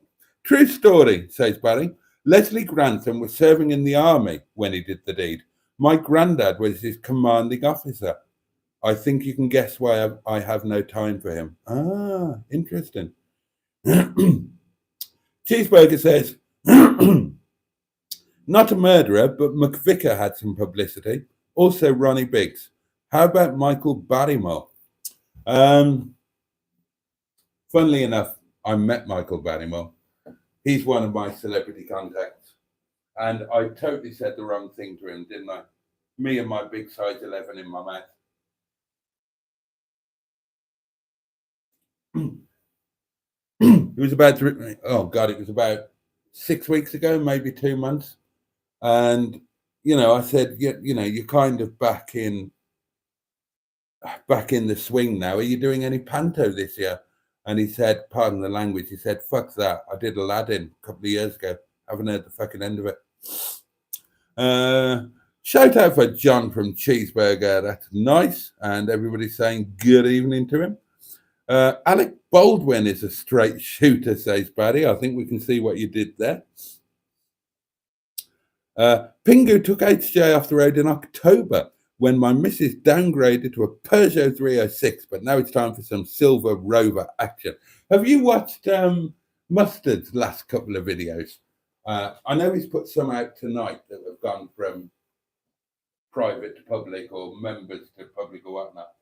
True story, says Barry. Leslie Grantham was serving in the army when he did the deed. My granddad was his commanding officer. I think you can guess why I have no time for him. Ah, interesting. Cheeseburger says, not a murderer, but McVicker had some publicity. Also, Ronnie Biggs. How about Michael Barrymore? Funnily enough, I met Michael Barrymore. He's one of my celebrity contacts. And I totally said the wrong thing to him, didn't I? Me and my big size 11 in my mouth. It was about, it was about 6 weeks ago, maybe 2 months. And, I said, you're kind of back in the swing now. Are you doing any panto this year? And he said, pardon the language, he said, fuck that. I did Aladdin a couple of years ago. Haven't heard the fucking end of it. Shout out for John from Cheeseburger. That's nice. And everybody's saying good evening to him. Alec Baldwin is a straight shooter, says Barry. I think we can see what you did there. Pingu took HJ off the road in October when my missus downgraded to a Peugeot 306, but now it's time for some Silver Rover action. Have you watched Mustard's last couple of videos? I know he's put some out tonight that have gone from private to public or members to public or whatnot.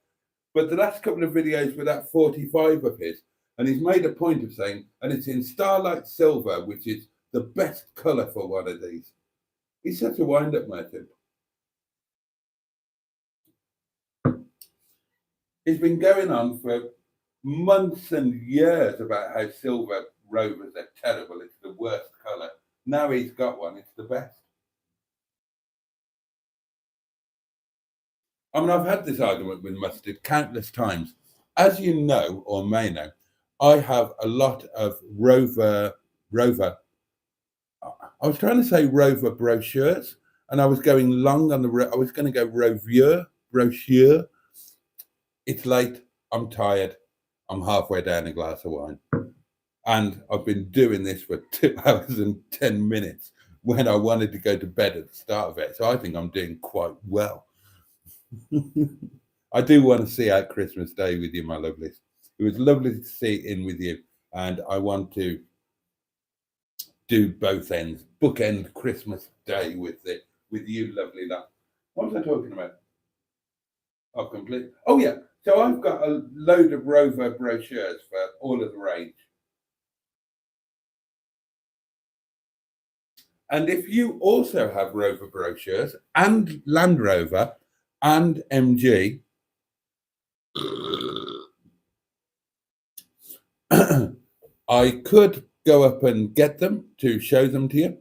But the last couple of videos were that 45 of his, and he's made a point of saying, and it's in Starlight Silver, which is the best colour for one of these. He's such a wind-up merchant. He's been going on for months and years about how Silver Rovers are terrible. It's the worst colour. Now he's got one. It's the best. I mean, I've had this argument with Mustard countless times. As you know, or may know, I have a lot of Rover. I was trying to say Rover brochures, and I was going long on I was going to go brochure. It's late. I'm tired. I'm halfway down a glass of wine. And I've been doing this for 2 hours and 10 minutes when I wanted to go to bed at the start of it. So I think I'm doing quite well. I do want to see out Christmas Day with you, my lovelies. It was lovely to see in with you, and I want to do both ends, bookend Christmas Day with it, with you, lovely lot. What was I talking about? Oh, complete. Oh, yeah. So I've got a load of Rover brochures for all of the range. And if you also have Rover brochures and Land Rover and MG, I could go up and get them to show them to you.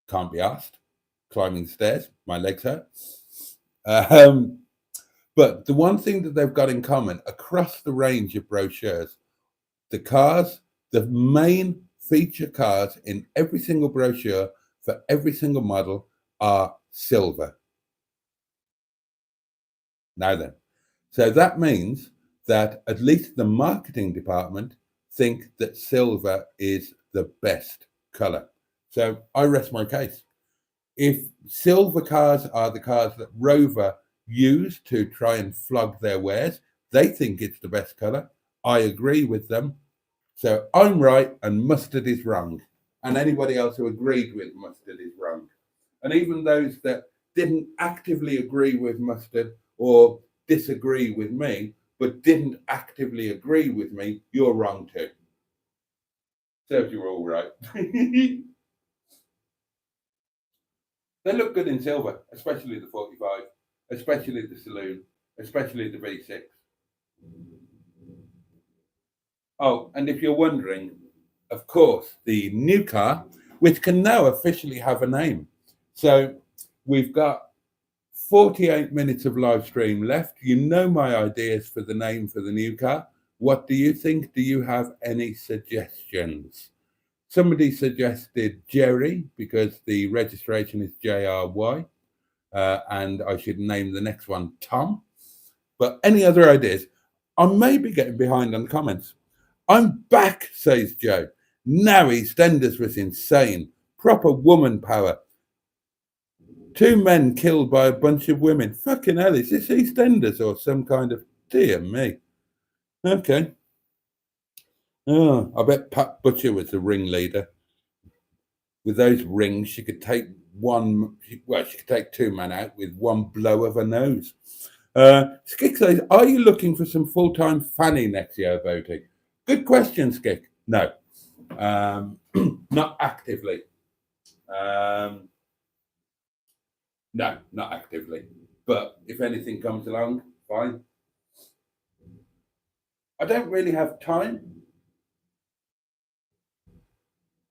Can't be asked. Climbing the stairs, my legs hurt. But the one thing that they've got in common across the range of brochures, the cars, the main feature cars in every single brochure for every single model are silver. Now then, so that means that at least the marketing department think that silver is the best color. So I rest my case. If silver cars are the cars that Rover use to try and flog their wares, they think it's the best color. I agree with them. So I'm right and mustard is wrong. And anybody else who agreed with mustard is wrong. And even those that didn't actively agree with mustard or disagree with me, but didn't actively agree with me, you're wrong too. Serves you all right. They look good in silver, especially the 45, especially the saloon, especially the V6. Oh, and if you're wondering, of course, the new car, which can now officially have a name. So we've got 48 minutes of live stream left. You know my ideas for the name for the new car. What do you think? Do you have any suggestions? Somebody suggested Jerry because the registration is JRY, and I should name the next one Tom. But any other ideas? I may be getting behind on the comments. I'm back, says Joe. Now EastEnders was insane. Proper woman power. 2 men killed by a bunch of women. Fucking hell, is this EastEnders or some kind of... Dear me. Okay. Oh, I bet Pat Butcher was the ringleader. With those rings, she could take she could take 2 men out with one blow of her nose. Skick says, are you looking for some full-time fanny next year, Boaty? Good question, Skick. No, not actively. No, not actively. But if anything comes along, fine. I don't really have time.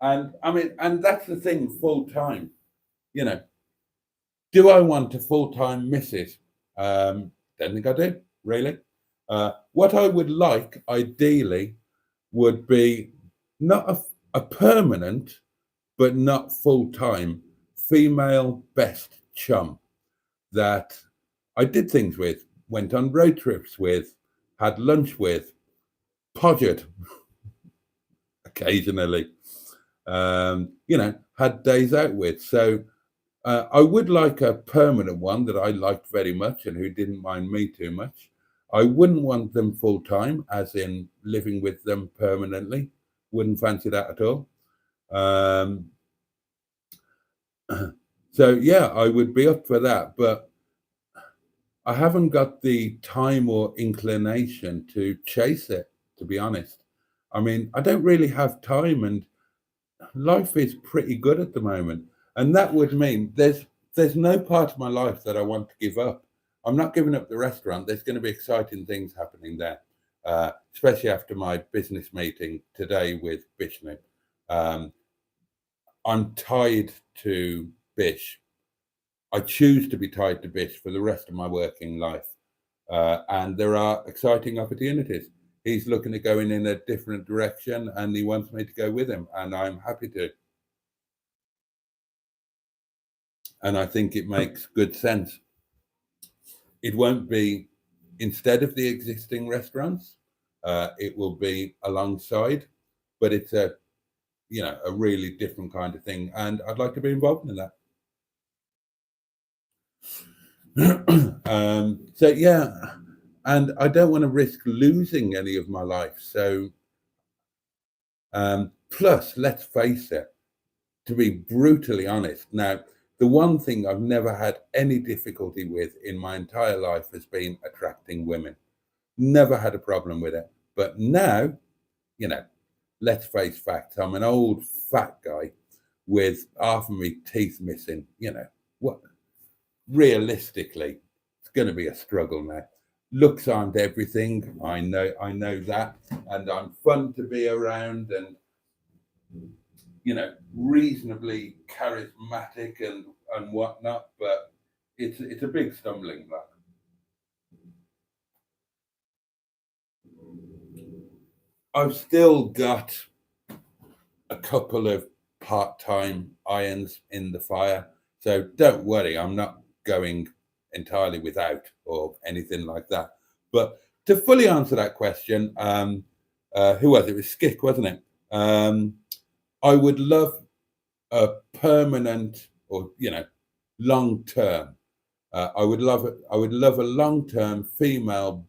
And I mean, and that's the thing, full time. You know, do I want a full-time missus? Don't think I do, really. What I would like, ideally, would be not a permanent, but not full-time, female best chum that I did things with, went on road trips with, had lunch with, podgered occasionally, had days out with. So I would like a permanent one that I liked very much and who didn't mind me too much. I wouldn't want them full time, as in living with them permanently. Wouldn't fancy that at all. So yeah, I would be up for that, but I haven't got the time or inclination to chase it, to be honest. I mean, I don't really have time, and life is pretty good at the moment. And that would mean there's no part of my life that I want to give up. I'm not giving up the restaurant. There's going to be exciting things happening there, especially after my business meeting today with Bishnu. I'm tied to Bish. I choose to be tied to Bish for the rest of my working life. And there are exciting opportunities. He's looking at going in a different direction and he wants me to go with him, and I'm happy to. And I think it makes good sense. It won't be instead of the existing restaurants. It will be alongside, but it's a really different kind of thing. And I'd like to be involved in that. So yeah, and I don't want to risk losing any of my life. So Plus, let's face it, to be brutally honest, now, the one thing I've never had any difficulty with in my entire life has been attracting women. Never had a problem with it. But now, you know, let's face facts. I'm an old fat guy with half of my teeth missing. You know, what realistically, it's going to be a struggle now. Looks aren't everything. I know that. And I'm fun to be around and, you know, reasonably charismatic and whatnot, but it's a big stumbling block. I've still got a couple of part-time irons in the fire, so don't worry, I'm not going entirely without or anything like that. But to fully answer that question, who was it? It was Skick, wasn't it? I would love a permanent or, you know, long term. I would love a long term female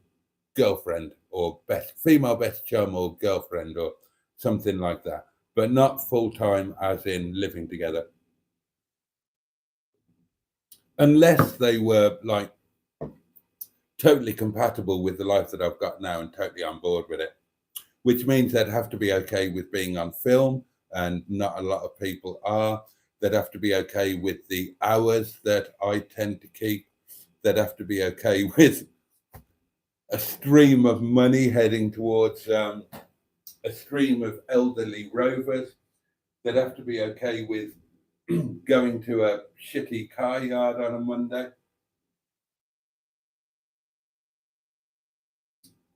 girlfriend or female best chum or girlfriend or something like that, but not full time as in living together. Unless they were like totally compatible with the life that I've got now and totally on board with it, which means they'd have to be okay with being on film, and not a lot of people are. They'd have to be okay with the hours that I tend to keep. They'd have to be okay with a stream of money heading towards a stream of elderly rovers. They'd have to be okay with going to a shitty car yard on a Monday.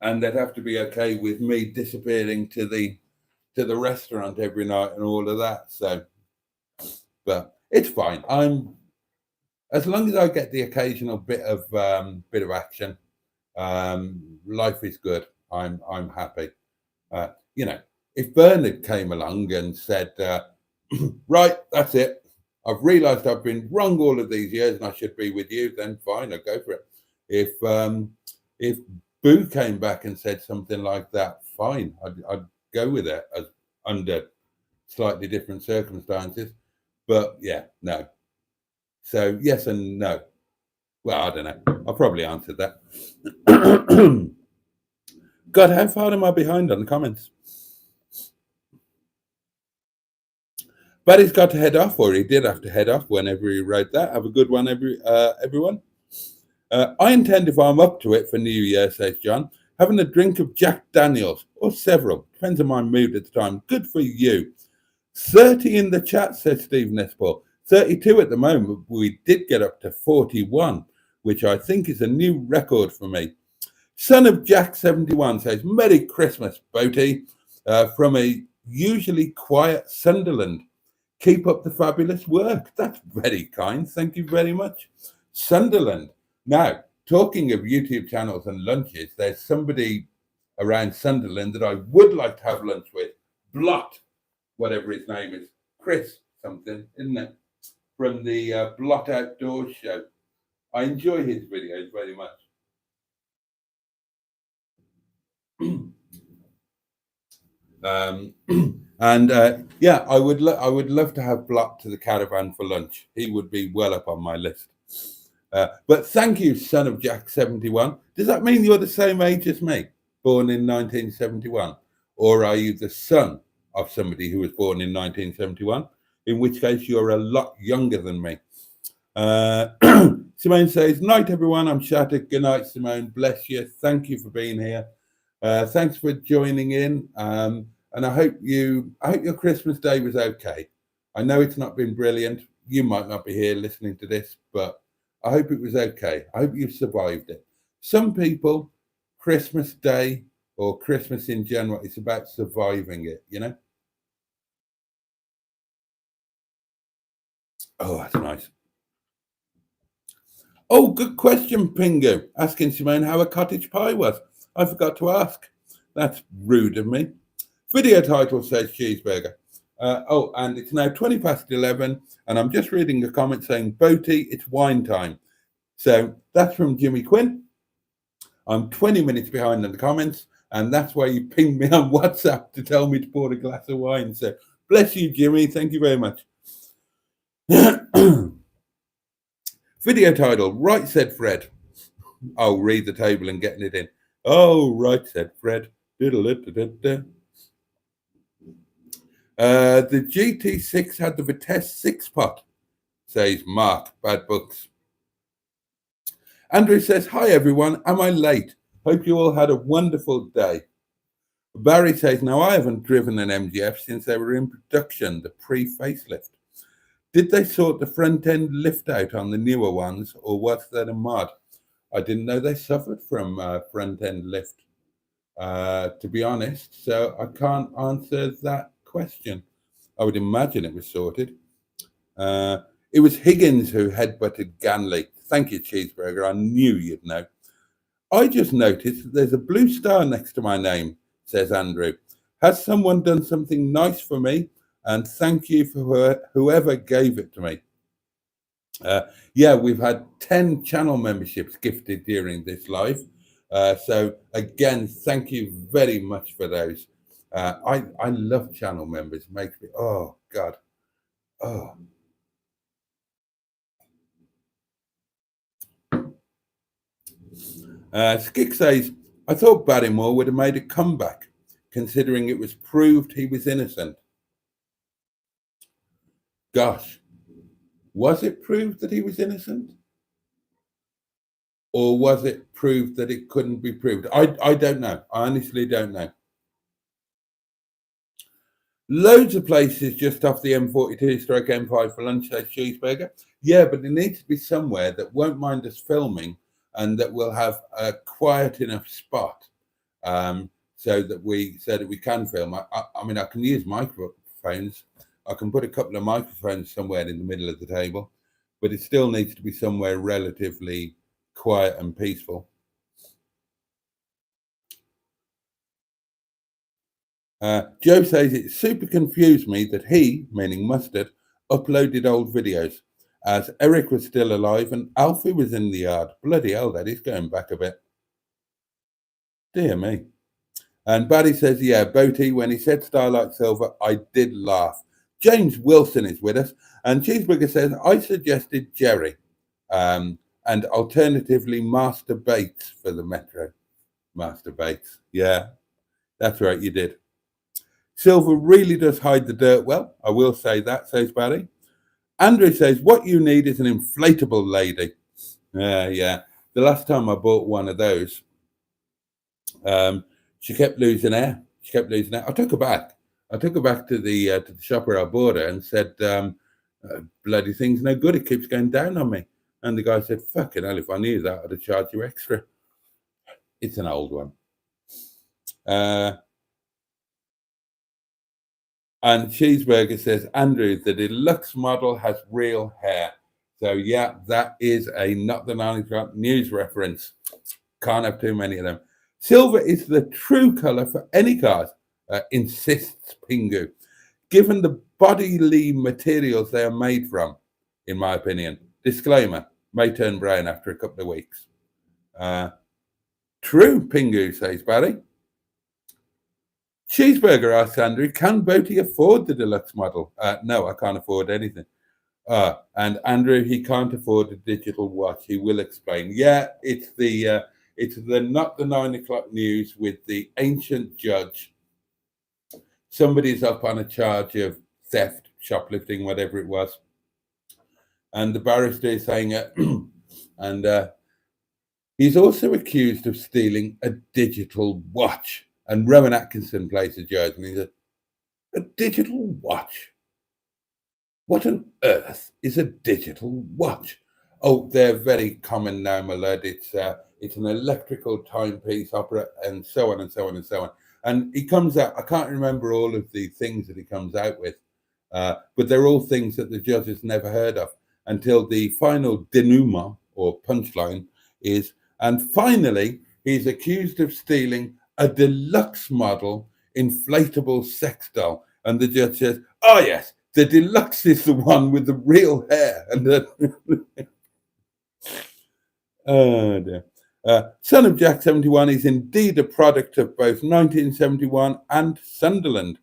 And they'd have to be okay with me disappearing to the restaurant every night and all of that. So, but it's fine. As long as I get the occasional bit of action, life is good. I'm happy. You know, if Bernard came along and said, right, that's it, I've realised I've been wrong all of these years and I should be with you, then fine, I'll go for it. If Boo came back and said something like that, fine, I'd go with it under slightly different circumstances. But yeah, no. So yes and no. Well, I don't know. I probably answered that. God, how far am I behind on the comments? But he's got to head off, or he did have to head off whenever he wrote that. Have a good one, everyone. I intend, if I'm up to it for New Year, says John, having a drink of Jack Daniels, or several. Depends on my mood at the time. Good for you. 30 in the chat, says Stephen Esport. 32 at the moment. We did get up to 41, which I think is a new record for me. Son of Jack 71 says, Merry Christmas, Boaty, from a usually quiet Sunderland. Keep up the fabulous work. That's very kind. Thank you very much. Sunderland. Now, talking of YouTube channels and lunches, there's somebody around Sunderland that I would like to have lunch with. Blot, whatever his name is. Chris something, isn't it? From the Blot Outdoors show. I enjoy his videos very much. Yeah, I would love to have Blot to the caravan for lunch. He would be well up on my list. But thank you, son of Jack 71. Does that mean you're the same age as me, born in 1971? Or are you the son of somebody who was born in 1971? In which case you're a lot younger than me. Simone says, night everyone, I'm shattered. Good night, Simone. Bless you. Thank you for being here. Thanks for joining in. And I hope your Christmas day was okay. I know it's not been brilliant. You might not be here listening to this, but I hope it was okay. I hope you survived it. Some people, Christmas Day or Christmas in general, it's about surviving it, you know? Oh, that's nice. Oh, good question, Pingu. Asking Simone how a cottage pie was. I forgot to ask. That's rude of me. Video title says cheeseburger. Oh, and it's now 20 past 11, and I'm just reading a comment saying, Boaty, it's wine time. So that's from Jimmy Quinn. I'm 20 minutes behind in the comments, And that's why you pinged me on WhatsApp to tell me to pour a glass of wine. So bless you, Jimmy. Thank you very much. Video title, Right Said Fred. I'll read the table and getting it in. Oh, right said Fred. The GT6 had the Vitesse 6-pot, says Mark, Bad Books. Andrew says, hi everyone, am I late? Hope you all had a wonderful day. Barry says, now I haven't driven an MGF since they were in production, the pre-facelift. Did they sort the front end lift out on the newer ones, or was that a mod? I didn't know they suffered from front end lift, to be honest, so I can't answer that question. I would imagine it was sorted. It was Higgins who headbutted Ganley. Thank you, Cheeseburger. I knew you'd know. I just noticed that there's a blue star next to my name, says Andrew. Has someone done something nice for me? And thank you for whoever gave it to me. Yeah, we've had 10 channel memberships gifted during this live. So again, thank you very much for those. I love channel members. It makes me, oh God. Oh. Skick says, I thought Barrymore would have made a comeback, considering it was proved he was innocent. Gosh, was it proved that he was innocent? Or was it proved that it couldn't be proved? I don't know. I honestly don't know. Loads of places just off the M42/M5 for lunch, says Cheeseburger. Yeah, but it needs to be somewhere that won't mind us filming and that will have a quiet enough spot so that we can film. I mean, I can use microphones. I can put a couple of microphones somewhere in the middle of the table, but it still needs to be somewhere relatively quiet and peaceful. Joe says it super confused me that he, meaning Mustard, uploaded old videos as Eric was still alive and Alfie was in the yard. Bloody hell, that is going back a bit. Dear me. And Barry says, yeah, Boaty, when he said Starlight Silver, I did laugh. James Wilson is with us. And Cheeseburger says, I suggested Jerry and alternatively Master Bates for the Metro. Master Bates. Yeah, that's right, you did. Silver really does hide the dirt well. I will say that, says Barry. Andrew says, what you need is an inflatable lady. Yeah. The last time I bought one of those, she kept losing air. I took her back. to the shop where I bought her and said, bloody thing's no good. It keeps going down on me. And the guy said, fucking hell, if I knew that, I'd have charged you extra. It's an old one. And Cheeseburger says, Andrew, the deluxe model has real hair. So, yeah, that is a Not the 9 O'Clock News reference. Can't have too many of them. Silver is the true colour for any cars, insists Pingu, given the bodily materials they are made from, in my opinion. Disclaimer, may turn brown after a couple of weeks. True, Pingu, says Barry. Cheeseburger asks Andrew, can Boaty afford the deluxe model? No, I can't afford anything. And Andrew, he can't afford a digital watch. He will explain. Yeah, it's the Not the 9 O'Clock News with the ancient judge. Somebody's up on a charge of theft, shoplifting, whatever it was. And the barrister is saying it. And he's also accused of stealing a digital watch. And Rowan Atkinson plays the judge, and he said, a digital watch? What on earth is a digital watch? Oh, they're very common now, my lad. It's an electrical timepiece opera, and so on and so on and so on. And he comes out, I can't remember all of the things that he comes out with, but they're all things that the judge has never heard of until the final denouement or punchline is, and finally, he's accused of stealing a deluxe model inflatable sex doll. And the judge says, oh, yes, the deluxe is the one with the real hair. And then oh, dear. Son of Jack 71 is indeed a product of both 1971 and Sunderland.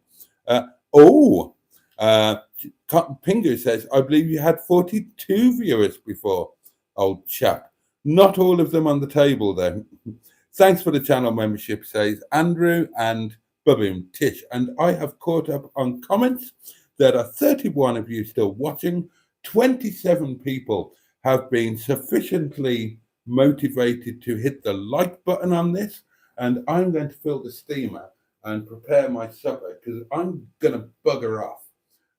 Oh, Cotton Pingu says, I believe you had 42 viewers before, old chap. Not all of them on the table, though. Thanks for the channel membership, says Andrew and Baboon Tish. And I have caught up on comments. There are 31 of you still watching. 27 people have been sufficiently motivated to hit the like button on this. And I'm going to fill the steamer and prepare my supper because I'm going to bugger off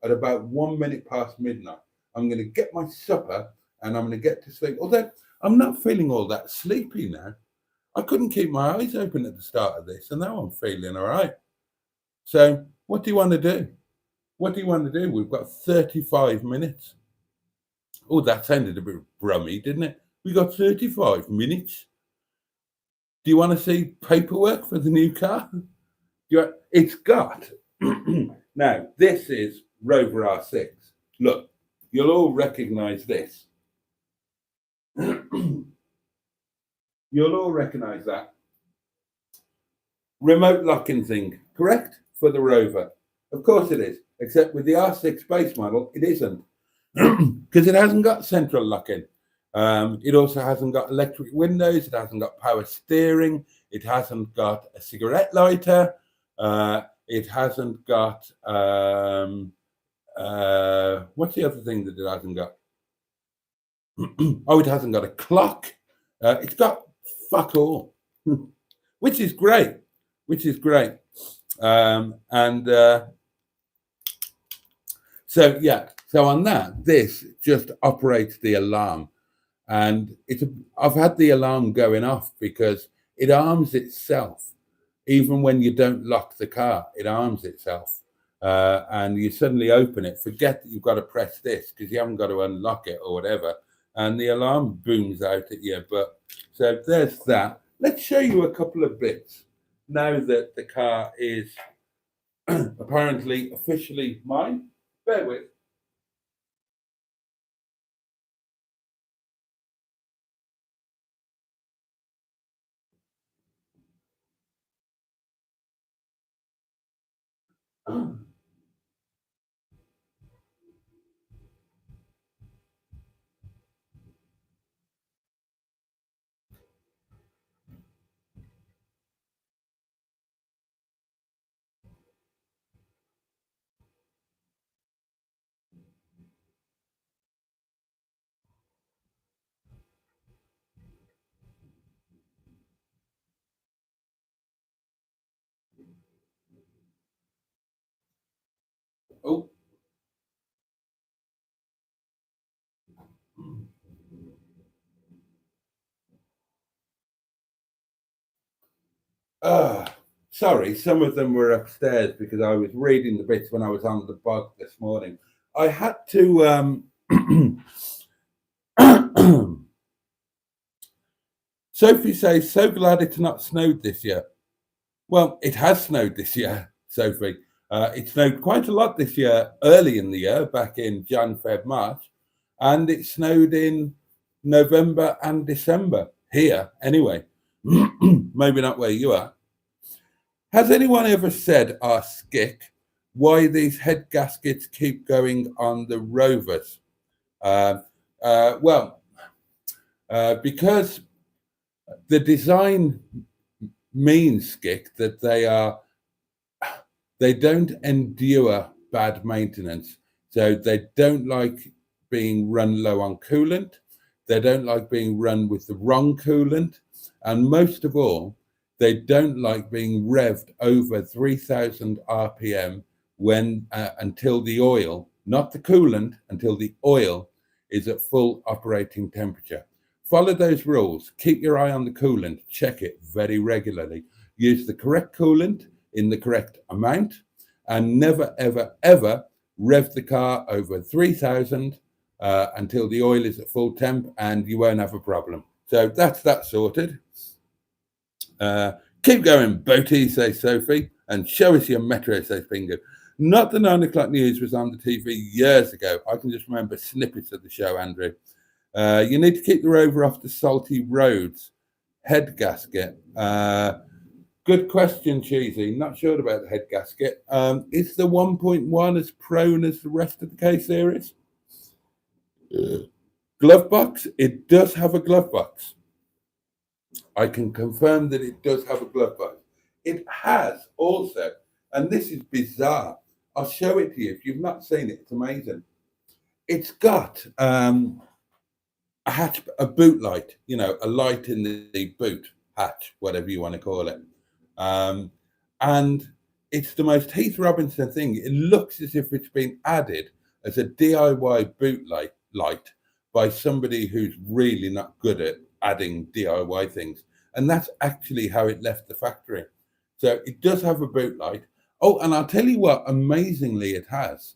at about 1 minute past midnight. I'm going to get my supper and I'm going to get to sleep. Although I'm not feeling all that sleepy now. I couldn't keep my eyes open at the start of this, and now I'm feeling all right. So what do you want to do? What do you want to do? We've got 35 minutes. Oh, that sounded a bit brummy, didn't it? We got 35 minutes. Do you want to see paperwork for the new car? It's got... Now, this is Rover R6. Look, you'll all recognise this. You'll all recognise that. Remote locking thing, correct? For the Rover. Of course it is. Except with the R6 base model, it isn't. Because it hasn't got central locking. It also hasn't got electric windows. It hasn't got power steering. It hasn't got a cigarette lighter. It hasn't got... what's the other thing that it hasn't got? Oh, it hasn't got a clock. It's got fuck all, which is great. So yeah, so on that, this just operates the alarm, and I've had the alarm going off because it arms itself. Even when you don't lock the car, it arms itself. And you suddenly open it, forget that you've got to press this because you haven't got to unlock it or whatever. And the alarm booms out at you. But so there's that. Let's show you a couple of bits now that the car is apparently officially mine. Bear with. Oh. Sorry, some of them were upstairs because I was reading the bits when I was on the bog this morning. I had to Sophie says, so glad it's not snowed this year. Well, it has snowed this year, Sophie. It snowed quite a lot this year, early in the year, back in Jan, Feb, March. And it snowed in November and December, here anyway. Maybe not where you are. Has anyone ever said, Skick, why these head gaskets keep going on the Rovers? Because the design means, Skick, that they don't endure bad maintenance. So they don't like being run low on coolant. They don't like being run with the wrong coolant. And most of all, they don't like being revved over 3,000 RPM until the oil, not the coolant, until the oil is at full operating temperature. Follow those rules. Keep your eye on the coolant. Check it very regularly. Use the correct coolant in the correct amount, and never, ever, ever rev the car over 3,000 until the oil is at full temp, and you won't have a problem. So that's that sorted. Keep going, Boaty, says Sophie, and show us your metro, says Pingu. Not the 9 o'clock news was on the TV years ago. I can just remember snippets of the show, Andrew. You need to keep the Rover off the salty roads. head gasket. Good question, Cheesy. Not sure about the head gasket. Is the 1.1 as prone as the rest of the K series? Glove box. It does have a glove box. I can confirm that it does have a glove box. It has also, and this is bizarre. I'll show it to you. If you've not seen it, it's amazing. It's got a hatch, a boot light, a light in the boot hatch, whatever you want to call it. And it's the most Heath Robinson thing. It looks as if it's been added as a DIY boot light by somebody who's really not good at adding DIY things. And that's actually how it left the factory. So it does have a boot light. Oh, and I'll tell you what, amazingly it has,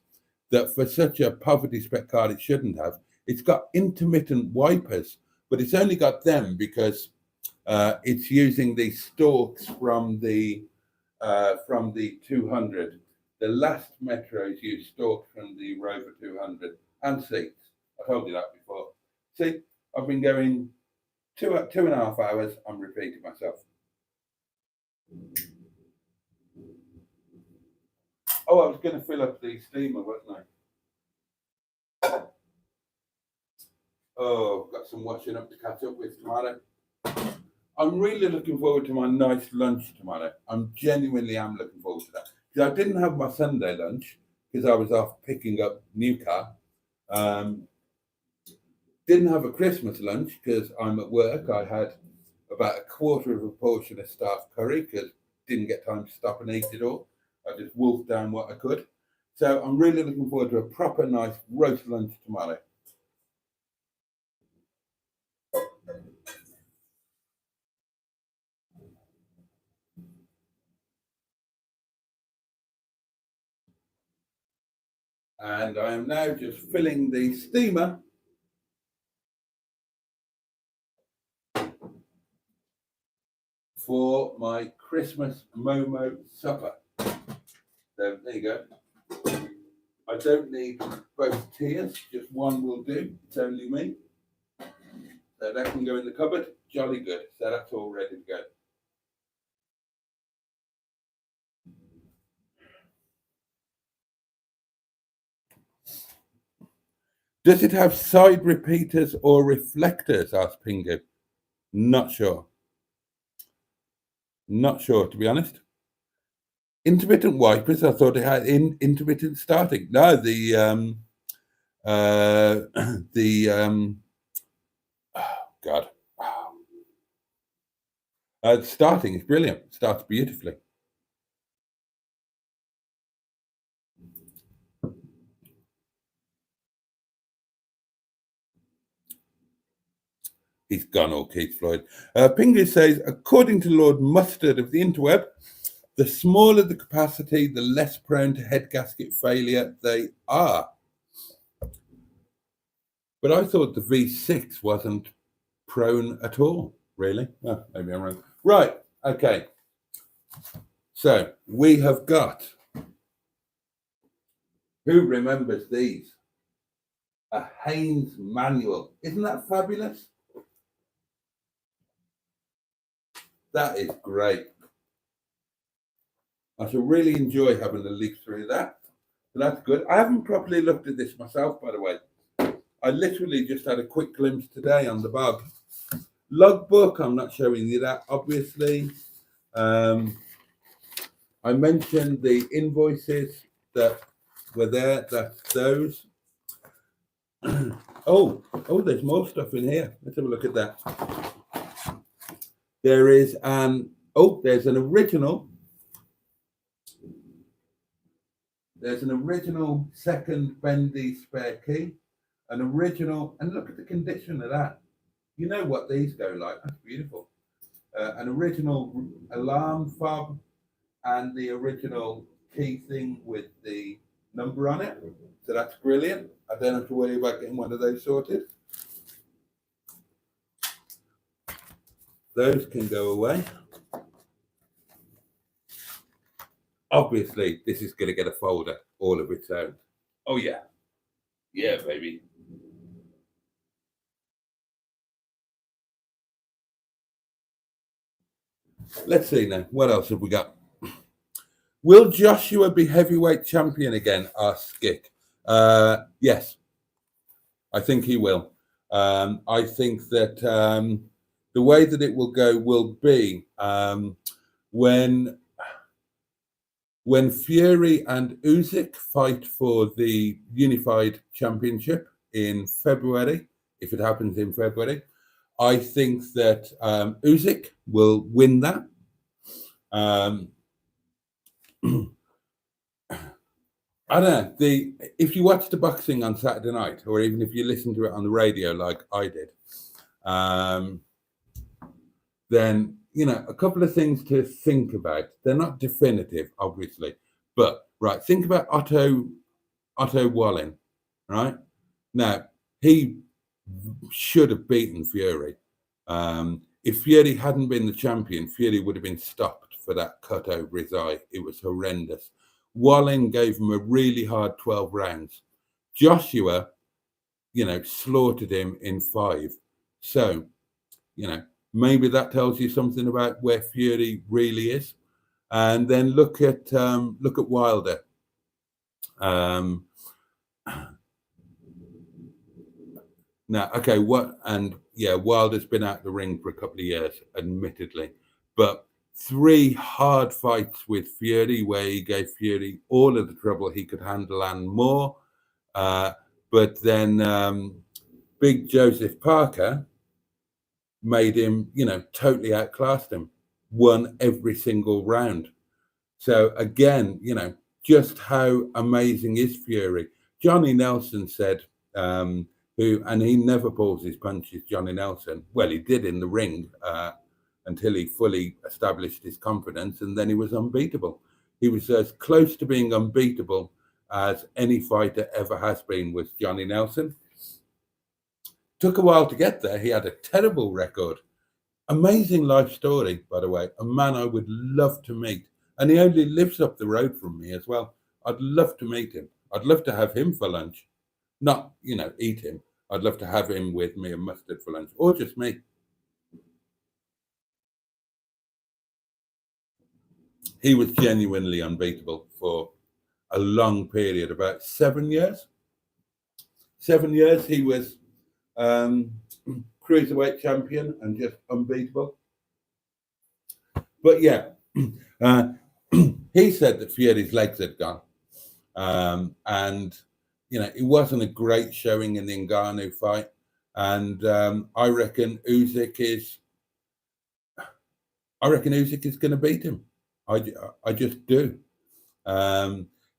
that for such a poverty spec card it shouldn't have. It's got intermittent wipers, but it's only got them because it's using the stalks from the 200. The last Metros used stalks from the Rover 200 and seats. I told you that before. See, I've been going 2.5 hours. I'm repeating myself. Oh, I was going to fill up the steamer, wasn't I? Oh, got some washing up to catch up with tomorrow. I'm really looking forward to my nice lunch tomorrow. I'm genuinely am looking forward to that. Because I didn't have my Sunday lunch because I was off picking up new car. Didn't have a Christmas lunch because I'm at work. I had about a quarter of a portion of staff curry because didn't get time to stop and eat it all. I just wolfed down what I could. So I'm really looking forward to a proper nice roast lunch tomorrow. And I am now just filling the steamer for my Christmas Momo supper. So there you go. I don't need both tiers, just one will do. It's only me. So that can go in the cupboard. Jolly good. So that's all ready to go. Does it have side repeaters or reflectors? Asked Pingu. Not sure. Not sure, to be honest. Intermittent wipers. I thought it had intermittent starting. No, oh God. Starting is brilliant. It starts beautifully. He's gone all Keith Floyd. Pingu says, according to Lord Mustard of the interweb, the smaller the capacity, the less prone to head gasket failure they are. But I thought the V6 wasn't prone at all, really. Oh, maybe I'm wrong. Right, okay. So we have got, who remembers these? A Haynes manual. Isn't that fabulous? That is great. I shall really enjoy having a leaf through that. So that's good. I haven't properly looked at this myself, by the way. I literally just had a quick glimpse today on the bug. Logbook, I'm not showing you that, obviously. I mentioned the invoices that were there. That's those. Oh, there's more stuff in here. Let's have a look at that. There is there's an original. There's an original second bendy spare key, an original, and look at the condition of that. You know what these go like. That's beautiful. An original alarm fob and the original key thing with the number on it. So that's brilliant. I don't have to worry about getting one of those sorted. Those can go away. Obviously, this is going to get a folder all of its own. Oh, yeah. Yeah, baby. Let's see now. What else have we got? Will Joshua be heavyweight champion again? Asked Skick. Yes, I think he will. I think that the way that it will go will be when Fury and Usyk fight for the unified championship in February, if it happens in February. I think that Usyk will win that. I don't know. If you watch the boxing on Saturday night, or even if you listen to it on the radio like I did, then a couple of things to think about. They're not definitive, obviously, but right. Think about Otto Wallin. Right now, he should have beaten Fury. If Fury hadn't been the champion, Fury would have been stopped for that cut over his eye. It was horrendous. Wallin gave him a really hard 12 rounds. Joshua, slaughtered him in 5. So, maybe that tells you something about where Fury really is. And then look at Wilder. Now, okay, Wilder's been out the ring for a couple of years, admittedly, but 3 hard fights with Fury where he gave Fury all of the trouble he could handle and more. But then Big Joseph Parker made him, totally outclassed him, won every single round. So again, just how amazing is Fury. Johnny Nelson said, and he never pulls his punches, Johnny Nelson. Well, he did in the ring until he fully established his confidence, and then he was unbeatable. He was as close to being unbeatable as any fighter ever has been, was Johnny Nelson. Took a while to get there. He had a terrible record. Amazing life story, by the way. A man I would love to meet. And he only lives up the road from me as well. I'd love to meet him. I'd love to have him for lunch. Not, eat him. I'd love to have him with me and mustard for lunch, or just me. He was genuinely unbeatable for a long period, about 7 years. 7 years he was cruiserweight champion and just unbeatable. But yeah, he said that Fury's legs had gone. And, it wasn't a great showing in the Ngannou fight. And I reckon Usyk is going to beat him. I just do.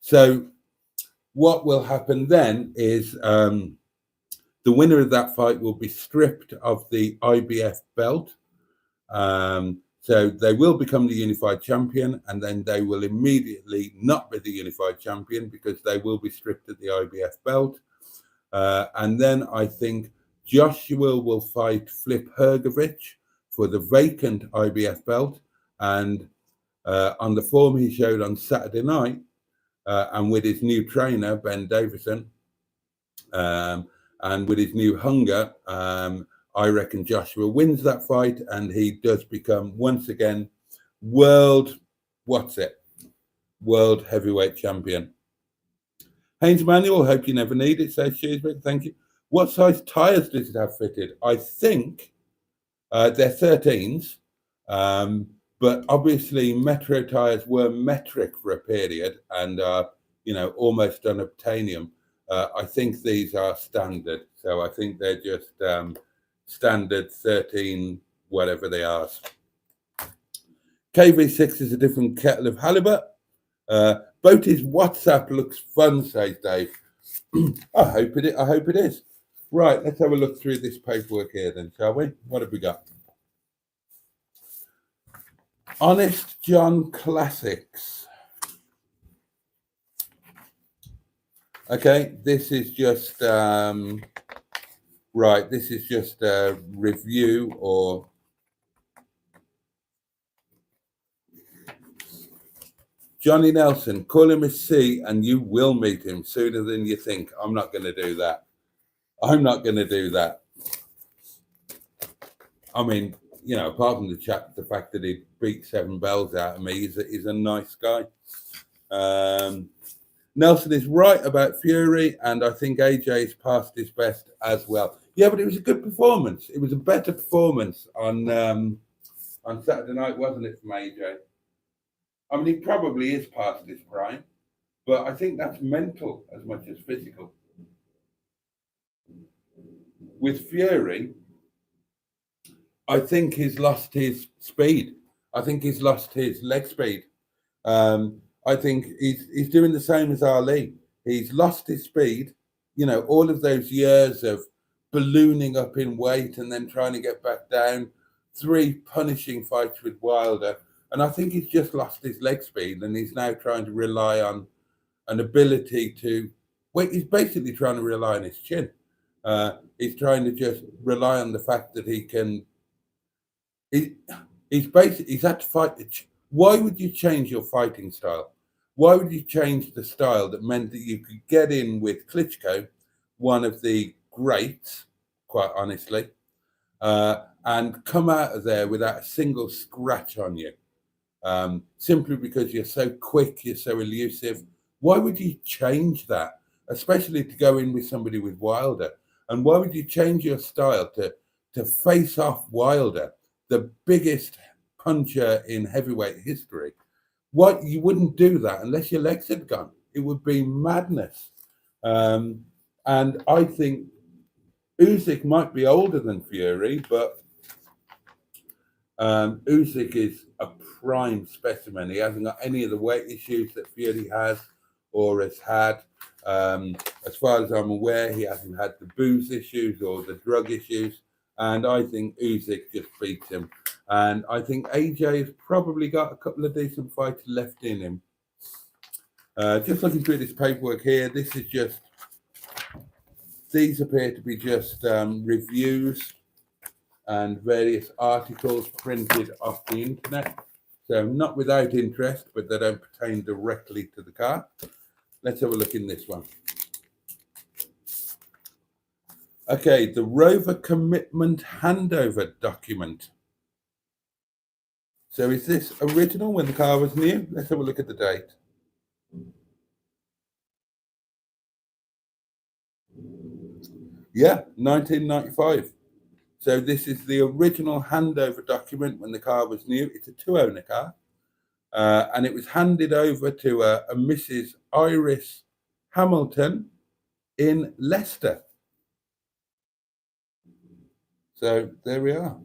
So what will happen then is the winner of that fight will be stripped of the IBF belt. So they will become the unified champion, and then they will immediately not be the unified champion because they will be stripped of the IBF belt. And then I think Joshua will fight Flip Hrgovic for the vacant IBF belt. And on the form he showed on Saturday night, and with his new trainer, Ben Davison, and with his new hunger, I reckon Joshua wins that fight and he does become once again world heavyweight champion. Haynes Manuel, hope you never need it, says Shrewsbury. Thank you. What size tyres does it have fitted? I think they're 13s, but obviously Metro tyres were metric for a period and are, almost unobtainium. I think these are standard, so I think they're just standard 13, whatever they are. KV6 is a different kettle of halibut. Boaty's WhatsApp looks fun, says Dave. I hope it is. Right, let's have a look through this paperwork here then, shall we? What have we got? Honest John Classics. Okay, this is just this is just a review or Johnny Nelson, call him a C and you will meet him sooner than you think. I'm not going to do that. I mean, you know, apart from the fact that he beat 7 bells out of me, he's a nice guy. Nelson is right about Fury, and I think AJ's passed his best as well. Yeah, but it was a good performance. It was a better performance on Saturday night, wasn't it, from AJ? I mean, he probably is past his prime, but I think that's mental as much as physical. With Fury, I think he's lost his speed. I think he's lost his leg speed. I think he's doing the same as Ali. He's lost his speed. You know, all of those years of ballooning up in weight and then trying to get back down, 3 punishing fights with Wilder. And I think he's just lost his leg speed, and he's now trying to rely on an ability to, well, he's basically trying to rely on his chin. He's trying to just rely on the fact that he can, he's had to fight. Why would you change your fighting style? Why would you change the style that meant that you could get in with Klitschko, one of the greats, quite honestly, and come out of there without a single scratch on you? Simply because you're so quick, you're so elusive. Why would you change that, especially to go in with somebody with Wilder? And why would you change your style to face off Wilder, the biggest puncher in heavyweight history? What, you wouldn't do that unless your legs had gone. It would be madness. And I think Usyk might be older than Fury, but Usyk is a prime specimen. He hasn't got any of the weight issues that Fury has or has had. As far as I'm aware, he hasn't had the booze issues or the drug issues. And I think Usyk just beats him. And I think AJ has probably got a couple of decent fights left in him. Just looking through this paperwork here, this is just, these appear to be just reviews and various articles printed off the internet. So not without interest, but they don't pertain directly to the car. Let's have a look in this one. Okay, the Rover commitment handover document. So is this original when the car was new? Let's have a look at the date. Yeah, 1995. So this is the original handover document when the car was new. It's a 2-owner car. And it was handed over to a Mrs. Iris Hamilton in Leicester. So there we are.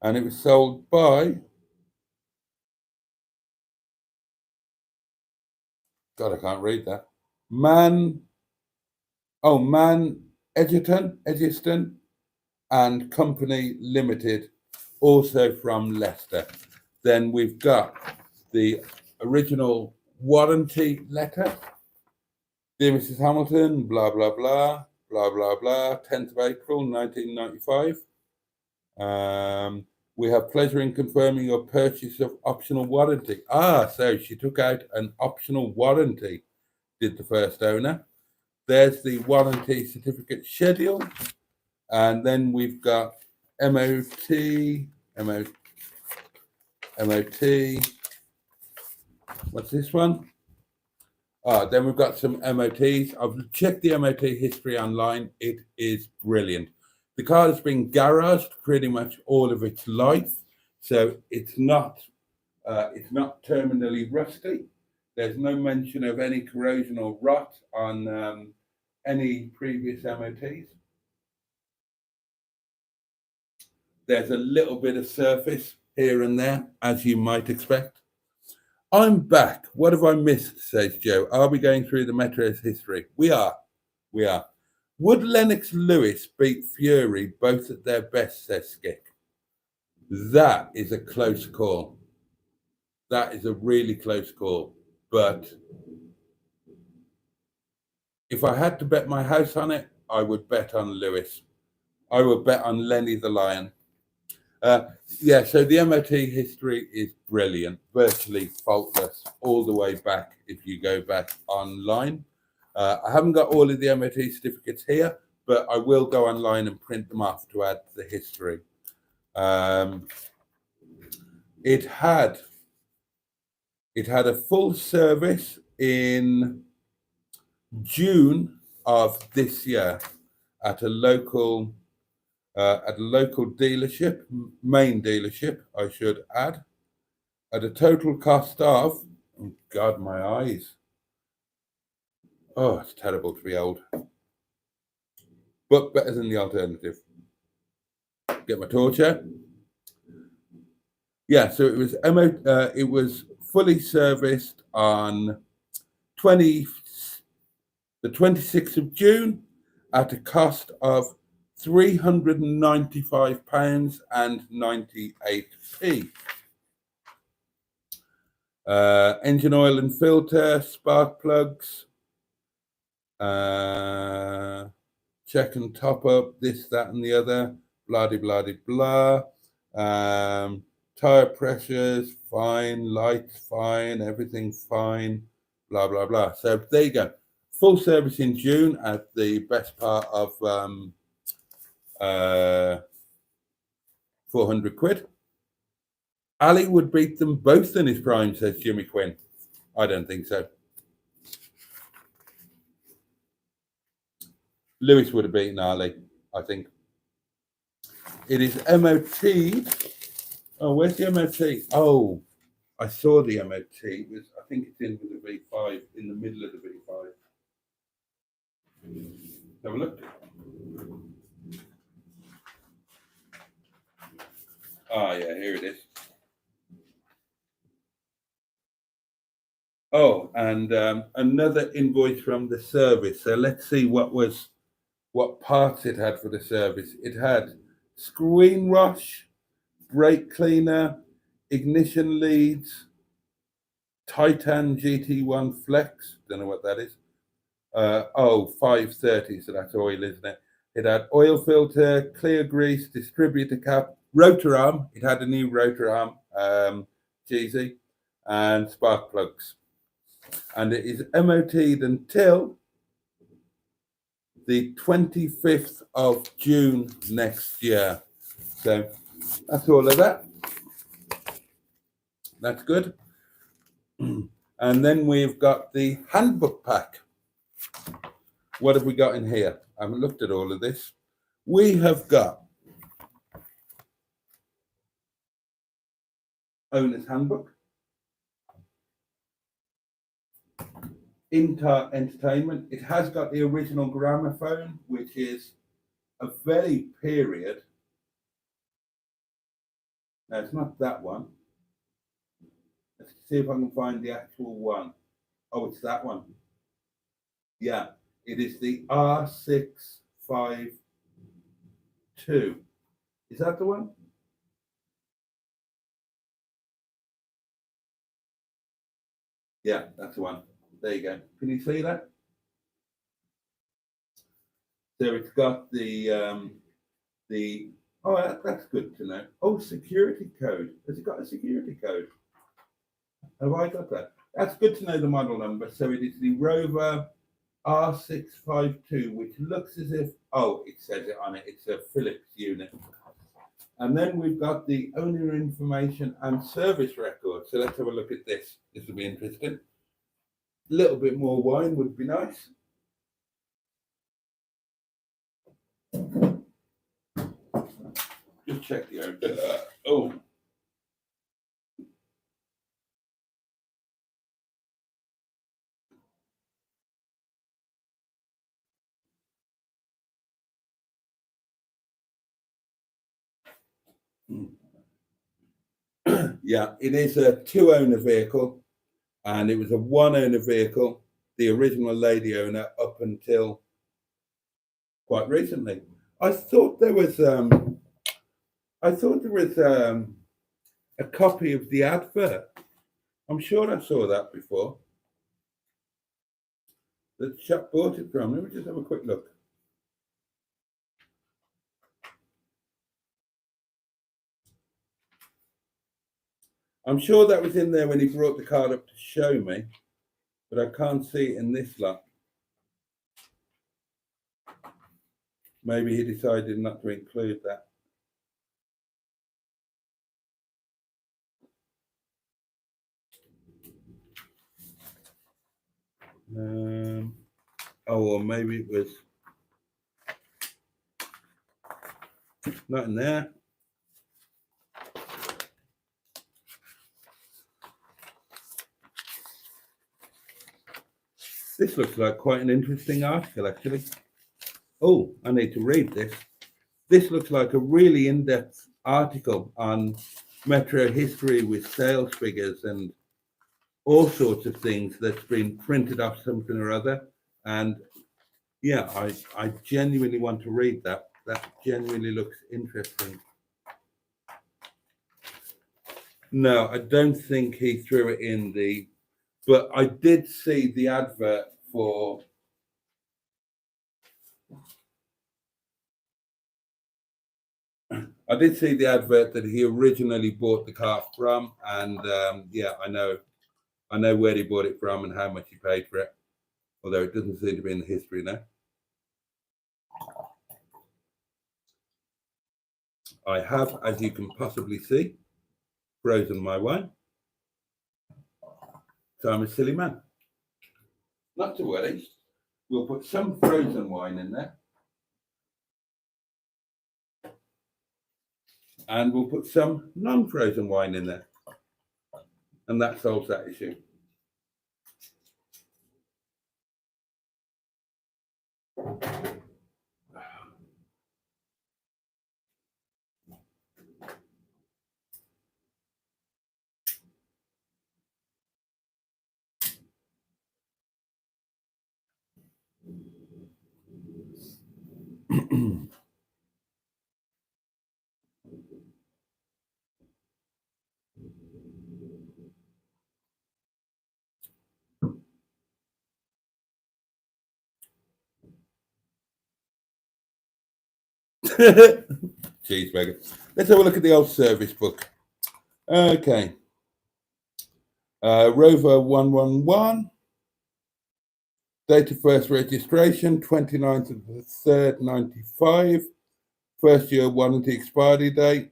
And it was sold by, God, I can't read that. Man Edgerton and Company Limited, also from Leicester. Then we've got the original warranty letter. Dear Mrs. Hamilton, blah, blah, blah, blah, blah, blah, 10th of April, 1995. We have pleasure in confirming your purchase of optional warranty. So she took out an optional warranty, did the first owner. There's the warranty certificate schedule. And then we've got MOT. What's this one? Then we've got some MOTs. I've checked the MOT history online. It is brilliant. The car has been garaged pretty much all of its life, so it's not terminally rusty. There's no mention of any corrosion or rot on any previous MOTs. There's a little bit of surface here and there, as you might expect. I'm back. What have I missed, says Joe. Are we going through the Metro's history? We are. Would Lennox Lewis beat Fury both at their best, says Skip? That is a close call. That is a really close call. But if I had to bet my house on it, I would bet on Lewis. I would bet on Lenny the Lion. So the MOT history is brilliant, virtually faultless all the way back if you go back online. I haven't got all of the MOT certificates here, but I will go online and print them off to add to the history. It had a full service in June of this year at a local dealership, main dealership, I should add, at a total cost of, oh God, my eyes. Oh, it's terrible to be old, but better than the alternative. Get my torch out. Yeah, so it was it was fully serviced on the 26th of June at a cost of £395.98. Engine oil and filter, spark plugs, check and top up, this, that, and the other, blah, blah, blah, blah. Tire pressures, fine, lights, fine, everything fine, blah, blah, blah. So there you go. Full service in June at the best part of 400 quid. Ali would beat them both in his prime, says Jimmy Quinn. I don't think so. Lewis would have beaten Ali, I think. It is MOT. Oh, where's the MOT? Oh, I saw the MOT. I think it's in with the V5, in the middle of the V5. Have a look. Ah, yeah, here it is. Oh, and another invoice from the service. So let's see what parts it had for the service. It had screen wash, brake cleaner, ignition leads, Titan GT1 Flex. Don't know what that is. 530. So that's oil, isn't it? It had oil filter, clear grease, distributor cap, rotor arm. It had a new rotor arm, cheesy, and spark plugs. And it is MOT'd until the 25th of June next year. So that's all of that. That's good. And then we've got the handbook pack. What have we got in here? I haven't looked at all of this. We have got owner's handbook, Inter Entertainment. It has got the original gramophone, which is a very period. No, it's not that one. Let's see if I can find the actual one. Oh, it's that one. Yeah, it is the R652. Is that the one? Yeah, that's the one. There you go. Can you see that? So it's got the oh, that's good to know. Oh, security code. Has it got a security code? Have I got that? That's good to know the model number. So it is the Rover R652, which looks as if, oh, it says it on it. It's a Philips unit. And then we've got the owner information and service record. So let's have a look at this. This will be interesting. A little bit more wine would be nice. Just check the owner. Oh. Yeah, it is a 2-owner vehicle, and it was a 1-owner vehicle, the original lady owner, up until quite recently. I thought there was a copy of the advert. I'm sure I saw that before. The chap bought it from. Let me just have a quick look. I'm sure that was in there when he brought the card up to show me, but I can't see it in this lot. Maybe he decided not to include that. Or maybe it was not in there. This looks like quite an interesting article, actually. Oh, I need to read this. This looks like a really in-depth article on Metro history with sales figures and all sorts of things that's been printed off something or other. And yeah, I genuinely want to read that. That genuinely looks interesting. No, I don't think he threw it in the, but I did see the advert for that he originally bought the car from, and yeah, I know where he bought it from and how much he paid for it, although it doesn't seem to be in the history now. I have, as you can possibly see, frozen my wine. So I'm a silly man. Not to worry, we'll put some frozen wine in there. And we'll put some non-frozen wine in there. And that solves that issue. Cheeseburger. Let's have a look at the old service book. Okay. Rover 111. Date of first registration, 29th of the 3rd, 95. First year warranty expiry date,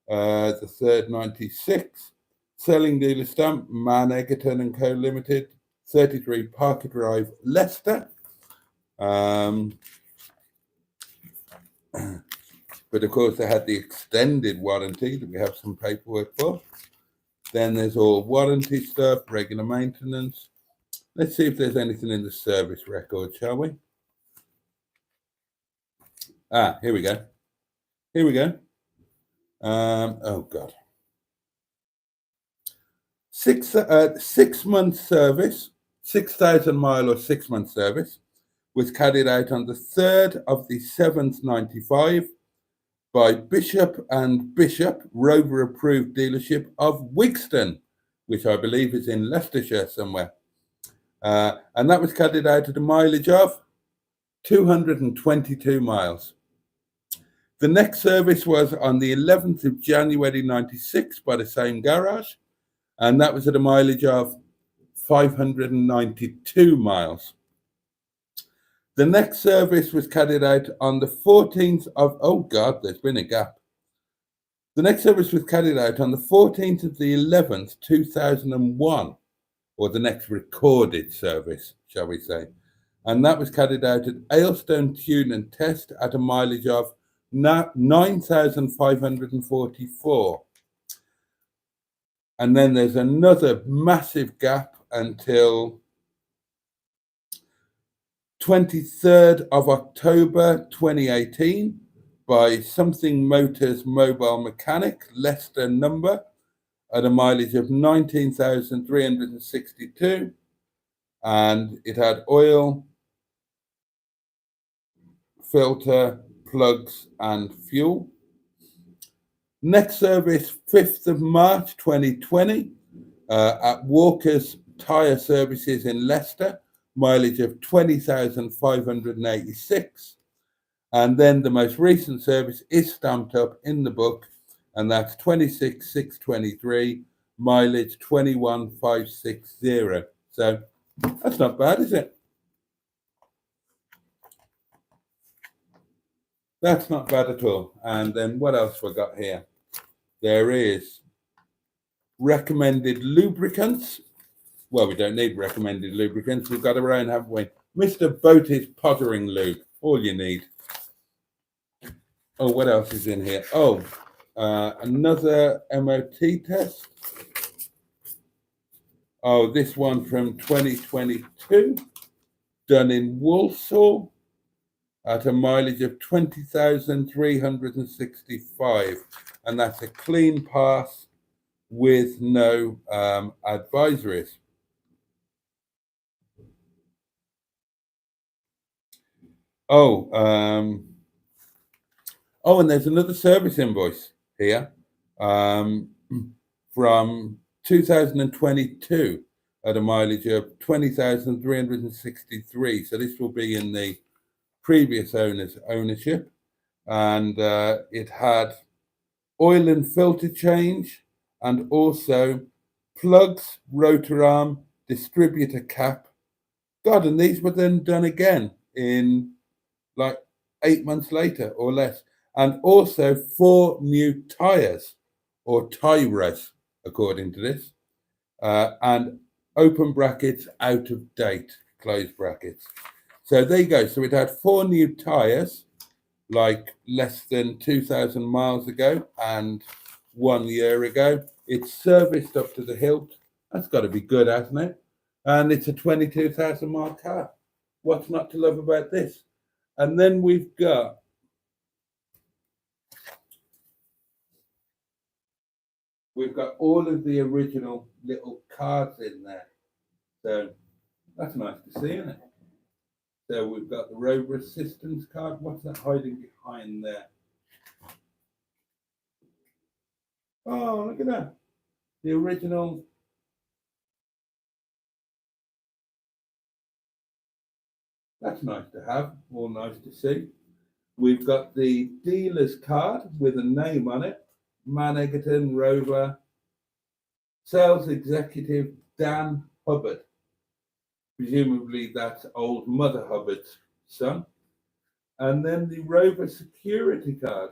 the 3rd, 96. Selling dealer stamp, Man Egerton and Co. Limited, 33 Parker Drive, Leicester. But of course, they had the extended warranty that we have some paperwork for. Then there's all warranty stuff, regular maintenance. Let's see if there's anything in the service record, shall we? Ah, here we go. Here we go. Oh, God. 6 month service, 6,000 mile or 6 month service was carried out on the 3rd of the 7th, 95 by Bishop and Bishop Rover approved dealership of Wigston, which I believe is in Leicestershire somewhere. And that was carried out at a mileage of 222 miles. The next service was on the 11th of January 96 by the same garage, and that was at a mileage of 592 miles. The next service was carried out on the 14th of, oh God, there's been a gap. The next service was carried out on the 14th of the 11th, 2001, or the next recorded service, shall we say. And that was carried out at Aylstone Tune and Test at a mileage of 9,544. And then there's another massive gap until 23rd of October 2018 by Something Motors Mobile Mechanic, Leicester number, at a mileage of 19,362. And it had oil, filter, plugs, and fuel. Next service, 5th of March 2020 at Walker's Tyre Services in Leicester, mileage of 20,586. And then the most recent service is stamped up in the book, and that's 26,623, mileage 21,560. So that's not bad, is it? That's not bad at all. And then what else we got here? There is recommended lubricants. Well, we don't need recommended lubricants. We've got our own, haven't we? Mr. Boaty's Pottering Lube. All you need. Oh, what else is in here? Oh, another MOT test. Oh, this one from 2022, done in Walsall at a mileage of 20,365. And that's a clean pass with no advisories. Oh, and there's another service invoice here from 2022 at a mileage of 20,363. So this will be in the previous owner's ownership, and it had oil and filter change, and also plugs, rotor arm, distributor cap. God, and these were then done again in like 8 months later or less. And also 4 new tires, or tires, according to this, and open brackets, out of date, close brackets. So there you go. So it had 4 new tires, like less than 2,000 miles ago and 1 year ago. It's serviced up to the hilt. That's got to be good, hasn't it? And it's a 22,000 mile car. What's not to love about this? And then we've got all of the original little cards in there. So that's nice to see, isn't it? So we've got the rover assistance card. What's that hiding behind there? Oh, look at that. The original. That's nice to have, all nice to see. We've got the dealer's card with a name on it. Man Egerton, Rover, Sales Executive Dan Hubbard. Presumably that's old Mother Hubbard's son. And then the Rover security card.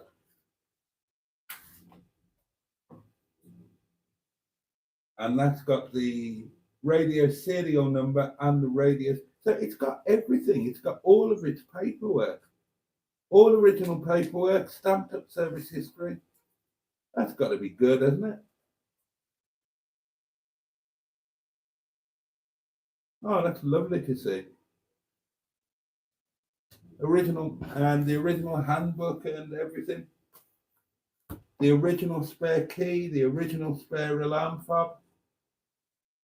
And that's got the radio serial number and the radio. So it's got everything. It's got all of its paperwork. All original paperwork, stamped up service history. That's got to be good, hasn't it? Oh, that's lovely to see. Original, and the original handbook and everything. The original spare key, the original spare alarm fob.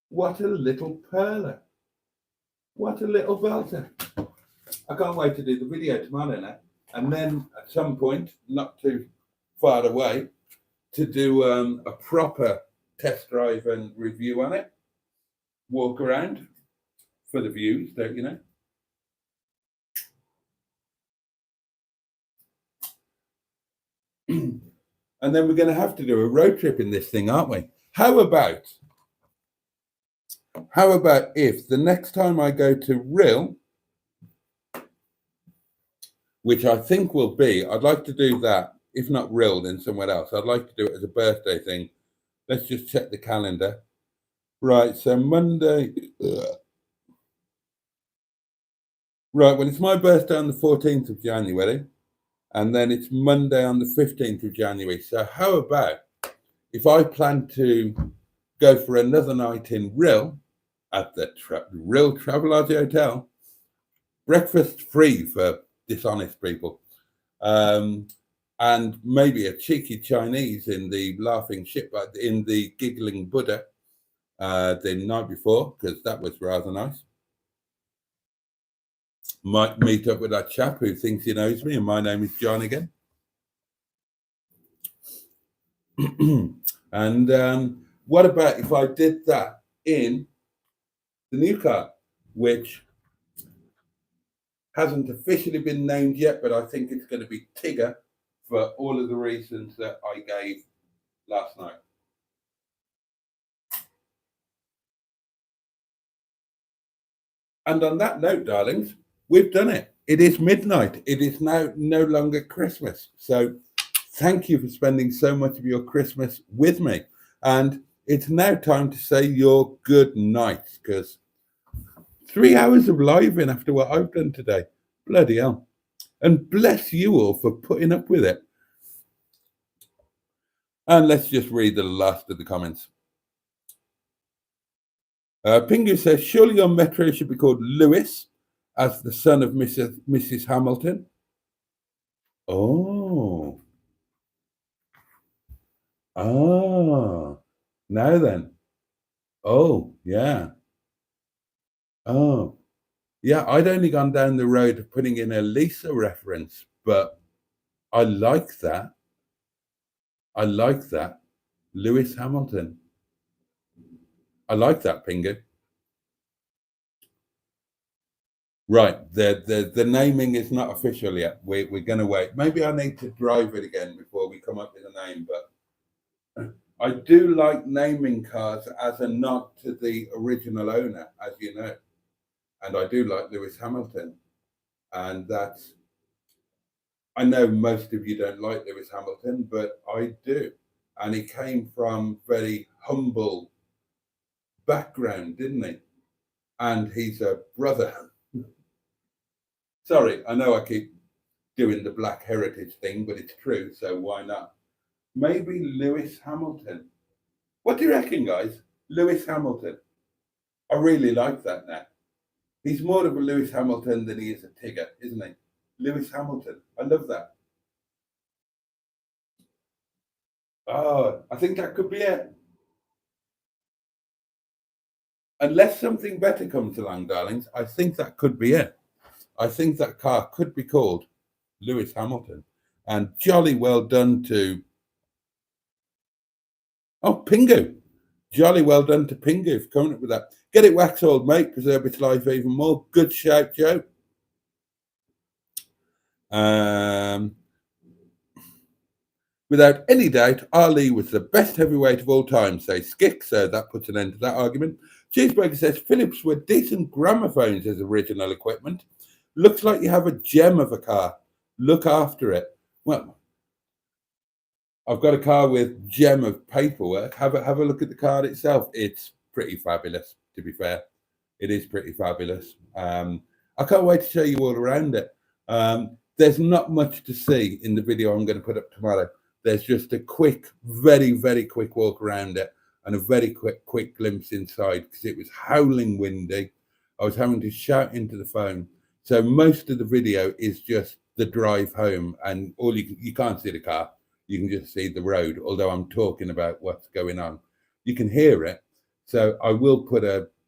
What a little perler. What a little belter. I can't wait to do the video tomorrow now. And then at some point, not too far away, to do a proper test drive and review on it. Walk around for the views, don't you know? And then we're going to have to do a road trip in this thing, aren't we? How about if the next time I go to Rill, which I think will be, I'd like to do that. If not Rill, then somewhere else. I'd like to do it as a birthday thing. Let's just check the calendar. Right, so Monday. Right, well, it's my birthday on the 14th of January, and then it's Monday on the 15th of January. So how about if I plan to go for another night in Rill at the Rill Travelodge Hotel, breakfast free for dishonest people, and maybe a cheeky Chinese in the Laughing Ship, in the Giggling Buddha the night before, because that was rather nice. Might meet up with that chap who thinks he knows me, and my name is John again. And what about if I did that in the new car, which hasn't officially been named yet, but I think it's going to be Tigger for all of the reasons that I gave last night. And on that note, darlings, we've done it. it is midnight. It is now no longer Christmas. So thank you for spending so much of your Christmas with me. And it's now time to say your good night, because 3 hours of live in after what I've done today. Bloody hell. And bless you all for putting up with it. And let's just read the last of the comments. Pingu says, surely your metro should be called Lewis, as the son of Mrs. Hamilton. Oh. Ah. Now then. Oh, yeah. Oh. Yeah, I'd only gone down the road of putting in a Lisa reference, but I like that. I like that. Lewis Hamilton. I like that, Pingu. Right, the naming is not official yet. We're going to wait. Maybe I need to drive it again before we come up with a name, but I do like naming cars as a nod to the original owner, as you know. And I do like Lewis Hamilton. And that's, I know most of you don't like Lewis Hamilton, but I do. And he came from very humble background, didn't he? And he's a brother. Sorry, I know I keep doing the black heritage thing, but it's true, so why not? Maybe Lewis Hamilton. What do you reckon, guys? Lewis Hamilton. I really like that now. He's more of a Lewis Hamilton than he is a Tigger, isn't he? Lewis Hamilton. I love that. Oh, I think that could be it. Unless something better comes along, darlings, I think that could be it. I think that car could be called Lewis Hamilton. And jolly well done to, Pingu. Jolly well done to Pingu for coming up with that. Get it wax old, mate. Preserve its life even more. Good shout, Joe. Without any doubt, Ali was the best heavyweight of all time, says Skick, so that puts an end to that argument. Cheeseburger says Philips were decent gramophones as original equipment. Looks like you have a gem of a car. Look after it. Well, I've got a car with gem of paperwork. Have a look at the car itself. It's pretty fabulous, to be fair. It is pretty fabulous. I can't wait to show you all around it. There's not much to see in the video I'm going to put up tomorrow. There's just a quick, very, very quick walk around it and a very quick glimpse inside because it was howling windy. I was having to shout into the phone. So most of the video is just the drive home, and all you can't see the car. You can just see the road, although I'm talking about what's going on. You can hear it. So I will put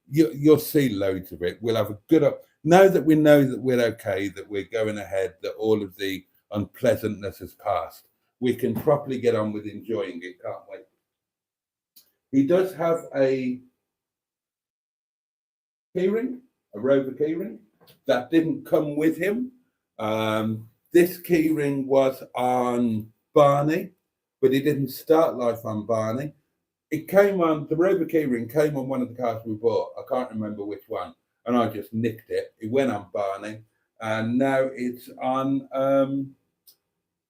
you'll see loads of it. We'll have a good up. Now that we know that we're okay, that we're going ahead, that all of the unpleasantness has passed, we can properly get on with enjoying it, can't we? He does have a keyring, a Rover keyring. That didn't come with him. This keyring was on Barney, but he didn't start life on Barney. It came on, the Rover keyring came on one of the cars we bought. I can't remember which one. And I just nicked it. It went on Barney. And now it's on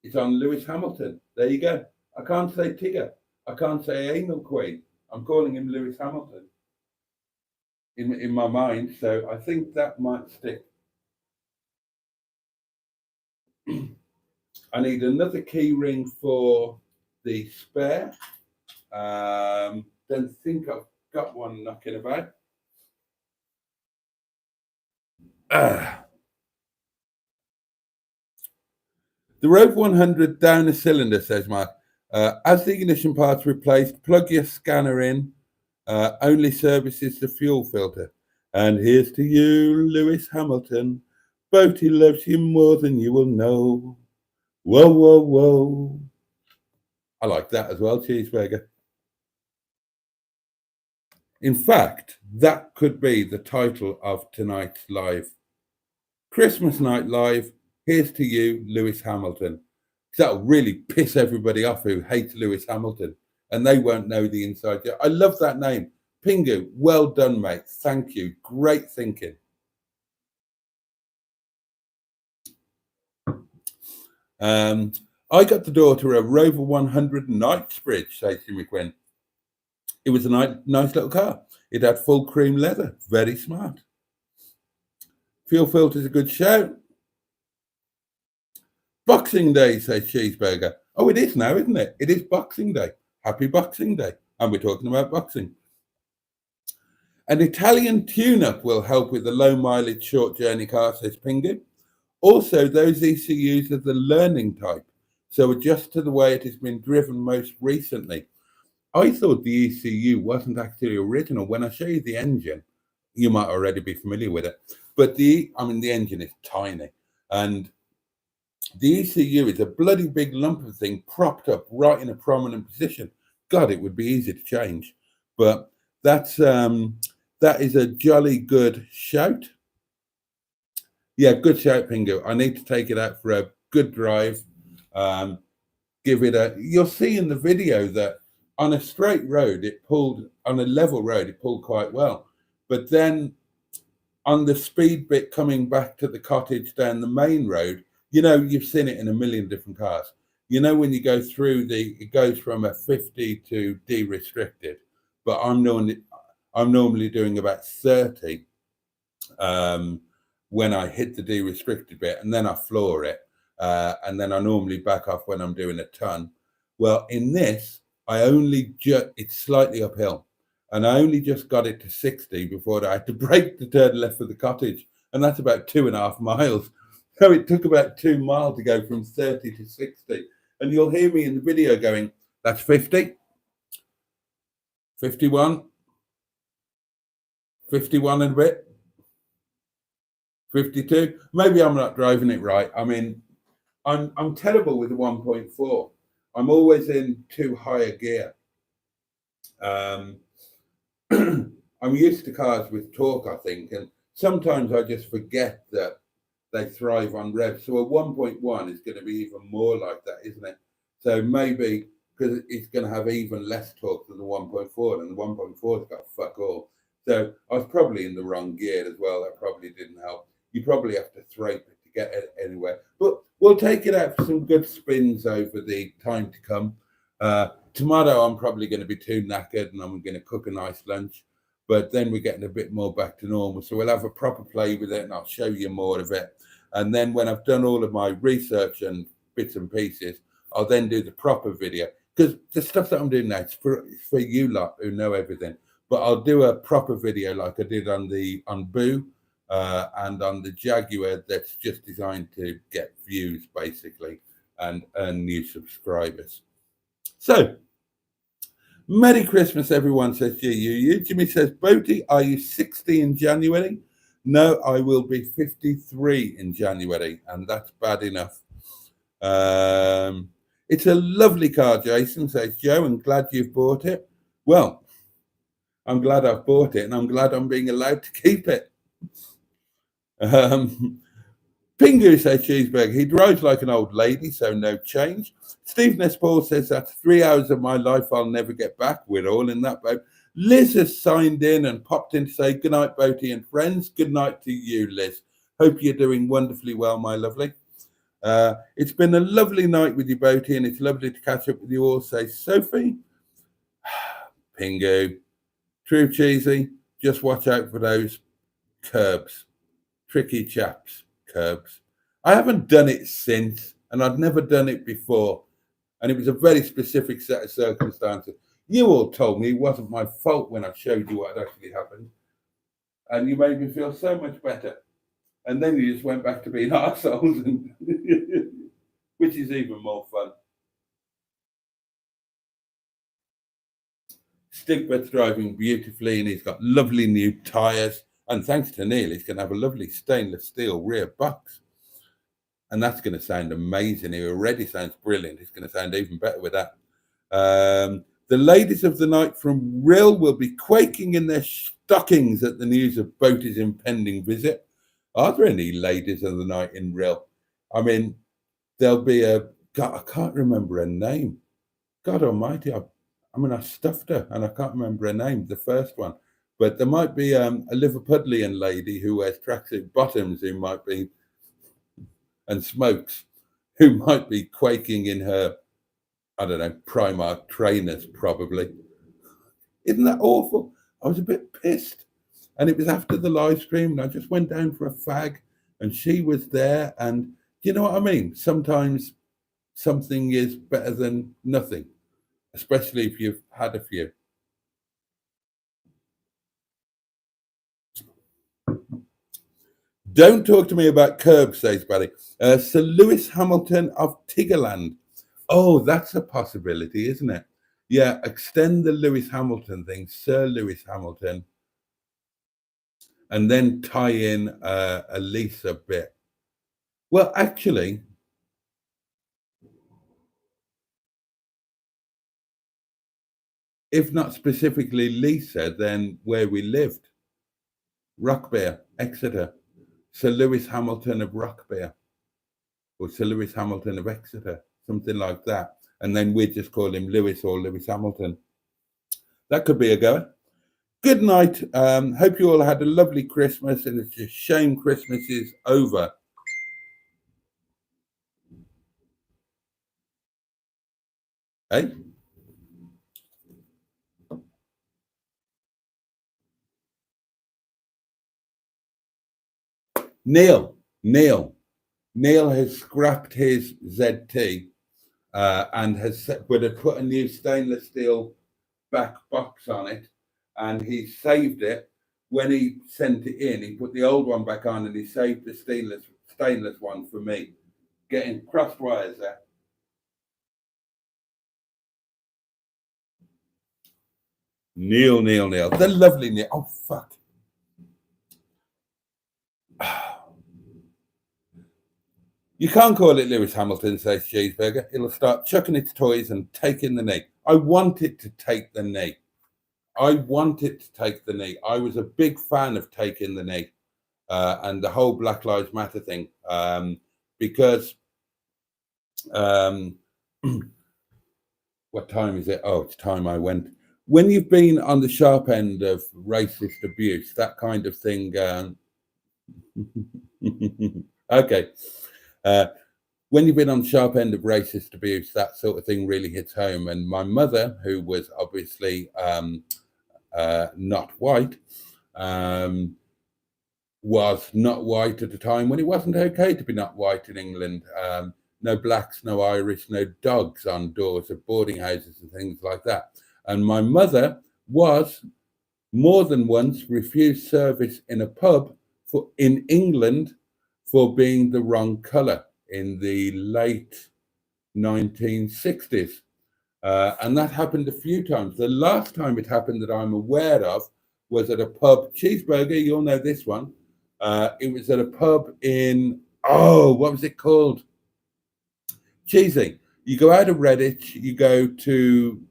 Lewis Hamilton. There you go. I can't say Tigger. I can't say Anal Queen. I'm calling him Lewis Hamilton in my mind. So I think that might stick. I need another key ring for the spare. Don't think I've got one knocking about. The Rover 100 down a cylinder, says Mark. As the ignition part's replaced, plug your scanner in. Only services the fuel filter. And here's to you, Lewis Hamilton. Boaty loves you more than you will know. Whoa, whoa, whoa. I like that as well, Cheeseburger. In fact, that could be the title of tonight's live. Christmas night live. Here's to you, Lewis Hamilton. That'll really piss everybody off who hates Lewis Hamilton, and they won't know the inside joke. I love that name. Pingu, well done, mate. Thank you. Great thinking. I got the daughter a Rover 100 Knightsbridge, says Jimmy Quinn. It was a nice little car. It had full cream leather. Very smart. Fuel filter's a good shout. Boxing Day, says Cheeseburger. Oh, it is now, isn't it? It is Boxing Day. Happy Boxing Day. And we're talking about boxing. An Italian tune-up will help with the low mileage short journey car, says Pingu. Also, those ECUs are the learning type, so adjust to the way it has been driven most recently. I thought the ECU wasn't actually original. When I show you the engine, you might already be familiar with it. But the engine is tiny. And the ECU is a bloody big lump of thing propped up right in a prominent position. God, it would be easy to change. But that is a jolly good shout. Yeah, good shout, Pingu. I need to take it out for a good drive. Give it a. You'll see in the video that on a straight road, on a level road, it pulled quite well. But then on the speed bit coming back to the cottage down the main road, you've seen it in a million different cars. When you go through it goes from a 50 to de-restricted, but I'm normally doing about 30 when I hit the de-restricted bit, and then I floor it, and then I normally back off when I'm doing a ton. Well, in this, it's slightly uphill, and I only just got it to 60 before I had to brake to turn left for the cottage, and that's about 2.5 miles. So it took about 2 miles to go from 30 to 60. And you'll hear me in the video going, that's 50, 51, 51 and a bit, 52. Maybe I'm not driving it right. I'm terrible with the 1.4. I'm always in too high a gear. I'm used to cars with torque, I think, and sometimes I just forget that they thrive on revs. So a 1.1 is going to be even more like that, isn't it? So maybe because it's going to have even less torque than the 1.4, and the 1.4's got fuck all. So I was probably in the wrong gear as well. That probably didn't help. You probably have to thrape it to get it anywhere. But we'll take it out for some good spins over the time to come. Tomorrow I'm probably going to be too knackered, and I'm going to cook a nice lunch. But then we're getting a bit more back to normal. So we'll have a proper play with it, and I'll show you more of it. And then when I've done all of my research and bits and pieces, I'll then do the proper video. Because the stuff that I'm doing now is for you lot who know everything. But I'll do a proper video like I did on Boo and on the Jaguar, that's just designed to get views, basically, and earn new subscribers. So, Merry Christmas, everyone, says GUU. Jimmy says, Boaty, are you 60 in January? No, I will be 53 in January, and that's bad enough. It's a lovely car, Jason, says Joe, and glad you've bought it. Well, I'm glad I've bought it, and I'm glad I'm being allowed to keep it. Pingu says Cheeseburger. He drives like an old lady, so no change. Steve Nespal says that's 3 hours of my life I'll never get back. We're all in that boat. Liz has signed in and popped in to say good night, Boaty and friends. Good night to you, Liz. Hope you're doing wonderfully well, my lovely. It's been a lovely night with you, Boaty, and it's lovely to catch up with you all, says Sophie. Pingu. True cheesy. Just watch out for those curbs. Tricky chaps. Curbs. I haven't done it since, and I'd never done it before, and it was a very specific set of circumstances. You all told me it wasn't my fault when I showed you what had actually happened, and you made me feel so much better. And then you just went back to being arseholes, and which is even more fun. Stigbert's driving beautifully, and he's got lovely new tyres. And thanks to Neil, he's going to have a lovely stainless steel rear box. And that's going to sound amazing. It already sounds brilliant. It's going to sound even better with that. The ladies of the night from Rill will be quaking in their stockings at the news of Boaty's impending visit. Are there any ladies of the night in Rill? I mean, there'll be God, I can't remember her name. God almighty, I stuffed her and I can't remember her name, the first one. But there might be a Liverpudlian lady who wears tracksuit bottoms who might be, and smokes, who might be quaking in her, I don't know, Primark trainers probably. Isn't that awful? I was a bit pissed. And it was after the live stream, and I just went down for a fag, and she was there. And do you know what I mean? Sometimes something is better than nothing, especially if you've had a few. Don't talk to me about curbs, says Barry. Sir Lewis Hamilton of Tiggerland. Oh, that's a possibility, isn't it? Yeah, extend the Lewis Hamilton thing, Sir Lewis Hamilton, and then tie in a Lisa bit. Well, actually, if not specifically Lisa, then where we lived, Rockbear, Exeter, Sir Lewis Hamilton of Rockbear, or Sir Lewis Hamilton of Exeter, something like that. And then we'd just call him Lewis or Lewis Hamilton. That could be a go. Good night. Hope you all had a lovely Christmas, and it's a shame Christmas is over. Hey? Neil has scrapped his ZT and has put a new stainless steel back box on it, and he saved it. When he sent it in, he put the old one back on, and he saved the stainless one for me. Getting crossed wires there. Neil. The lovely Neil. Oh, fuck. You can't call it Lewis Hamilton, says Cheeseburger. It'll start chucking its toys and taking the knee. I want it to take the knee. I was a big fan of taking the knee and the whole Black Lives Matter thing because what time is it? Oh, it's time I went. When you've been on the sharp end of racist abuse, that kind of thing. Okay. When you've been on the sharp end of racist abuse, that sort of thing really hits home. And my mother, who was obviously not white, was not white at a time when it wasn't okay to be not white in England. No blacks, no Irish, no dogs on doors of boarding houses and things like that. And my mother was more than once refused service in a pub in England for being the wrong colour in the late 1960s. And that happened a few times. The last time it happened that I'm aware of was at a pub. Cheeseburger, you'll know this one. It was at a pub in, what was it called? Cheesy. You go out of Redditch, you go to,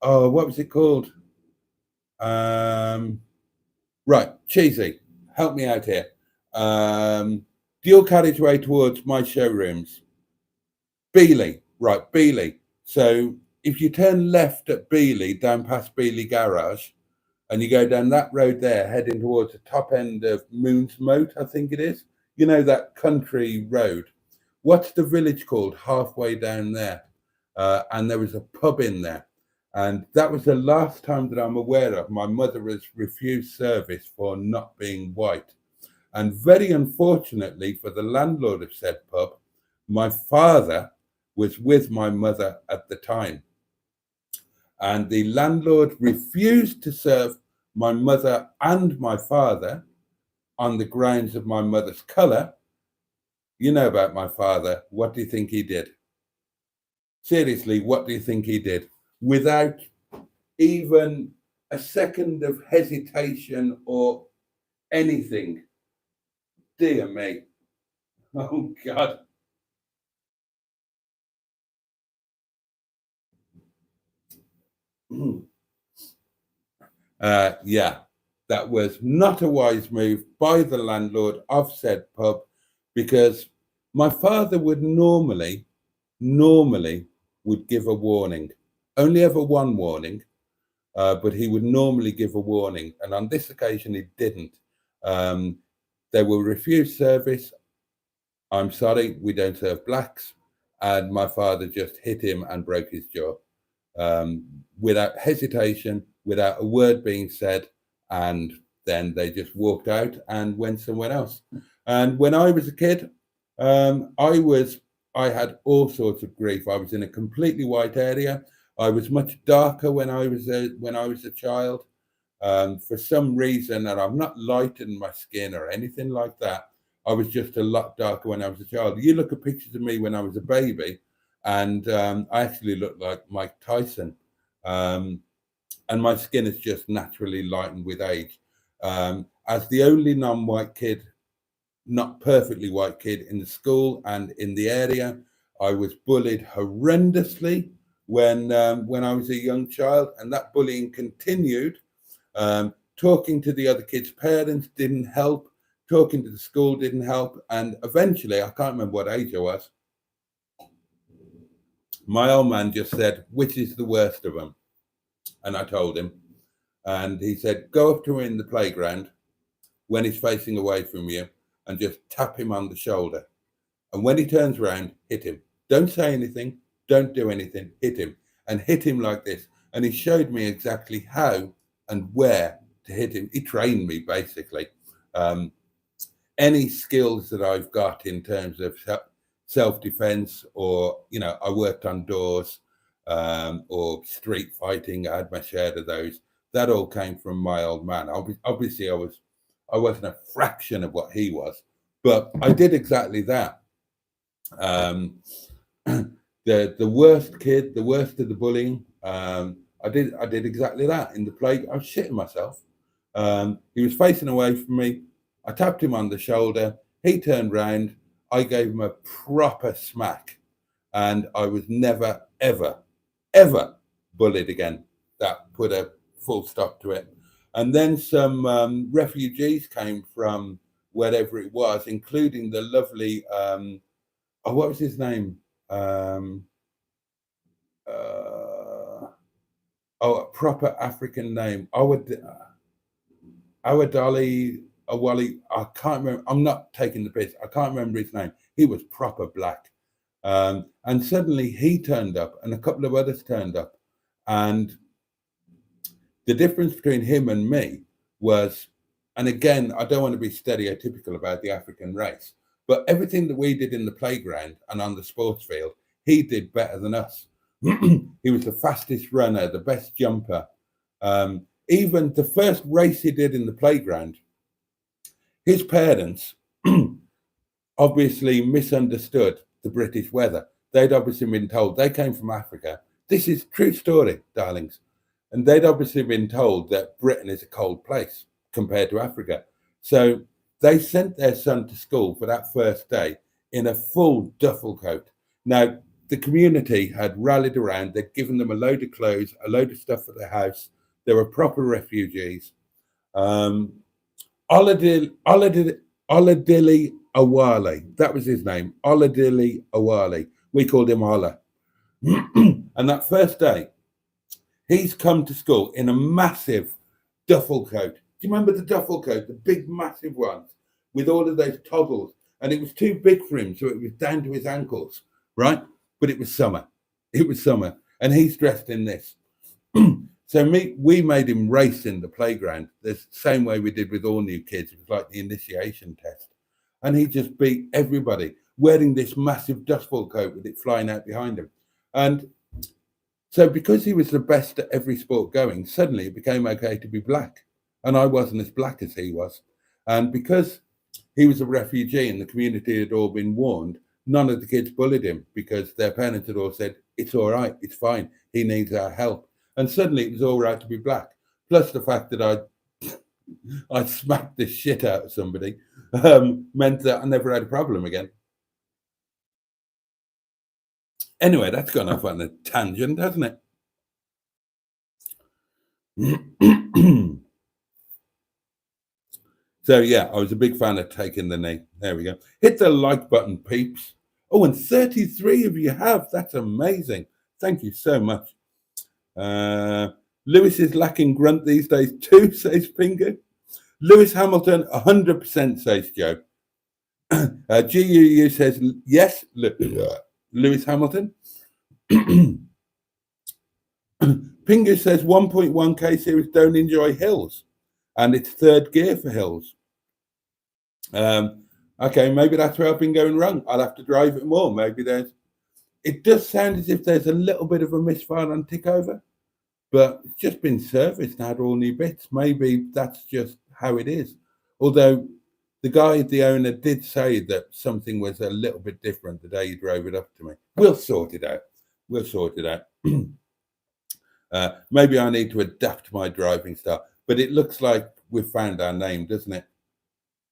what was it called? Right, Cheesy, help me out here. Dual carriageway towards my showrooms. Beeley, right, Beeley. So if you turn left at Beeley, down past Beeley Garage, and you go down that road there, heading towards the top end of Moon's Moat, I think it is. You know, that country road. What's the village called halfway down there? And there was a pub in there. And that was the last time that I'm aware of my mother has refused service for not being white. And very unfortunately for the landlord of said pub, my father was with my mother at the time. And the landlord refused to serve my mother and my father on the grounds of my mother's colour. You know about my father. What do you think he did? Seriously, what do you think he did? Without even a second of hesitation or anything. Dear me. Oh, God. Yeah, that was not a wise move by the landlord of said pub, because my father would normally would give a warning, only ever one warning, but he would normally give a warning. And on this occasion, he didn't. They will refuse service I'm sorry, we don't serve blacks. And my father just hit him and broke his jaw, without hesitation, without a word being said. And then they just walked out and went somewhere else. And when I was a kid, I had all sorts of grief. I was in a completely white area. I was much darker when I was a child. For some reason, and I'm not lighting my skin or anything like that. I was just a lot darker when I was a child. You look at pictures of me when I was a baby, and I actually look like Mike Tyson. Um, and my skin is just naturally lightened with age. As the only non-white kid, not perfectly white kid in the school and in the area, I was bullied horrendously when I was a young child, and that bullying continued. Talking to the other kids' parents didn't help. Talking to the school didn't help. And eventually, I can't remember what age I was, my old man just said, which is the worst of them? And I told him. And he said, go up to him in the playground when he's facing away from you and just tap him on the shoulder. And when he turns around, hit him. Don't say anything. Don't do anything. Hit him. And hit him like this. And he showed me exactly how and where to hit him. He trained me, basically. Any skills that I've got in terms of self-defense, or, I worked on doors, or street fighting. I had my share of those. That all came from my old man. Obviously, I wasn't a fraction of what he was, but I did exactly that. The worst kid, the worst of the bullying. I did exactly that in the play. I was shitting myself. He was facing away from me. I tapped him on the shoulder. He turned round. I gave him a proper smack, and I was never, ever, ever bullied again. That put a full stop to it. And then some refugees came from wherever it was, including the lovely, what was his name? A proper African name. Awadali, Awali. I can't remember. I'm not taking the piss. I can't remember his name. He was proper black. And suddenly he turned up, and a couple of others turned up. And the difference between him and me was, and again, I don't want to be stereotypical about the African race, but everything that we did in the playground and on the sports field, he did better than us. He was the fastest runner, the best jumper. Even the first race he did in the playground, his parents obviously misunderstood the British weather. They'd obviously been told, they came from Africa. This is true story, darlings. And they'd obviously been told that Britain is a cold place compared to Africa. So they sent their son to school for that first day in a full duffel coat. Now, the community had rallied around. They'd given them a load of clothes, a load of stuff for their house. They were proper refugees. Oladili Awale, that was his name, Oladili Awale. We called him Ola. And that first day, he's come to school in a massive duffel coat. Do you remember the duffel coat, the big, massive ones with all of those toggles? And it was too big for him, so it was down to his ankles, right? But it was summer. It was summer. And he's dressed in this. So we made him race in the playground the same way we did with all new kids. It was like the initiation test. And he just beat everybody wearing this massive duffel coat with it flying out behind him. And so because he was the best at every sport going, suddenly it became okay to be black. And I wasn't as black as he was. And because he was a refugee and the community had all been warned, none of the kids bullied him because their parents had all said, it's all right, it's fine, he needs our help. And suddenly it was all right to be black. Plus the fact that I smacked the shit out of somebody meant that I never had a problem again. Anyway, that's gone off on a tangent, hasn't it? So yeah, I was a big fan of taking the knee. There we go. Hit the like button, peeps. Oh, and 33 of you have. That's amazing. Thank you so much. Lewis is lacking grunt these days too, says Pingu. Lewis Hamilton, 100%, says Joe. GUU says, yes, Lewis Hamilton. Pingu says 1.1k series don't enjoy hills, and it's third gear for hills. Okay, maybe that's where I've been going wrong. I'll have to drive it more. Maybe it does sound as if there's a little bit of a misfire on tickover, but it's just been serviced and had all new bits. Maybe that's just how it is. Although the owner did say that something was a little bit different the day he drove it up to me. We'll sort it out. Maybe I need to adapt my driving style, but it looks like we've found our name, doesn't it?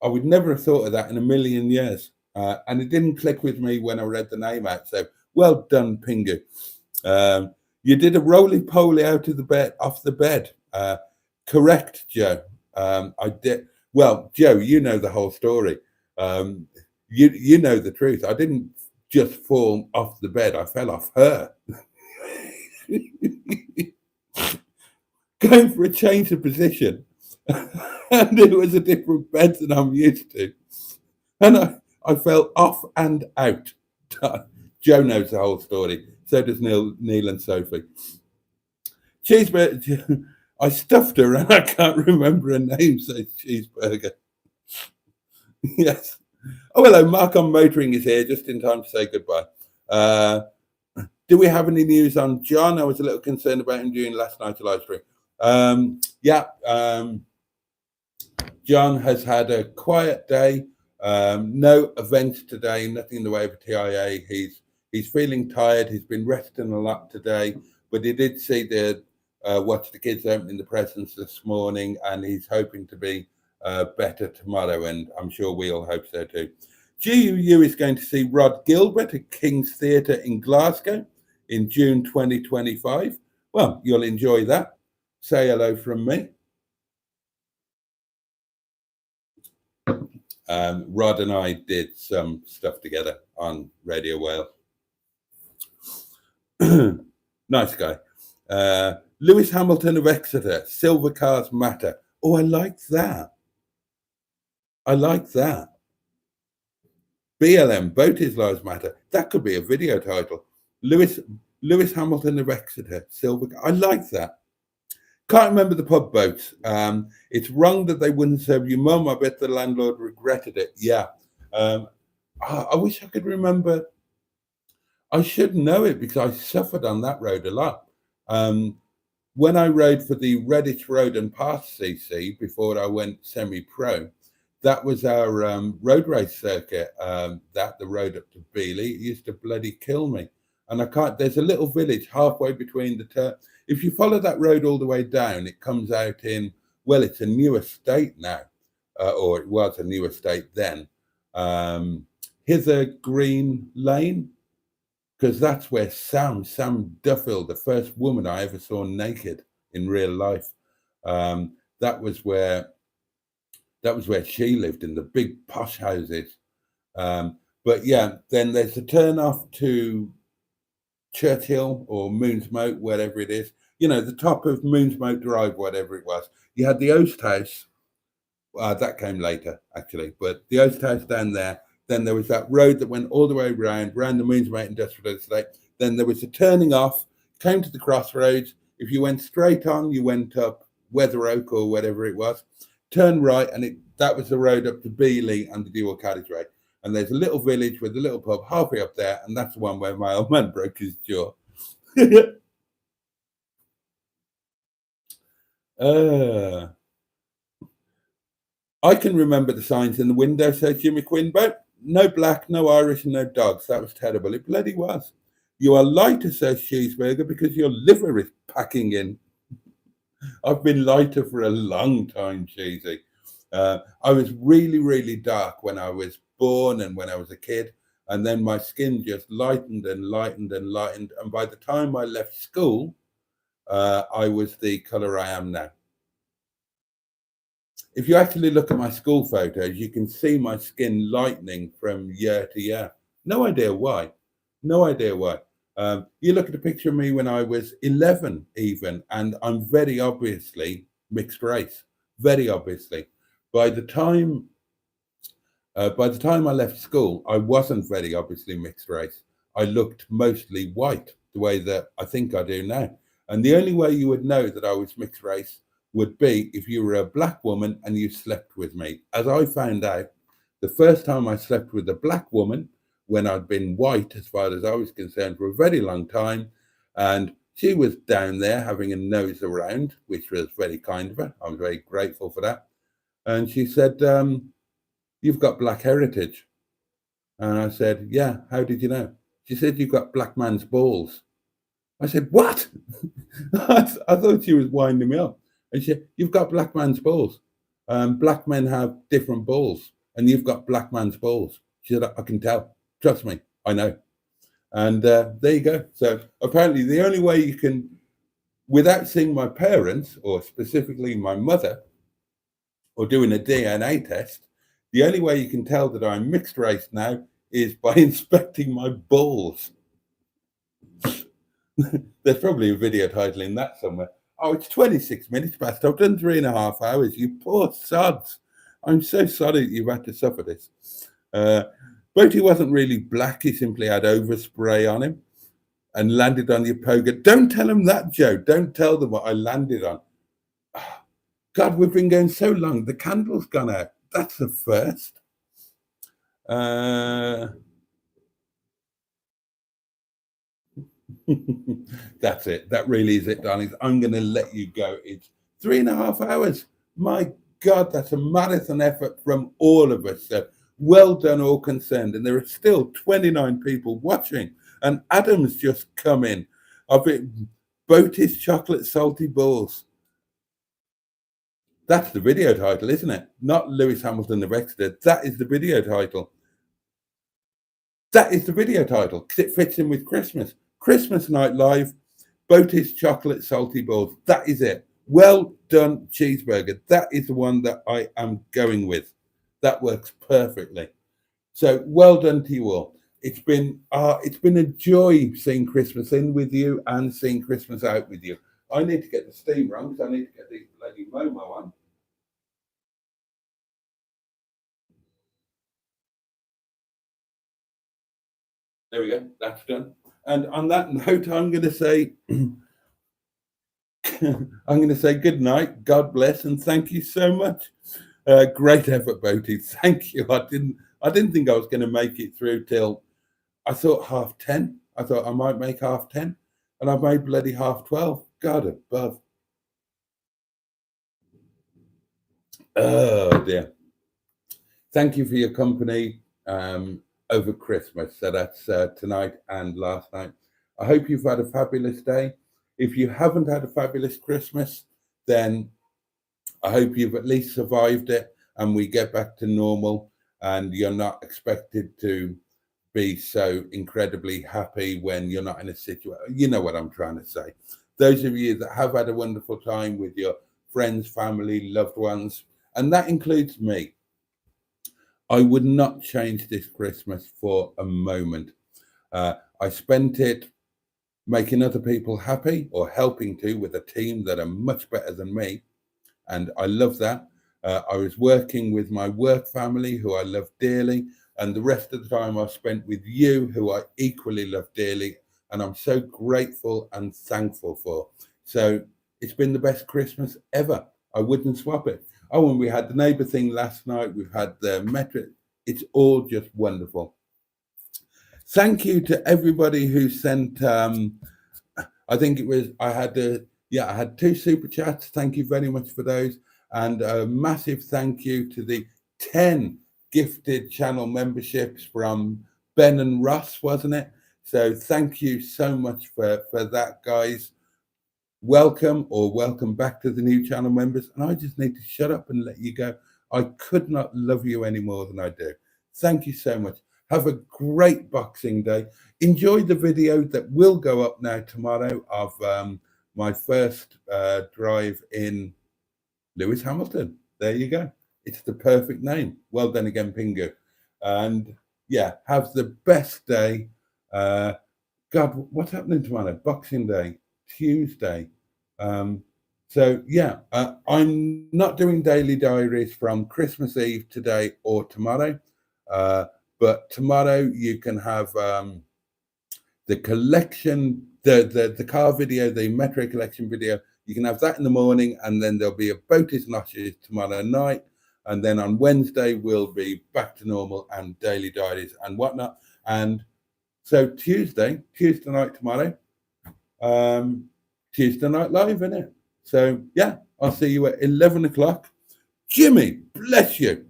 I would never have thought of that in a million years. And it didn't click with me when I read the name out. So well done, Pingu. You did a roly-poly off the bed. Correct, Joe. I did. Well, Joe, you know the whole story. You know the truth. I didn't just fall off the bed. I fell off her. Going for a change of position. And it was a different bed than I'm used to. And I fell off and out. Joe knows the whole story. So does Neil and Sophie. Cheeseburger. I stuffed her and I can't remember her name, says Cheeseburger. Yes. Oh, hello. Mark on Motoring is here just in time to say goodbye. Do we have any news on John? I was a little concerned about him during last night's live stream. John has had a quiet day. No events today, nothing in the way of a TIA. He's feeling tired. He's been resting a lot today, but he did see watch the kids opening the presents this morning, and he's hoping to be better tomorrow, and I'm sure we all hope so too. GUU is going to see Rod Gilbert at King's Theatre in Glasgow in June 2025. Well, you'll enjoy that. Say hello from me. Rod and I did some stuff together on Radio Wales. Nice guy. Lewis Hamilton of Exeter, Silver Cars Matter. Oh, I like that. BLM, Boaty's Lives Matter. That could be a video title. Lewis Hamilton of Exeter, Silver. I like that. Can't remember the pub boats. It's wrong that they wouldn't serve you mum. I bet the landlord regretted it. Yeah. I wish I could remember. I should know it because I suffered on that road a lot. When I rode for the Redditch Road and Path CC before I went semi-pro, that was our road race circuit, the road up to Beeley. It used to bloody kill me. And there's a little village halfway between if you follow that road all the way down, it comes out it's a new estate now, or it was a new estate then. Hither Green Lane, because that's where Sam Duffield, the first woman I ever saw naked in real life, that was where she lived, in the big posh houses. But yeah, then there's a turn off to Churchill or Moonsmote, whatever it is. You know, the top of Moonsmote Drive, whatever it was. You had the Oast House. That came later, actually. But the Oast House down there. Then there was that road that went all the way around the Moonsmote Industrial Estate. Then there was a turning off, came to the crossroads. If you went straight on, you went up Weather Oak or whatever it was. Turn right, and that was the road up to Beeley and the dual carriageway. And there's a little village with a little pub halfway up there, and that's the one where my old man broke his jaw. I can remember the signs in the window, says Jimmy Quinboat. No black, no Irish, and no dogs. That was terrible. It bloody was. You are lighter, says Cheeseburger, because your liver is packing in. I've been lighter for a long time, Cheesy. I was really, really dark when I was born and when I was a kid. And then my skin just lightened and lightened and lightened. And by the time I left school, I was the color I am now. If you actually look at my school photos, you can see my skin lightening from year to year. No idea why. You look at a picture of me when I was 11 even, and I'm very obviously mixed race, very obviously. By the time By the time I left school, I wasn't very obviously mixed race. I looked mostly white, the way that I think I do now. And the only way you would know that I was mixed race would be if you were a black woman and you slept with me. As I found out, the first time I slept with a black woman, when I'd been white, as far as I was concerned, for a very long time, and she was down there having a nose around, which was very kind of her. I was very grateful for that. And she said, "You've got black heritage." And I said, "Yeah, how did you know?" She said, "You've got black man's balls." I said, "What?" I thought she was winding me up. And she said, "You've got black man's balls. Black men have different balls, and you've got black man's balls." She said, "I can tell. Trust me, I know." And there you go. So apparently, the only way you can, without seeing my parents, or specifically my mother, or doing a DNA test, the only way you can tell that I'm mixed race now is by inspecting my balls. There's probably a video title in that somewhere. Oh, it's 26 minutes past. I've done 3.5 hours. You poor sods. I'm so sorry that you've had to suffer this. Boaty wasn't really black. He simply had overspray on him and landed on the pogo. Don't tell him that, Joe. Don't tell them what I landed on. God, we've been going so long. The candle's gone out. That's the first. That's it. That really is it, darlings. I'm going to let you go. It's 3.5 hours. My God, that's a marathon effort from all of us. So well done, all concerned. And there are still 29 people watching. And Adam's just come in. Of it, Boaty's chocolate salty balls. That's the video title, isn't it? Not Lewis Hamilton the Exeter. That is the video title. That is the video title because it fits in with Christmas. Christmas Night Live, Boaty's chocolate salty balls. That is it. Well done, cheeseburger. That is the one that I am going with. That works perfectly. So well done to you all. It's been a joy seeing Christmas in with you and seeing Christmas out with you. I need to get the steam on because I need to get the bloody Momo on. There we go. That's done. And on that note, I'm going to say, good night. God bless, and thank you so much. Great effort, Boaty. Thank you. I didn't think I was going to make it through till I thought 10:30. I thought I might make 10:30, and I made bloody 12:30. God above. Oh dear. Thank you for your company over Christmas. So that's tonight and last night. I hope you've had a fabulous day. If you haven't had a fabulous Christmas, then I hope you've at least survived it and we get back to normal and you're not expected to be so incredibly happy when you're not in a situation. You know what I'm trying to say. Those of you that have had a wonderful time with your friends, family, loved ones, and that includes me, I would not change this Christmas for a moment. I spent it making other people happy or helping to with a team that are much better than me. And I love that. I was working with my work family, who I love dearly. And the rest of the time I spent with you, who I equally love dearly. And I'm so grateful and thankful for. So it's been the best Christmas ever. I wouldn't swap it. Oh, and we had the neighbour thing last night. We've had the metro. It's all just wonderful. Thank you to everybody who sent. I think it was. I had 2 super chats. Thank you very much for those, and a massive thank you to the 10 gifted channel memberships from Ben and Ross, wasn't it? So thank you so much for that, guys. Welcome back to the new channel members. And I just need to shut up and let you go. I could not love you any more than I do. Thank you so much. Have a great Boxing Day. Enjoy the video that will go up now tomorrow of my first drive in Lewis Hamilton. There you go. It's the perfect name. Well done again, Pingu. And yeah, have the best day. God, what's happening tomorrow? Boxing Day, Tuesday. So yeah, I'm not doing daily diaries from Christmas Eve today or tomorrow. But tomorrow you can have the collection, the car video, the Metro collection video. You can have that in the morning, and then there'll be a Boaty's Noshes tomorrow night. And then on Wednesday, we'll be back to normal and daily diaries and whatnot. And so Tuesday night tomorrow, Tuesday night live, isn't it? So yeah, I'll see you at 11 o'clock. Jimmy, bless you.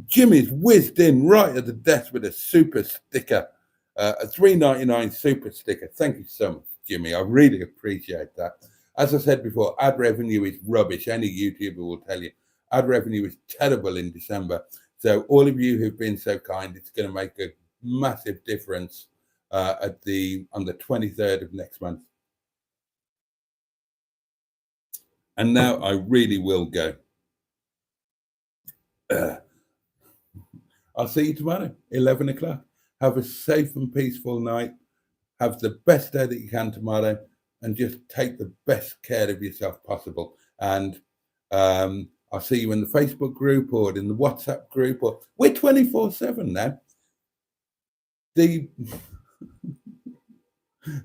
Jimmy's whizzed in right at the desk with a super sticker, a $3.99 super sticker. Thank you so much, Jimmy. I really appreciate that. As I said before, ad revenue is rubbish. Any YouTuber will tell you. Ad revenue is terrible in December. So all of you who've been so kind, it's going to make a massive difference on the 23rd of next month. And now I really will go. I'll see you tomorrow, 11 o'clock. Have a safe and peaceful night. Have the best day that you can tomorrow, and just take the best care of yourself possible. And I'll see you in the Facebook group or in the WhatsApp group. Or we're 24/7 now. The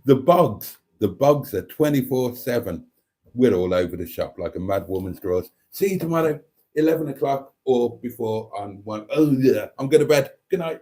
bogs are 24/7. We're all over the shop like a mad woman's drawers. See you tomorrow, 11 o'clock or before on one. Oh yeah, I'm going to bed. Good night.